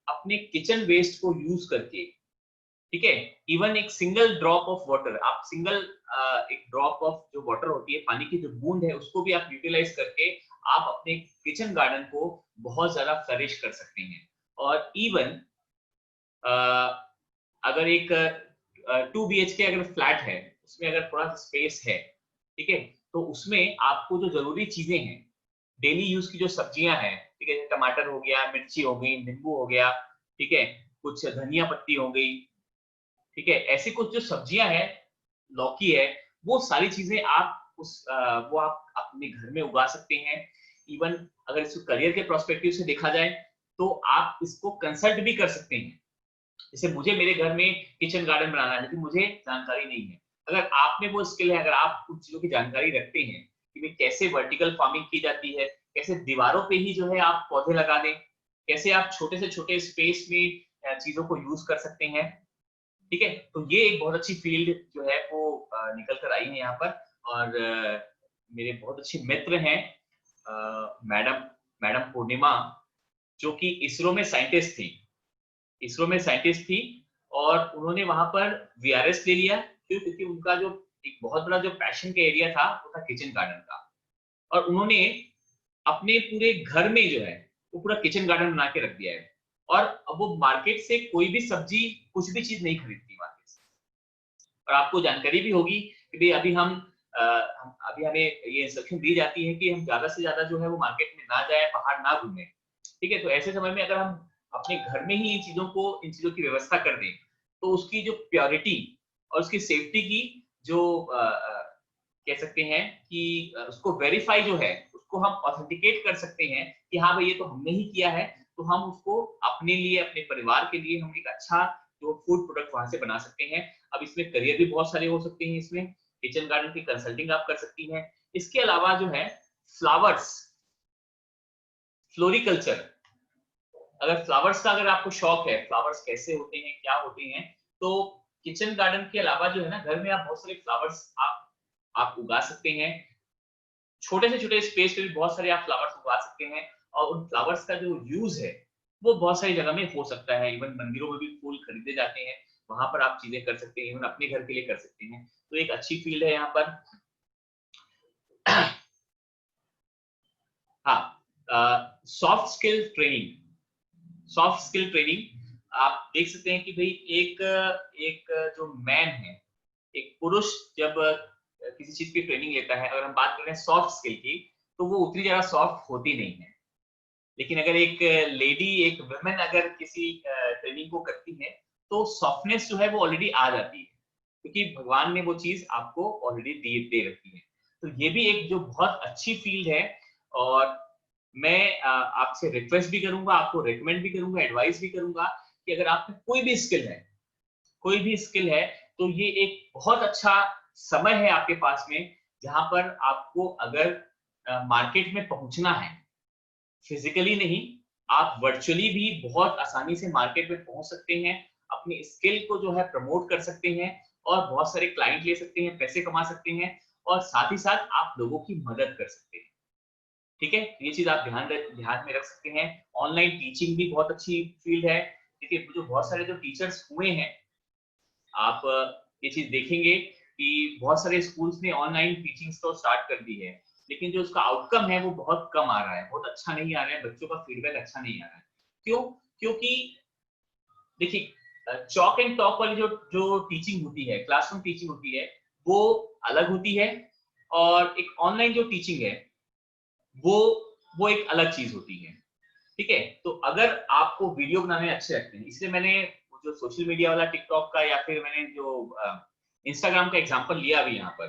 अपने किचन वेस्ट को यूज करके, ठीक है, इवन एक सिंगल ड्रॉप ऑफ वाटर, आप एक ड्रॉप ऑफ जो वाटर होती है, पानी की जो बूंद है, उसको भी आप यूटिलाइज करके आप अपने किचन गार्डन को बहुत ज्यादा फ्लरिश कर सकते हैं। और इवन अगर एक 2 BHK अगर फ्लैट है, उसमें अगर थोड़ा सा स्पेस है, ठीक है, तो उसमें आपको जो जरूरी चीजें हैं डेली यूज की जो सब्जियां हैं, ठीक है, टमाटर हो गया, मिर्ची हो गई, नींबू हो गया, ठीक है, कुछ धनिया पत्ती हो गई, ठीक है, ऐसी कुछ जो सब्जियां हैं, लौकी है, वो सारी चीजें आप वो आप अपने घर में उगा सकते हैं। इवन अगर इसको करियर के प्रोस्पेक्टिव से देखा जाए तो आप इसको कंसल्ट भी कर सकते हैं। जैसे मुझे मेरे घर में किचन गार्डन बनाना है, लेकिन मुझे जानकारी नहीं है। अगर आप में वो स्किल है, अगर आप उन चीजों की जानकारी रखते हैं कि भाई कैसे वर्टिकल फार्मिंग की जाती है, कैसे दीवारों पे ही जो है आप पौधे लगा दें, कैसे आप छोटे से छोटे स्पेस में चीजों को यूज कर सकते हैं, ठीक है, तो ये एक बहुत अच्छी फील्ड जो है वो निकल कर आई है यहाँ पर। और मेरे बहुत अच्छे मित्र हैं, मैडम मैडम पूर्णिमा, जो कि इसरो में साइंटिस्ट थी, इसरो में साइंटिस्ट थी, और उन्होंने वहां पर वीआरएस ले लिया। क्यों? क्योंकि उनका जो एक बहुत बड़ा जो पैशन का एरिया था वो था किचन गार्डन का, और उन्होंने अपने पूरे घर में जो है वो पूरा किचन गार्डन बना के रख दिया है। और अब वो मार्केट से कोई भी सब्जी, कुछ भी चीज नहीं खरीदती मार्केट से। और आपको जानकारी भी होगी कि भाई अभी हमें ये इंस्ट्रक्शन दी जाती है कि हम ज्यादा से ज्यादा जो है वो मार्केट में ना जाए, बाहर ना घूमें, ठीक है। तो ऐसे समय में अगर हम अपने घर में ही इन चीजों की व्यवस्था कर दें, तो उसकी जो प्योरिटी और उसकी सेफ्टी की जो कह सकते हैं कि उसको वेरीफाई जो है, उसको हम ऑथेंटिकेट कर सकते हैं कि हाँ भाई ये तो हमने ही किया है, तो हम उसको अपने लिए, अपने परिवार के लिए हम एक अच्छा जो फूड प्रोडक्ट वहां से बना सकते हैं। अब इसमें करियर भी बहुत सारे हो सकते हैं, इसमें किचन गार्डन की कंसल्टिंग आप कर सकती हैं। इसके अलावा जो है फ्लावर्स, फ्लोरिकल्चर, अगर फ्लावर्स का अगर आपको शौक है, फ्लावर्स कैसे होते हैं, क्या होते हैं, तो किचन गार्डन के अलावा जो है ना, घर में आप बहुत सारे फ्लावर्स आप उगा सकते हैं। छोटे से छोटे स्पेस पे भी बहुत सारे आप फ्लावर्स उगा सकते हैं, और उन फ्लावर्स का जो यूज है वो बहुत सारी जगह में हो सकता है। इवन मंदिरों में भी फूल खरीदे जाते हैं, वहां पर आप चीजें कर सकते हैं, इवन अपने घर के लिए कर सकते हैं। तो एक अच्छी फील्ड है यहाँ पर। हाँ, soft skill training, soft skill training आप देख सकते हैं कि भाई एक एक जो मैन है, एक पुरुष जब किसी चीज की ट्रेनिंग लेता है, अगर हम बात करें सॉफ्ट स्किल की, तो वो उतनी ज्यादा सॉफ्ट होती नहीं है। लेकिन अगर एक लेडी, एक वुमेन अगर किसी ट्रेनिंग को करती है, तो सॉफ्टनेस जो है वो ऑलरेडी आ जाती है, क्योंकि भगवान ने वो चीज आपको ऑलरेडी दे रखी है। तो ये भी एक जो बहुत अच्छी फील्ड है। और मैं आपसे रिक्वेस्ट भी करूंगा, आपको रिकमेंड भी करूंगा, एडवाइस भी करूंगा कि अगर आप में कोई भी स्किल है, कोई भी स्किल है, तो ये एक बहुत अच्छा समय है आपके पास में, जहां पर आपको अगर मार्केट में पहुंचना है, फिजिकली नहीं, आप वर्चुअली भी बहुत आसानी से मार्केट में पहुंच सकते हैं, अपनी स्किल को जो है प्रमोट कर सकते हैं, और बहुत सारे क्लाइंट ले सकते हैं, पैसे कमा सकते हैं, और साथ ही साथ आप लोगों की मदद कर सकते हैं। ठीक है, ये चीज आप ध्यान में रख सकते हैं। ऑनलाइन टीचिंग भी बहुत अच्छी फील्ड है। देखिए, जो बहुत सारे जो टीचर्स हुए हैं, आप ये चीज देखेंगे कि बहुत सारे स्कूल्स ने ऑनलाइन टीचिंग तो स्टार्ट कर दी है, लेकिन जो उसका आउटकम है वो बहुत कम आ रहा है, बहुत अच्छा नहीं आ रहा है, बच्चों का फीडबैक अच्छा नहीं आ रहा है। क्यों? क्योंकि देखिए, चॉक एंड टॉक वाली जो जो टीचिंग होती है, क्लासरूम टीचिंग होती है, वो अलग होती है, और एक ऑनलाइन जो टीचिंग है वो वो एक अलग चीज होती है। ठीक है, तो अगर आपको वीडियो बनाने अच्छे लगते हैं, इसलिए मैंने जो सोशल मीडिया वाला टिकटॉक का, या फिर मैंने जो इंस्टाग्राम का एग्जांपल लिया अभी यहाँ पर,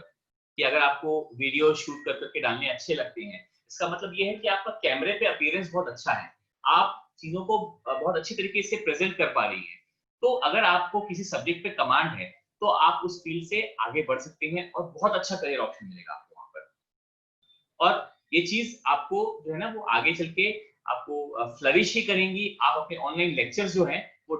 कि अगर आपको वीडियो शूट कर करके डालने अच्छे लगते हैं, इसका मतलब ये है कि आपका कैमरे पे अपीयरेंस बहुत अच्छा है, आप चीजों को बहुत अच्छी तरीके से प्रेजेंट कर पा रही है। तो अगर आपको किसी सब्जेक्ट पे कमांड है, तो आप उस फील्ड से आगे बढ़ सकते हैं, और बहुत अच्छा करियर ऑप्शन मिलेगा आपको वहां पर। और ये चीज आपको जो है ना वो आगे चल के आपको फ्लरिश ही करेंगी। आप अपने ऑनलाइन लेक्चर्स जो हैं वो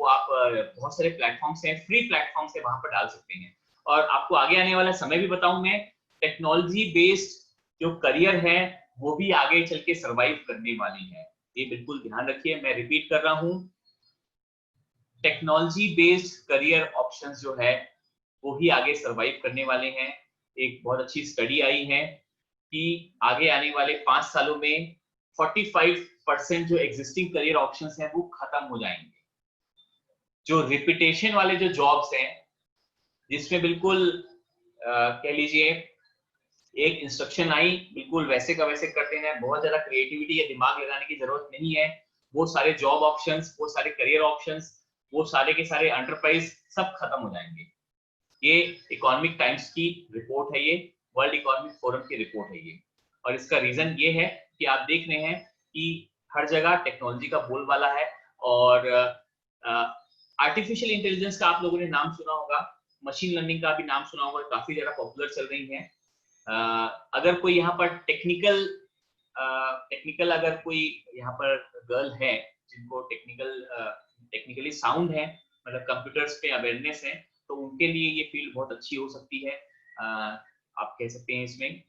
आप बहुत सारे प्लेटफॉर्म्स हैं, फ्री प्लेटफॉर्म्स है, वहां पर डाल सकते हैं। और आपको आगे आने वाला समय भी बताऊं मैं, टेक्नोलॉजी बेस्ड जो करियर है वो भी आगे चल के सर्वाइव करने वाली है। ये बिल्कुल ध्यान रखिए, मैं रिपीट कर रहा हूँ, टेक्नोलॉजी बेस्ड करियर ऑप्शंस जो है वो ही आगे सर्वाइव करने वाले हैं। एक बहुत अच्छी स्टडी आई है कि आगे आने वाले 5 सालों में 45% जो एग्जिस्टिंग करियर ऑप्शंस हैं वो खत्म हो जाएंगे। जो रिपीटेशन वाले जो जॉब्स हैं, जिसमें बिल्कुल कह लीजिए एक इंस्ट्रक्शन आई, बिल्कुल वैसे का वैसे कर देना है, बहुत ज्यादा क्रिएटिविटी या दिमाग लगाने की जरूरत नहीं है। वो सारे जॉब ऑप्शंस, वो सारे करियर ऑप्शंस, वो सारे के सारे एंटरप्राइज सब खत्म हो जाएंगे। ये इकोनॉमिक टाइम्स की रिपोर्ट है, ये वर्ल्ड इकोनॉमिक फोरम की रिपोर्ट है ये। और इसका रीजन ये है कि आप देख रहे हैं कि हर जगह टेक्नोलॉजी का बोलबाला है, और आर्टिफिशियल इंटेलिजेंस का आप लोगों ने नाम सुना होगा, मशीन लर्निंग का भी नाम सुना होगा, काफी ज्यादा पॉपुलर चल रही है। अगर कोई यहाँ पर टेक्निकल अगर कोई यहाँ पर गर्ल है जिनको टेक्निकली साउंड है, मतलब कंप्यूटर्स पे अवेयरनेस है, तो उनके लिए ये फील्ड बहुत अच्छी हो सकती है। आप कह सकते हैं इसमें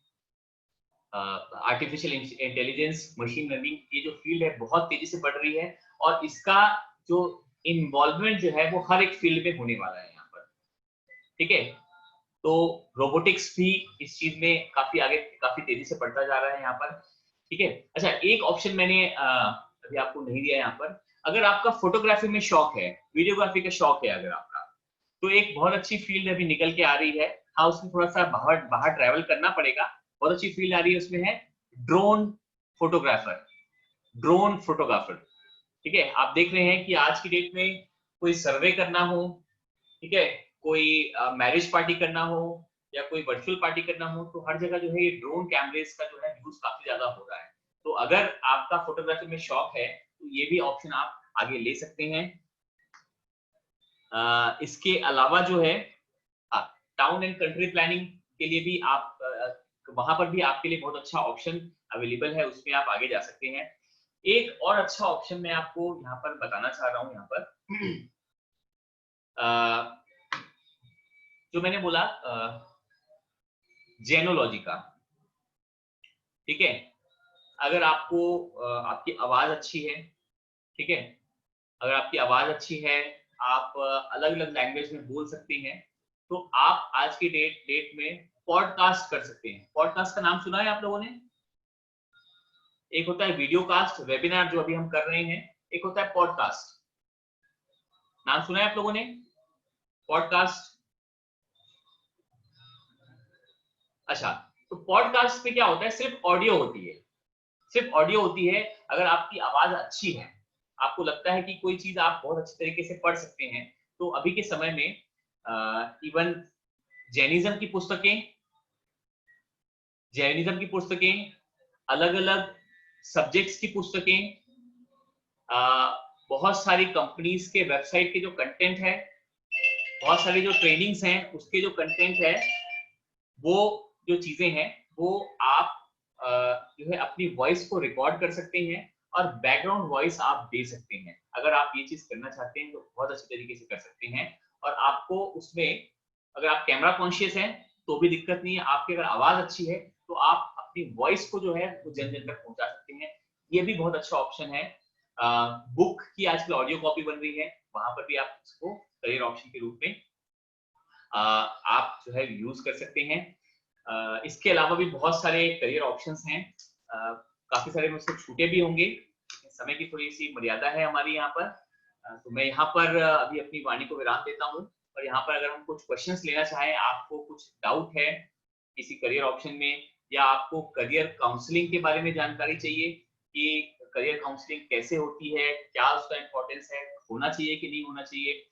आर्टिफिशियल इंटेलिजेंस, मशीन लर्निंग, ये जो फील्ड है बहुत तेजी से बढ़ रही है, और इसका जो इन्वॉल्वमेंट जो है वो हर एक फील्ड में होने वाला है यहाँ पर। ठीक है, तो रोबोटिक्स भी इस चीज में काफी आगे, काफी तेजी से बढ़ता जा रहा है यहाँ पर। ठीक है, अच्छा एक ऑप्शन मैंने अभी आपको नहीं दिया यहाँ पर। अगर आपका फोटोग्राफी में शौक है, वीडियोग्राफी का शौक है अगर आपका, तो एक बहुत अच्छी फील्ड अभी निकल के आ रही है। हाँ, उसमें थोड़ा सा बाहर ट्रैवल करना पड़ेगा। बहुत अच्छी फील्ड आ रही है, उसमें है ड्रोन फोटोग्राफर। ड्रोन फोटोग्राफर, ठीक है, आप देख रहे हैं कि आज की डेट में कोई सर्वे करना हो, ठीक है, कोई मैरिज पार्टी करना हो या कोई वर्चुअल पार्टी करना हो, तो हर जगह जो है ये ड्रोन कैमरेज का जो है यूज काफी ज्यादा हो रहा है। तो अगर आपका फोटोग्राफी में शौक है तो ये भी ऑप्शन आप आगे ले सकते हैं। इसके अलावा जो है टाउन एंड कंट्री प्लानिंग के लिए भी आप वहां पर भी आपके लिए बहुत अच्छा ऑप्शन अवेलेबल है, उसमें आप आगे जा सकते हैं। एक और अच्छा ऑप्शन मैं आपको यहाँ पर बताना चाह रहा हूँ, यहाँ पर जो मैंने बोला जेनोलॉजी का, ठीक है, अगर आपको आपकी आवाज अच्छी है, ठीक है, अगर आपकी आवाज अच्छी है, आप अलग अलग लैंग्वेज में बोल सकते हैं, तो आप आज की डेट में पॉडकास्ट कर सकते हैं। पॉडकास्ट का नाम सुना है आप लोगों ने? एक होता है वीडियो कास्ट, वेबिनार जो अभी हम कर रहे हैं, एक होता है पॉडकास्ट। नाम सुना है आप लोगों ने पॉडकास्ट? अच्छा, तो पॉडकास्ट में क्या होता है, सिर्फ ऑडियो होती है, सिर्फ ऑडियो होती है। अगर आपकी आवाज अच्छी है, आपको लगता है कि कोई चीज आप बहुत अच्छे तरीके से पढ़ सकते हैं, तो अभी के समय में इवन जैनिज्म की पुस्तकें, अलग अलग सब्जेक्ट्स की पुस्तकें, बहुत सारी कंपनीज के वेबसाइट के जो कंटेंट है, बहुत सारी जो ट्रेनिंग्स हैं उसके जो कंटेंट है, वो जो चीजें हैं वो आप जो है अपनी वॉइस को रिकॉर्ड कर सकते हैं और बैकग्राउंड वॉइस आप दे सकते हैं। अगर आप ये चीज करना चाहते हैं तो बहुत अच्छे तरीके से कर सकते हैं। और आपको उसमें, अगर आप कैमरा कॉन्शियस हैं तो भी दिक्कत नहीं है, आपकी अगर आवाज अच्छी है तो आप अपनी वॉइस को जो है वो जन जन तक पहुंचा सकते हैं। ये भी बहुत अच्छा ऑप्शन है। बुक की आजकल ऑडियो कॉपी बन रही है, वहां पर भी आप इसको करियर ऑप्शन के रूप में आप जो है यूज कर सकते हैं। इसके अलावा भी बहुत सारे करियर ऑप्शंस हैं, काफी सारे मुझसे छूटे भी होंगे, समय की थोड़ी सी मर्यादा है हमारी यहाँ पर। तो मैं यहाँ पर अभी अपनी वाणी को विराम देता हूँ, और यहाँ पर अगर हम कुछ क्वेश्चंस लेना चाहें, आपको कुछ डाउट है किसी करियर ऑप्शन में, या आपको करियर काउंसलिंग के बारे में जानकारी चाहिए कि करियर काउंसलिंग कैसे होती है, क्या उसका इंपॉर्टेंस है, होना चाहिए कि नहीं होना चाहिए,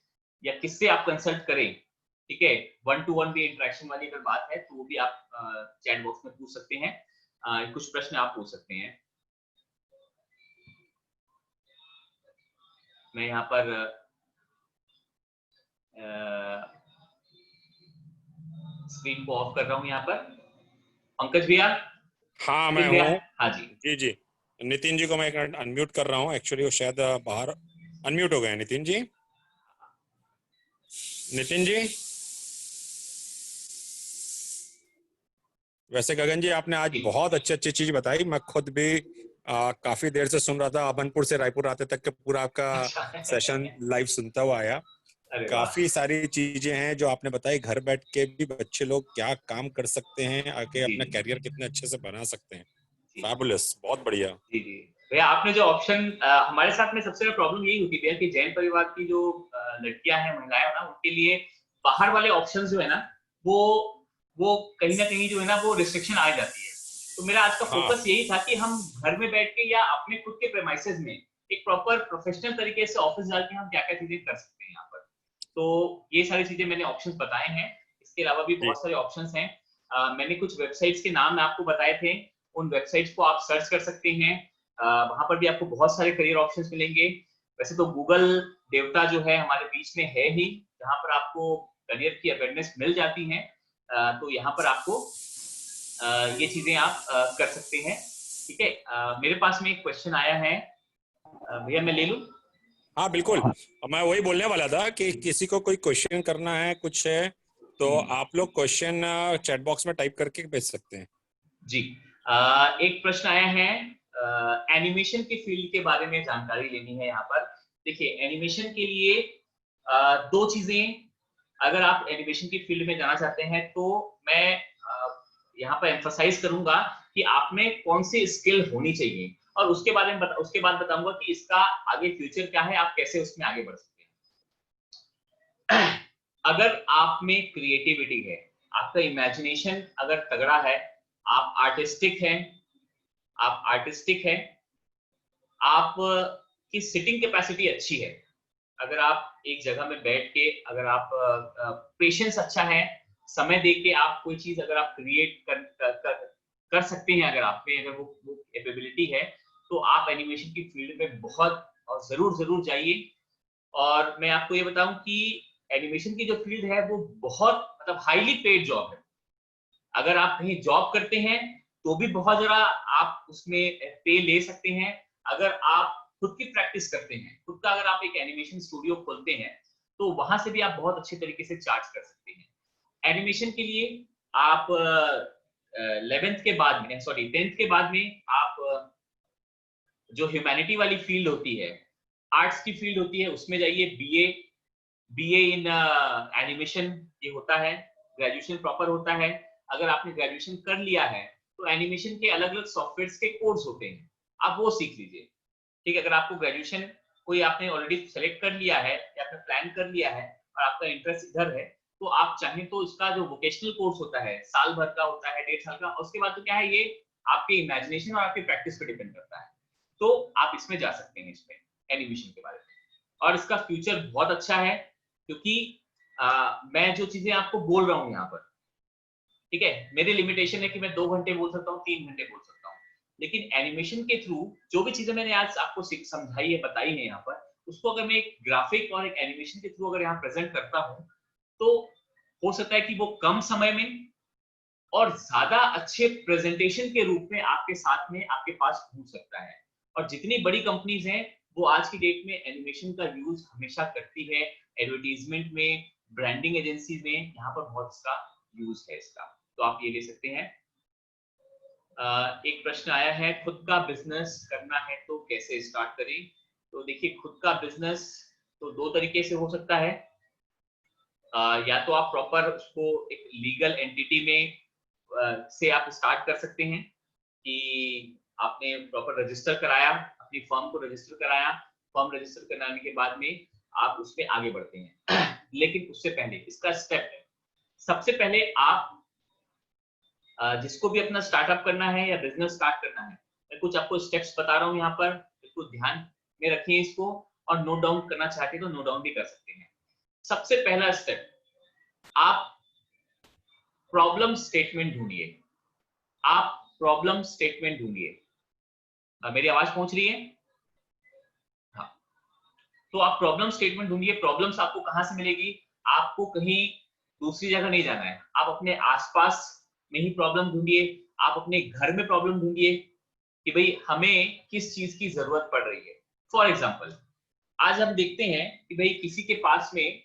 या किससे आप कंसल्ट करें, ठीक है, 1-to-1 भी इंटरेक्शन वाली अगर बात है तो वो भी आप चैट बॉक्स में पूछ सकते हैं। कुछ प्रश्न आप पूछ सकते हैं। मैं यहाँ पर स्क्रीन को ऑफ कर रहा हूँ यहाँ पर। पंकज भैया? हाँ मैं हूँ। हाँ जी जी जी, नितिन जी को मैं अनम्यूट कर रहा हूँ, एक्चुअली वो शायद बाहर अनम्यूट हो गए। नितिन जी, नितिन जी। वैसे गगन जी आपने आज बहुत अच्छी चीज बताई, मैं खुद भी काफी देर से सुन रहा था, अभनपुर से रायपुर आते तक के पूरा आपका सेशन लाइव सुनता हुआ आया। काफी सारी चीजें हैं जो आपने बताई, घर बैठ के भी बच्चे लोग क्या काम कर सकते हैं, आगे अपना कैरियर कितने अच्छे से बना सकते हैं। फैबुलस, बहुत बढ़िया। जी जी भैया, आपने जो ऑप्शन, हमारे साथ में सबसे बड़ी प्रॉब्लम यही होती है कि जैन परिवार की जो लड़कियां हैं, महिलाएं हैं ना, उनके लिए बाहर वाले ऑप्शंस जो है ना, वो वो कहीं ना कहीं जो है ना वो रिस्ट्रिक्शन आ जाती है। तो मेरा आज का फोकस यही था कि हम घर में बैठ के या अपने खुद के प्रेमाइसेस में एक प्रॉपर प्रोफेशनल तरीके से ऑफिस जाके हम क्या क्या चीजें कर सकते हैं यहाँ पर। तो ये सारी चीजें मैंने ऑप्शंस बताए हैं। इसके अलावा भी बहुत सारे ऑप्शंस हैं। मैंने कुछ वेबसाइट्स के नाम आपको बताए थे, उन वेबसाइट्स को आप सर्च कर सकते हैं। वहां पर भी आपको बहुत सारे करियर ऑप्शंस मिलेंगे। वैसे तो गूगल देवता जो है हमारे बीच में है ही, जहां पर आपको करियर की अवेयरनेस मिल जाती है। तो यहाँ पर आपको ये चीजें आप कर सकते हैं। ठीक है, मेरे पास में एक क्वेश्चन आया है, भैया मैं ले लूं? हाँ बिल्कुल, मैं वही बोलने वाला था कि किसी को कोई क्वेश्चन करना है कुछ है तो आप लोग क्वेश्चन चैट बॉक्स में टाइप करके भेज सकते हैं। जी, एक प्रश्न आया है, एनिमेशन के फील्ड के बारे में जानकारी लेनी है यहाँ पर। देखिए, एनिमेशन के लिए दो चीजें, अगर आप एनिमेशन की फील्ड में जाना चाहते हैं तो मैं यहाँ पर एम्फसाइज करूंगा कि आप में कौन सी स्किल होनी चाहिए, और उसके बारे में उसके बाद बताऊंगा कि इसका आगे फ्यूचर क्या है, आप कैसे उसमें आगे बढ़ सकते हैं। अगर आप में क्रिएटिविटी है, आपका इमेजिनेशन अगर तगड़ा है, आप आर्टिस्टिक है, आप की सिटिंग कैपेसिटी अच्छी है, अगर आप एक जगह में बैठ के, अगर आप पेशेंस अच्छा है, समय दे के आप कोई चीज अगर आप क्रिएट कर सकते हैं, अगर आप में अगर वो एबिलिटी है, तो आप एनिमेशन की फील्ड में बहुत और जरूर जाइए। और मैं आपको ये बताऊं कि एनिमेशन की जो फील्ड है वो बहुत मतलब हाईली पेड जॉब है। अगर आप कहीं जॉब करते हैं तो भी बहुत जरा आप उसमें पे ले सकते हैं। अगर आप खुद की प्रैक्टिस करते हैं, खुद का अगर आप एक एनिमेशन स्टूडियो खोलते हैं, तो वहां से भी आप बहुत अच्छे तरीके से चार्ज कर सकते हैं। एनिमेशन के लिए आप 11th के बाद में, सॉरी 10th के बाद में आप जो ह्यूमैनिटी वाली फील्ड होती है, आर्ट्स की फील्ड होती है, उसमें जाइए। बीए इन एनिमेशन ये होता है, ग्रेजुएशन प्रॉपर होता है। अगर आपने ग्रेजुएशन कर लिया है तो एनिमेशन के अलग अलग सॉफ्टवेयर के कोर्स होते हैं, आप वो सीख लीजिए। ठीक है, अगर आपको ग्रेजुएशन कोई आपने ऑलरेडी सेलेक्ट कर लिया है या फिर प्लान कर लिया है और आपका इंटरेस्ट इधर है, तो आप चाहें तो इसका जो वोकेशनल कोर्स होता है, साल भर का होता है, 1.5 साल का, उसके बाद तो क्या है, ये आपके इमेजिनेशन और आपकी प्रैक्टिस पे डिपेंड करता है। तो आप इसमें जा सकते हैं, इसमें एनिमेशन के बारे में। और इसका फ्यूचर बहुत अच्छा है, क्योंकि मैं जो चीजें आपको बोल रहा हूँ यहाँ पर, ठीक है, मेरी लिमिटेशन है कि मैं 2 घंटे बोल सकता हूँ, 3 घंटे बोल सकता हूँ, लेकिन एनिमेशन के थ्रू जो भी चीजें मैंने आज आपको समझाई है, बताई है यहाँ पर, उसको अगर मैं एक ग्राफिक और एक एनिमेशन के थ्रू अगर यहाँ प्रेजेंट करता हूँ, तो हो सकता है कि वो कम समय में और ज्यादा अच्छे प्रेजेंटेशन के रूप में आपके साथ में आपके पास पहुंच सकता है। और जितनी बड़ी कंपनीज हैं वो आज की डेट में एनिमेशन का यूज हमेशा करती है, एडवर्टीजमेंट में, ब्रांडिंग एजेंसी में, यहाँ पर बहुत इसका यूज है इसका, तो आप ये ले सकते हैं। एक प्रश्न आया है, खुद का बिजनेस करना है तो कैसे स्टार्ट करें? तो देखिए, खुद का बिजनेस तो 2 तरीके से हो सकता है। या तो आप प्रॉपर उसको एक लीगल एंटिटी में से आप स्टार्ट कर सकते हैं कि आपने प्रॉपर रजिस्टर कराया, अपनी फर्म को रजिस्टर कराया, फर्म रजिस्टर कराने के बाद में आप उस पे आगे बढ़ते हैं। लेकिन उससे पहले इसका स्टेप है, सबसे पहले आप जिसको भी अपना स्टार्टअप करना है या बिजनेस स्टार्ट करना है, मैं कुछ आपको स्टेप्स बता रहा हूँ यहाँ पर, बिल्कुल ध्यान में रखिए इसको, और नोट डाउन करना चाहते तो नोट डाउन भी कर सकते हैं। सबसे पहला स्टेप, आप प्रॉब्लम स्टेटमेंट ढूंढिए। आप प्रॉब्लम स्टेटमेंट ढूंढिए। मेरी आवाज पहुंच रही है? हाँ, तो आप प्रॉब्लम स्टेटमेंट ढूंढिए। प्रॉब्लम्स आपको कहां से मिलेगी? आपको कहीं दूसरी जगह नहीं जाना है, आप अपने आसपास में ही प्रॉब्लम ढूंढिए। आप अपने घर में प्रॉब्लम ढूंढिए कि भाई हमें किस चीज की जरूरत पड़ रही है। फॉर एग्जाम्पल, आज हम देखते हैं कि भाई किसी के पास में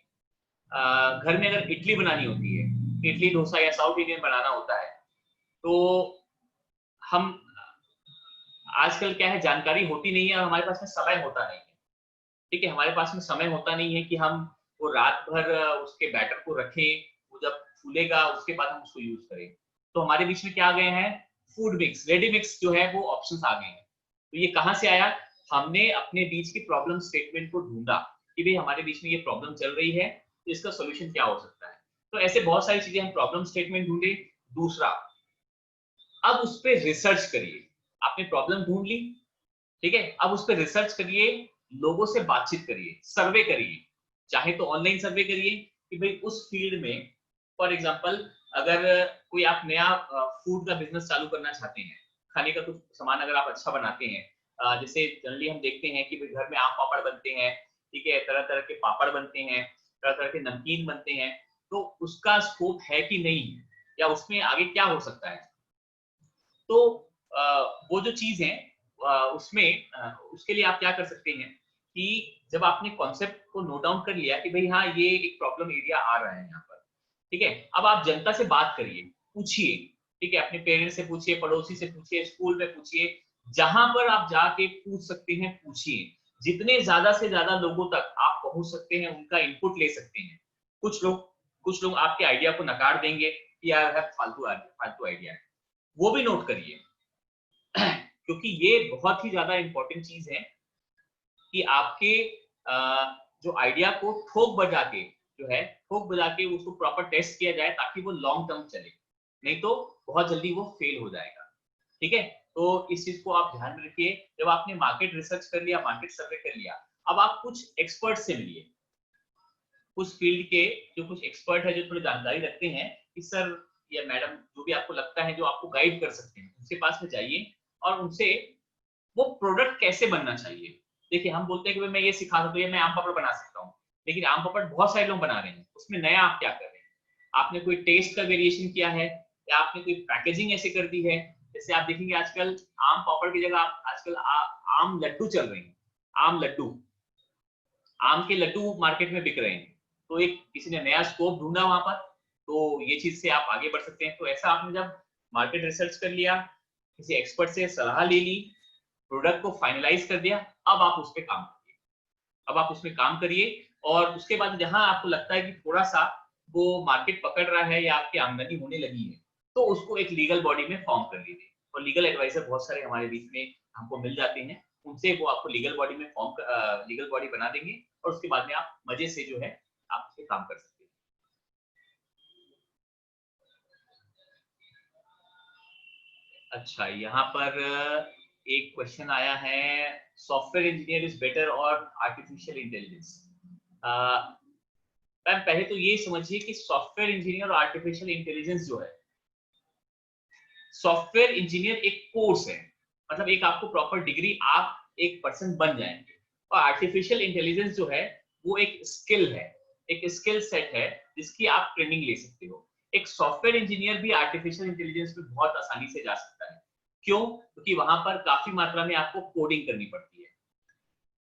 घर में अगर इडली बनानी होती है, इडली डोसा या साउथ इंडियन बनाना होता है, तो हम आजकल क्या है, जानकारी होती नहीं है और हमारे पास में समय होता नहीं है। ठीक है, हमारे पास में समय होता नहीं है कि हम वो रात भर उसके बैटर को रखें, वो जब फूलेगा उसके बाद हम उसको यूज करें। तो हमारे बीच में क्या आ गए हैं, फूड मिक्स, रेडी मिक्स जो है वो ऑप्शंस आ गए हैं। तो ये कहां से आया? हमने अपने बीच की प्रॉब्लम स्टेटमेंट को ढूंढा कि भाई हमारे बीच में ये प्रॉब्लम चल रही है, तो इसका सोल्यूशन क्या हो सकता है। तो ऐसे बहुत सारी चीजें, हम प्रॉब्लम स्टेटमेंट ढूंढे। दूसरा, अब उस पर रिसर्च करिए। आपने प्रॉब्लम ढूंढ ली, ठीक है, अब उस पर रिसर्च करिए, लोगों से बातचीत करिए, सर्वे करिए, चाहे तो ऑनलाइन सर्वे करिए कि भाई उस फील्ड में, फॉर एग्जांपल अगर कोई आप नया फूड का बिजनेस चालू करना चाहते हैं, खाने का कुछ सामान अगर आप अच्छा बनाते हैं, जैसे जनरली हम देखते हैं कि भाई घर में आम पापड़ बनते हैं, ठीक है, तरह तरह के पापड़ बनते हैं, तरह तरह के नमकीन बनते हैं, तो उसका स्कोप है कि नहीं, या उसमें आगे क्या हो सकता है। तो वो जो चीज है उसमें उसके लिए आप क्या कर सकते हैं कि जब आपने कॉन्सेप्ट को नोट डाउन कर लिया कि भाई हाँ ये एक प्रॉब्लम एरिया आ रहा है यहाँ पर, ठीक है, अब आप जनता से बात करिए, पूछिए, ठीक है, अपने पेरेंट्स से पूछिए, पड़ोसी से पूछिए, स्कूल में पूछिए, जहां पर आप जाके पूछ सकते हैं पूछिए। जितने ज्यादा से ज्यादा लोगों तक आप पहुंच सकते हैं, उनका इनपुट ले सकते हैं। कुछ लोग आपके आइडिया को नकार देंगे कि यार फालतू आइडिया है, वो भी नोट करिए क्योंकि ये बहुत ही ज्यादा इंपॉर्टेंट चीज है कि आपके जो आइडिया को ठोक बजा के उसको प्रॉपर टेस्ट किया जाए ताकि वो लॉन्ग टर्म चले, नहीं तो बहुत जल्दी वो फेल हो जाएगा। ठीक है, तो इस चीज को आप ध्यान में रखिए। जब आपने मार्केट रिसर्च कर लिया, मार्केट सर्वे कर लिया, अब आप कुछ एक्सपर्ट से मिलिए, उस फील्ड के जो कुछ एक्सपर्ट है, जो थोड़ी जानकारी रखते हैं कि सर या मैडम, जो भी आपको लगता है, जो आपको गाइड कर सकते हैं, उनके पास में जाइए और उनसे वो प्रोडक्ट कैसे बनना चाहिए। देखिए, हम बोलते हैं कि मैं ये सिखा सकता हूँ, मैं आम पापड़ बना सकता हूँ, लेकिन आम पापड़ बहुत सारे लोग बना रहे हैं, उसमें नया आप क्या कर रहे हैं? आपने कोई टेस्ट का वेरिएशन किया है, या आपने कोई पैकेजिंग ऐसे कर दी है। जैसे आप देखेंगे आजकल आम पापड़ की जगह आजकल आम लड्डू चल रहे हैं, आम लड्डू, आम के लड्डू मार्केट में बिक रहे हैं। तो एक किसी ने नया स्कोप ढूंढा वहां पर, तो ये चीज से आप आगे बढ़ सकते हैं। तो ऐसा आपने जब मार्केट रिसर्च कर लिया, किसी एक्सपर्ट से सलाह ले ली, प्रोडक्ट को फाइनलाइज कर दिया, अब आप उस पर काम करिए। अब आप उसमें काम करिए और उसके बाद जहां आपको लगता है कि थोड़ा सा वो मार्केट पकड़ रहा है या आपकी आमदनी होने लगी है, तो उसको एक लीगल बॉडी में फॉर्म कर लीजिए। और लीगल एडवाइजर बहुत सारे हमारे बीच में हमको मिल जाते हैं, उनसे वो आपको लीगल बॉडी में लीगल बॉडी बना देंगे और उसके बाद में आप मजे से जो है आप उस पर काम कर सकते हैं। अच्छा, यहाँ पर एक क्वेश्चन आया है, सॉफ्टवेयर इंजीनियर इज बेटर और आर्टिफिशियल इंटेलिजेंस। मैम पहले तो ये समझिए कि सॉफ्टवेयर इंजीनियर और आर्टिफिशियल इंटेलिजेंस जो है, सॉफ्टवेयर इंजीनियर एक कोर्स है, मतलब एक आपको प्रॉपर डिग्री, आप एक पर्सन बन जाएंगे। और आर्टिफिशियल इंटेलिजेंस जो है वो एक स्किल है, एक स्किल सेट है जिसकी आप ट्रेनिंग ले सकते हो। एक सॉफ्टवेयर इंजीनियर भी आर्टिफिशियल इंटेलिजेंस में बहुत आसानी से जा सकता है। क्यों? क्योंकि वहां पर काफी मात्रा में आपको कोडिंग करनी पड़ती है।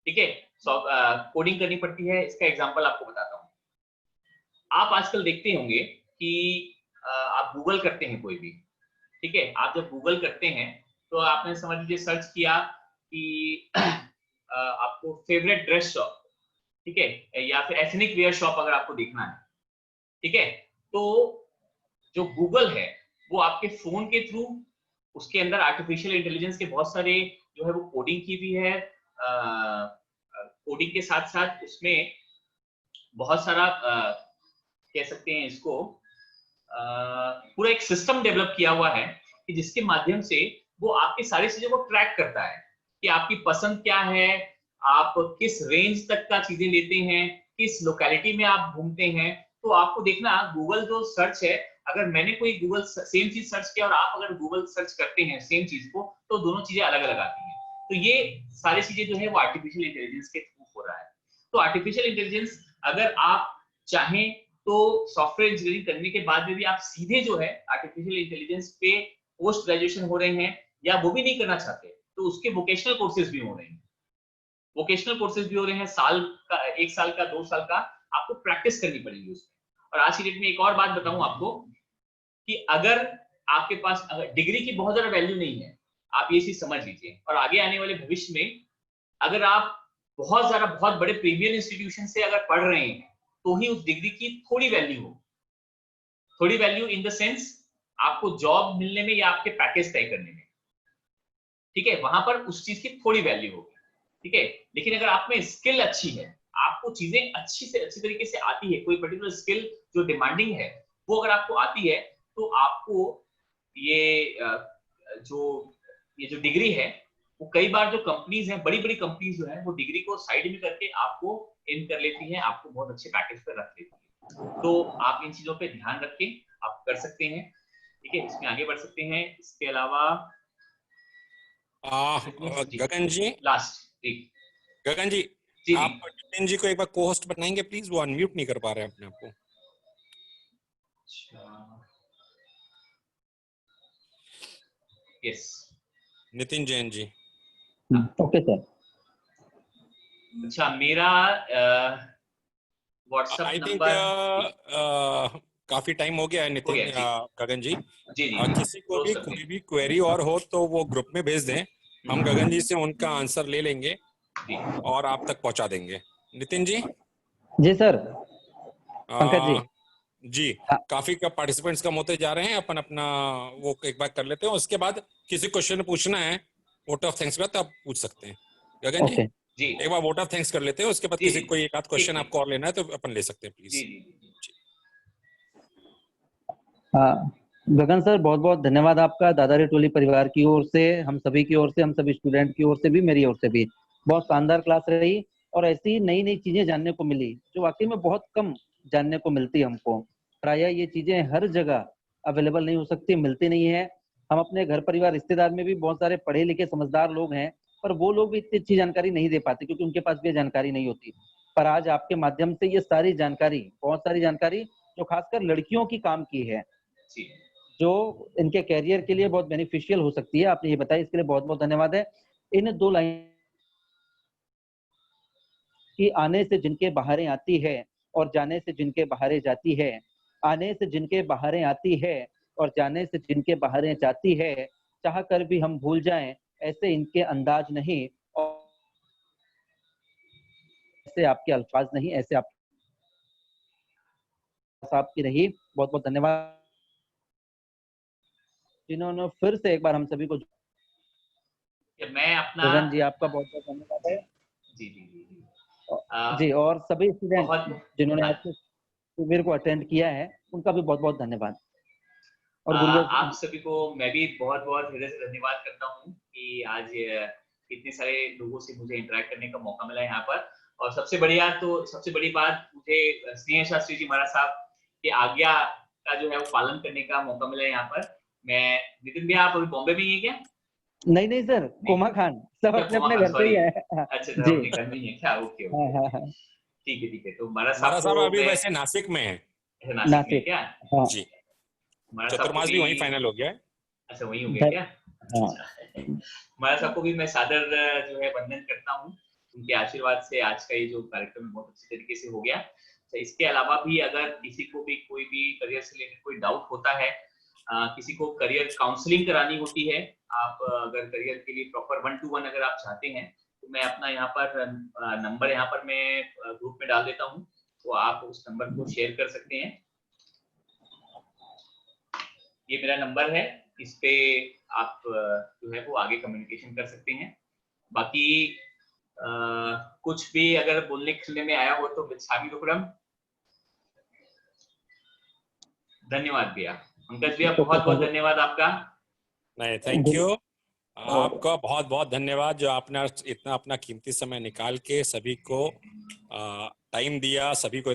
ठीक है, कोडिंग करनी पड़ती है। इसका एग्जांपल आपको बताता हूँ। आप आजकल देखते होंगे कि आप गूगल करते हैं कोई भी, ठीक है, आप जब गूगल करते हैं तो आपने समझ लीजिए सर्च किया कि आपको फेवरेट ड्रेस शॉप, ठीक है, या फिर एथनिक वेयर शॉप अगर आपको देखना है, ठीक है, तो जो गूगल है वो आपके फोन के थ्रू, उसके अंदर आर्टिफिशियल इंटेलिजेंस के बहुत सारे जो है वो कोडिंग की भी है। कोडिंग के साथ साथ उसमें बहुत सारा कह सकते हैं इसको पूरा एक सिस्टम डेवलप किया हुआ है कि जिसके माध्यम से वो आपकी सारी चीजों को ट्रैक करता है कि आपकी पसंद क्या है, आप किस रेंज तक का चीजें लेते हैं, किस लोकेलिटी में आप घूमते हैं। तो आपको देखना, गूगल जो सर्च है, अगर मैंने कोई गूगल सेम चीज सर्च किया और आप अगर गूगल सर्च करते हैं सेम चीज को, तो दोनों चीजें अलग अलग आती हैं। तो ये सारी चीजें जो है वो आर्टिफिशियल इंटेलिजेंस के थ्रू हो रहा है। तो आर्टिफिशियल इंटेलिजेंस अगर आप चाहें तो सॉफ्टवेयर इंजीनियरिंग करने के बाद में भी आप सीधे जो है आर्टिफिशियल इंटेलिजेंस पे पोस्ट ग्रेजुएशन हो रहे हैं, या वो भी नहीं करना चाहते तो उसके वोकेशनल कोर्सेज भी हो रहे हैं। वोकेशनल कोर्सेज भी हो रहे हैं, साल का, 1 साल का, 2 साल का, आपको प्रैक्टिस करनी पड़ेगी उसमें। और आज की डेट में एक और बात बताऊं आपको कि अगर आपके पास डिग्री की बहुत ज्यादा वैल्यू नहीं है, आप ये चीज समझ लीजिए। और आगे आने वाले भविष्य में अगर आप बहुत बड़े प्रीमियर इंस्टीट्यूशन से अगर पढ़ रहे हैं तो ही उस डिग्री की थोड़ी वैल्यू हो। थोड़ी वैल्यू इन द सेंस आपको जॉब मिलने में या आपके पैकेज तय करने में, ठीक है, वहां पर उस चीज की थोड़ी वैल्यू होगी। ठीक है, लेकिन अगर आप में स्किल अच्छी है, आपको चीजें अच्छी से अच्छी तरीके से आती है, कोई पर्टिकुलर स्किल जो डिमांडिंग है वो अगर आपको आती है तो आपको ये जो डिग्री है वो कई बार जो कंपनीज हैं, बड़ी बड़ी कंपनीज जो है वो डिग्री को साइड में करके आपको इन कर लेती हैं, आपको बहुत अच्छे पैकेज पर रख लेती है। तो आप इन चीजों पे ध्यान रख के आप कर सकते हैं, ठीक है। इसमें आगे बढ़ सकते हैं। इसके अलावा गगन जी, लास्ट गगन जी, आप नितिन जी को एक बार को-होस्ट बनाएंगे प्लीज, वो अनम्यूट नहीं कर पा रहे हैं अपने आप को। Yes, Nitin Jain ji. Okay sir. अच्छा, मेरा व्हाट्सएप नंबर काफी टाइम हो गया है नितिन, गगन जी। जी किसी को भी कोई भी क्वेरी और हो तो वो ग्रुप में भेज दें, हम गगन जी से उनका आंसर ले लेंगे और आप तक पहुंचा देंगे। नितिन जी। जी सर। पंकज जी जी, काफी पार्टिसिपेंट्स कम होते जा रहे हैं, अपन अपना वो एक बार कर लेते हैं, उसके बाद किसी क्वेश्चन पूछना है वोट ऑफ थैंक्स का तो आप पूछ सकते हैं। गगन जी, एक बार वोट ऑफ थैंक्स कर लेते हैं, उसके बाद किसी कोई एक आध क्वेश्चन आपको और लेना है तो अपन ले सकते हैं प्लीज। गगन सर, बहुत बहुत धन्यवाद आपका। दादारी टोली परिवार की ओर से, हम सभी की ओर से, हम सभी स्टूडेंट की ओर से भी, मेरी ओर से भी बहुत शानदार क्लास रही और ऐसी नई नई चीजें जानने को मिली जो वाकई में बहुत कम जानने को मिलती है हमको। प्रायः ये चीजें हर जगह अवेलेबल नहीं हो सकती, मिलती नहीं है। हम अपने घर परिवार रिश्तेदार में भी बहुत सारे पढ़े लिखे समझदार लोग हैं, पर वो लोग भी इतनी अच्छी जानकारी नहीं दे पाते क्योंकि उनके पास भी जानकारी नहीं होती। पर आज आपके माध्यम से ये सारी जानकारी, बहुत सारी जानकारी जो खासकर लड़कियों की काम की है, जो इनके कैरियर के लिए बहुत बेनिफिशियल हो सकती है, आपने ये बताया, इसके लिए बहुत बहुत धन्यवाद है। इन 2 लाइन कि आने से जिनके बहारें आती है और जाने से जिनके बहारें जाती है, आने से जिनके बहारें आती है और जाने से जिनके बहारें जाती है, चाह कर भी हम भूल जाएं ऐसे इनके अंदाज नहीं और ऐसे आपके अल्फाज नहीं, ऐसे आप साहब की रही। बहुत बहुत धन्यवाद जिन्होंने फिर से एक बार हम सभी को। मैं अपना गगन जी आपका बहुत बहुत धन्यवाद है। जी जी जी जी, और सभी स्टूडेंट जिन्होंने आज शिविर को अटेंड किया है उनका भी बहुत बहुत धन्यवाद। और आप सभी को मैं भी बहुत बहुत हृदय से धन्यवाद करता हूँ कि आज इतने सारे लोगों से मुझे इंटरेक्ट करने का मौका मिला यहाँ पर। और सबसे बड़ी बात मुझे स्नेह शास्त्री जी महाराज साहब की आज्ञा का जो है वो पालन करने का मौका मिला यहाँ पर। मैं नितिन भैया, आप अभी बॉम्बे में ही है क्या? नहीं सर, कोमा खान, सब अपने अपने घर पे ही है। अच्छा, सब अपने घर में ही है क्या? ओके, ठीक है। तो महाराज साहब अभी वैसे नासिक में है। नासिक में क्या? जी, चतुर्मास भी वहीं फाइनल हो गया है। अच्छा, वहीं हो गया क्या? महाराज साहब को भी मैं सादर जो है वंदन करता हूँ। उनके आशीर्वाद से आज का ये जो कार्यक्रम बहुत अच्छे तरीके से हो गया। तो इसके अलावा भी अगर किसी को भी कोई भी करियर से रिलेटेड कोई डाउट होता है, किसी को करियर काउंसलिंग करानी होती है, आप अगर करियर के लिए प्रॉपर 1-to-1 अगर आप चाहते हैं तो मैं अपना यहाँ पर नंबर यहाँ पर मैं ग्रुप में डाल देता हूँ, तो आप उस नंबर को शेयर कर सकते हैं। ये मेरा नंबर है, इस पे आप जो है वो आगे कम्युनिकेशन कर सकते हैं। बाकी कुछ भी अगर बोलने सुनने में आया हो तो बिच्छामी दुकड़म। धन्यवाद भैया। पंकज भैया, बहुत बहुत धन्यवाद आपका। नहीं, थैंक यू, आपका बहुत बहुत धन्यवाद जो आपने इतना अपना कीमती समय निकाल के सभी को टाइम दिया, सभी को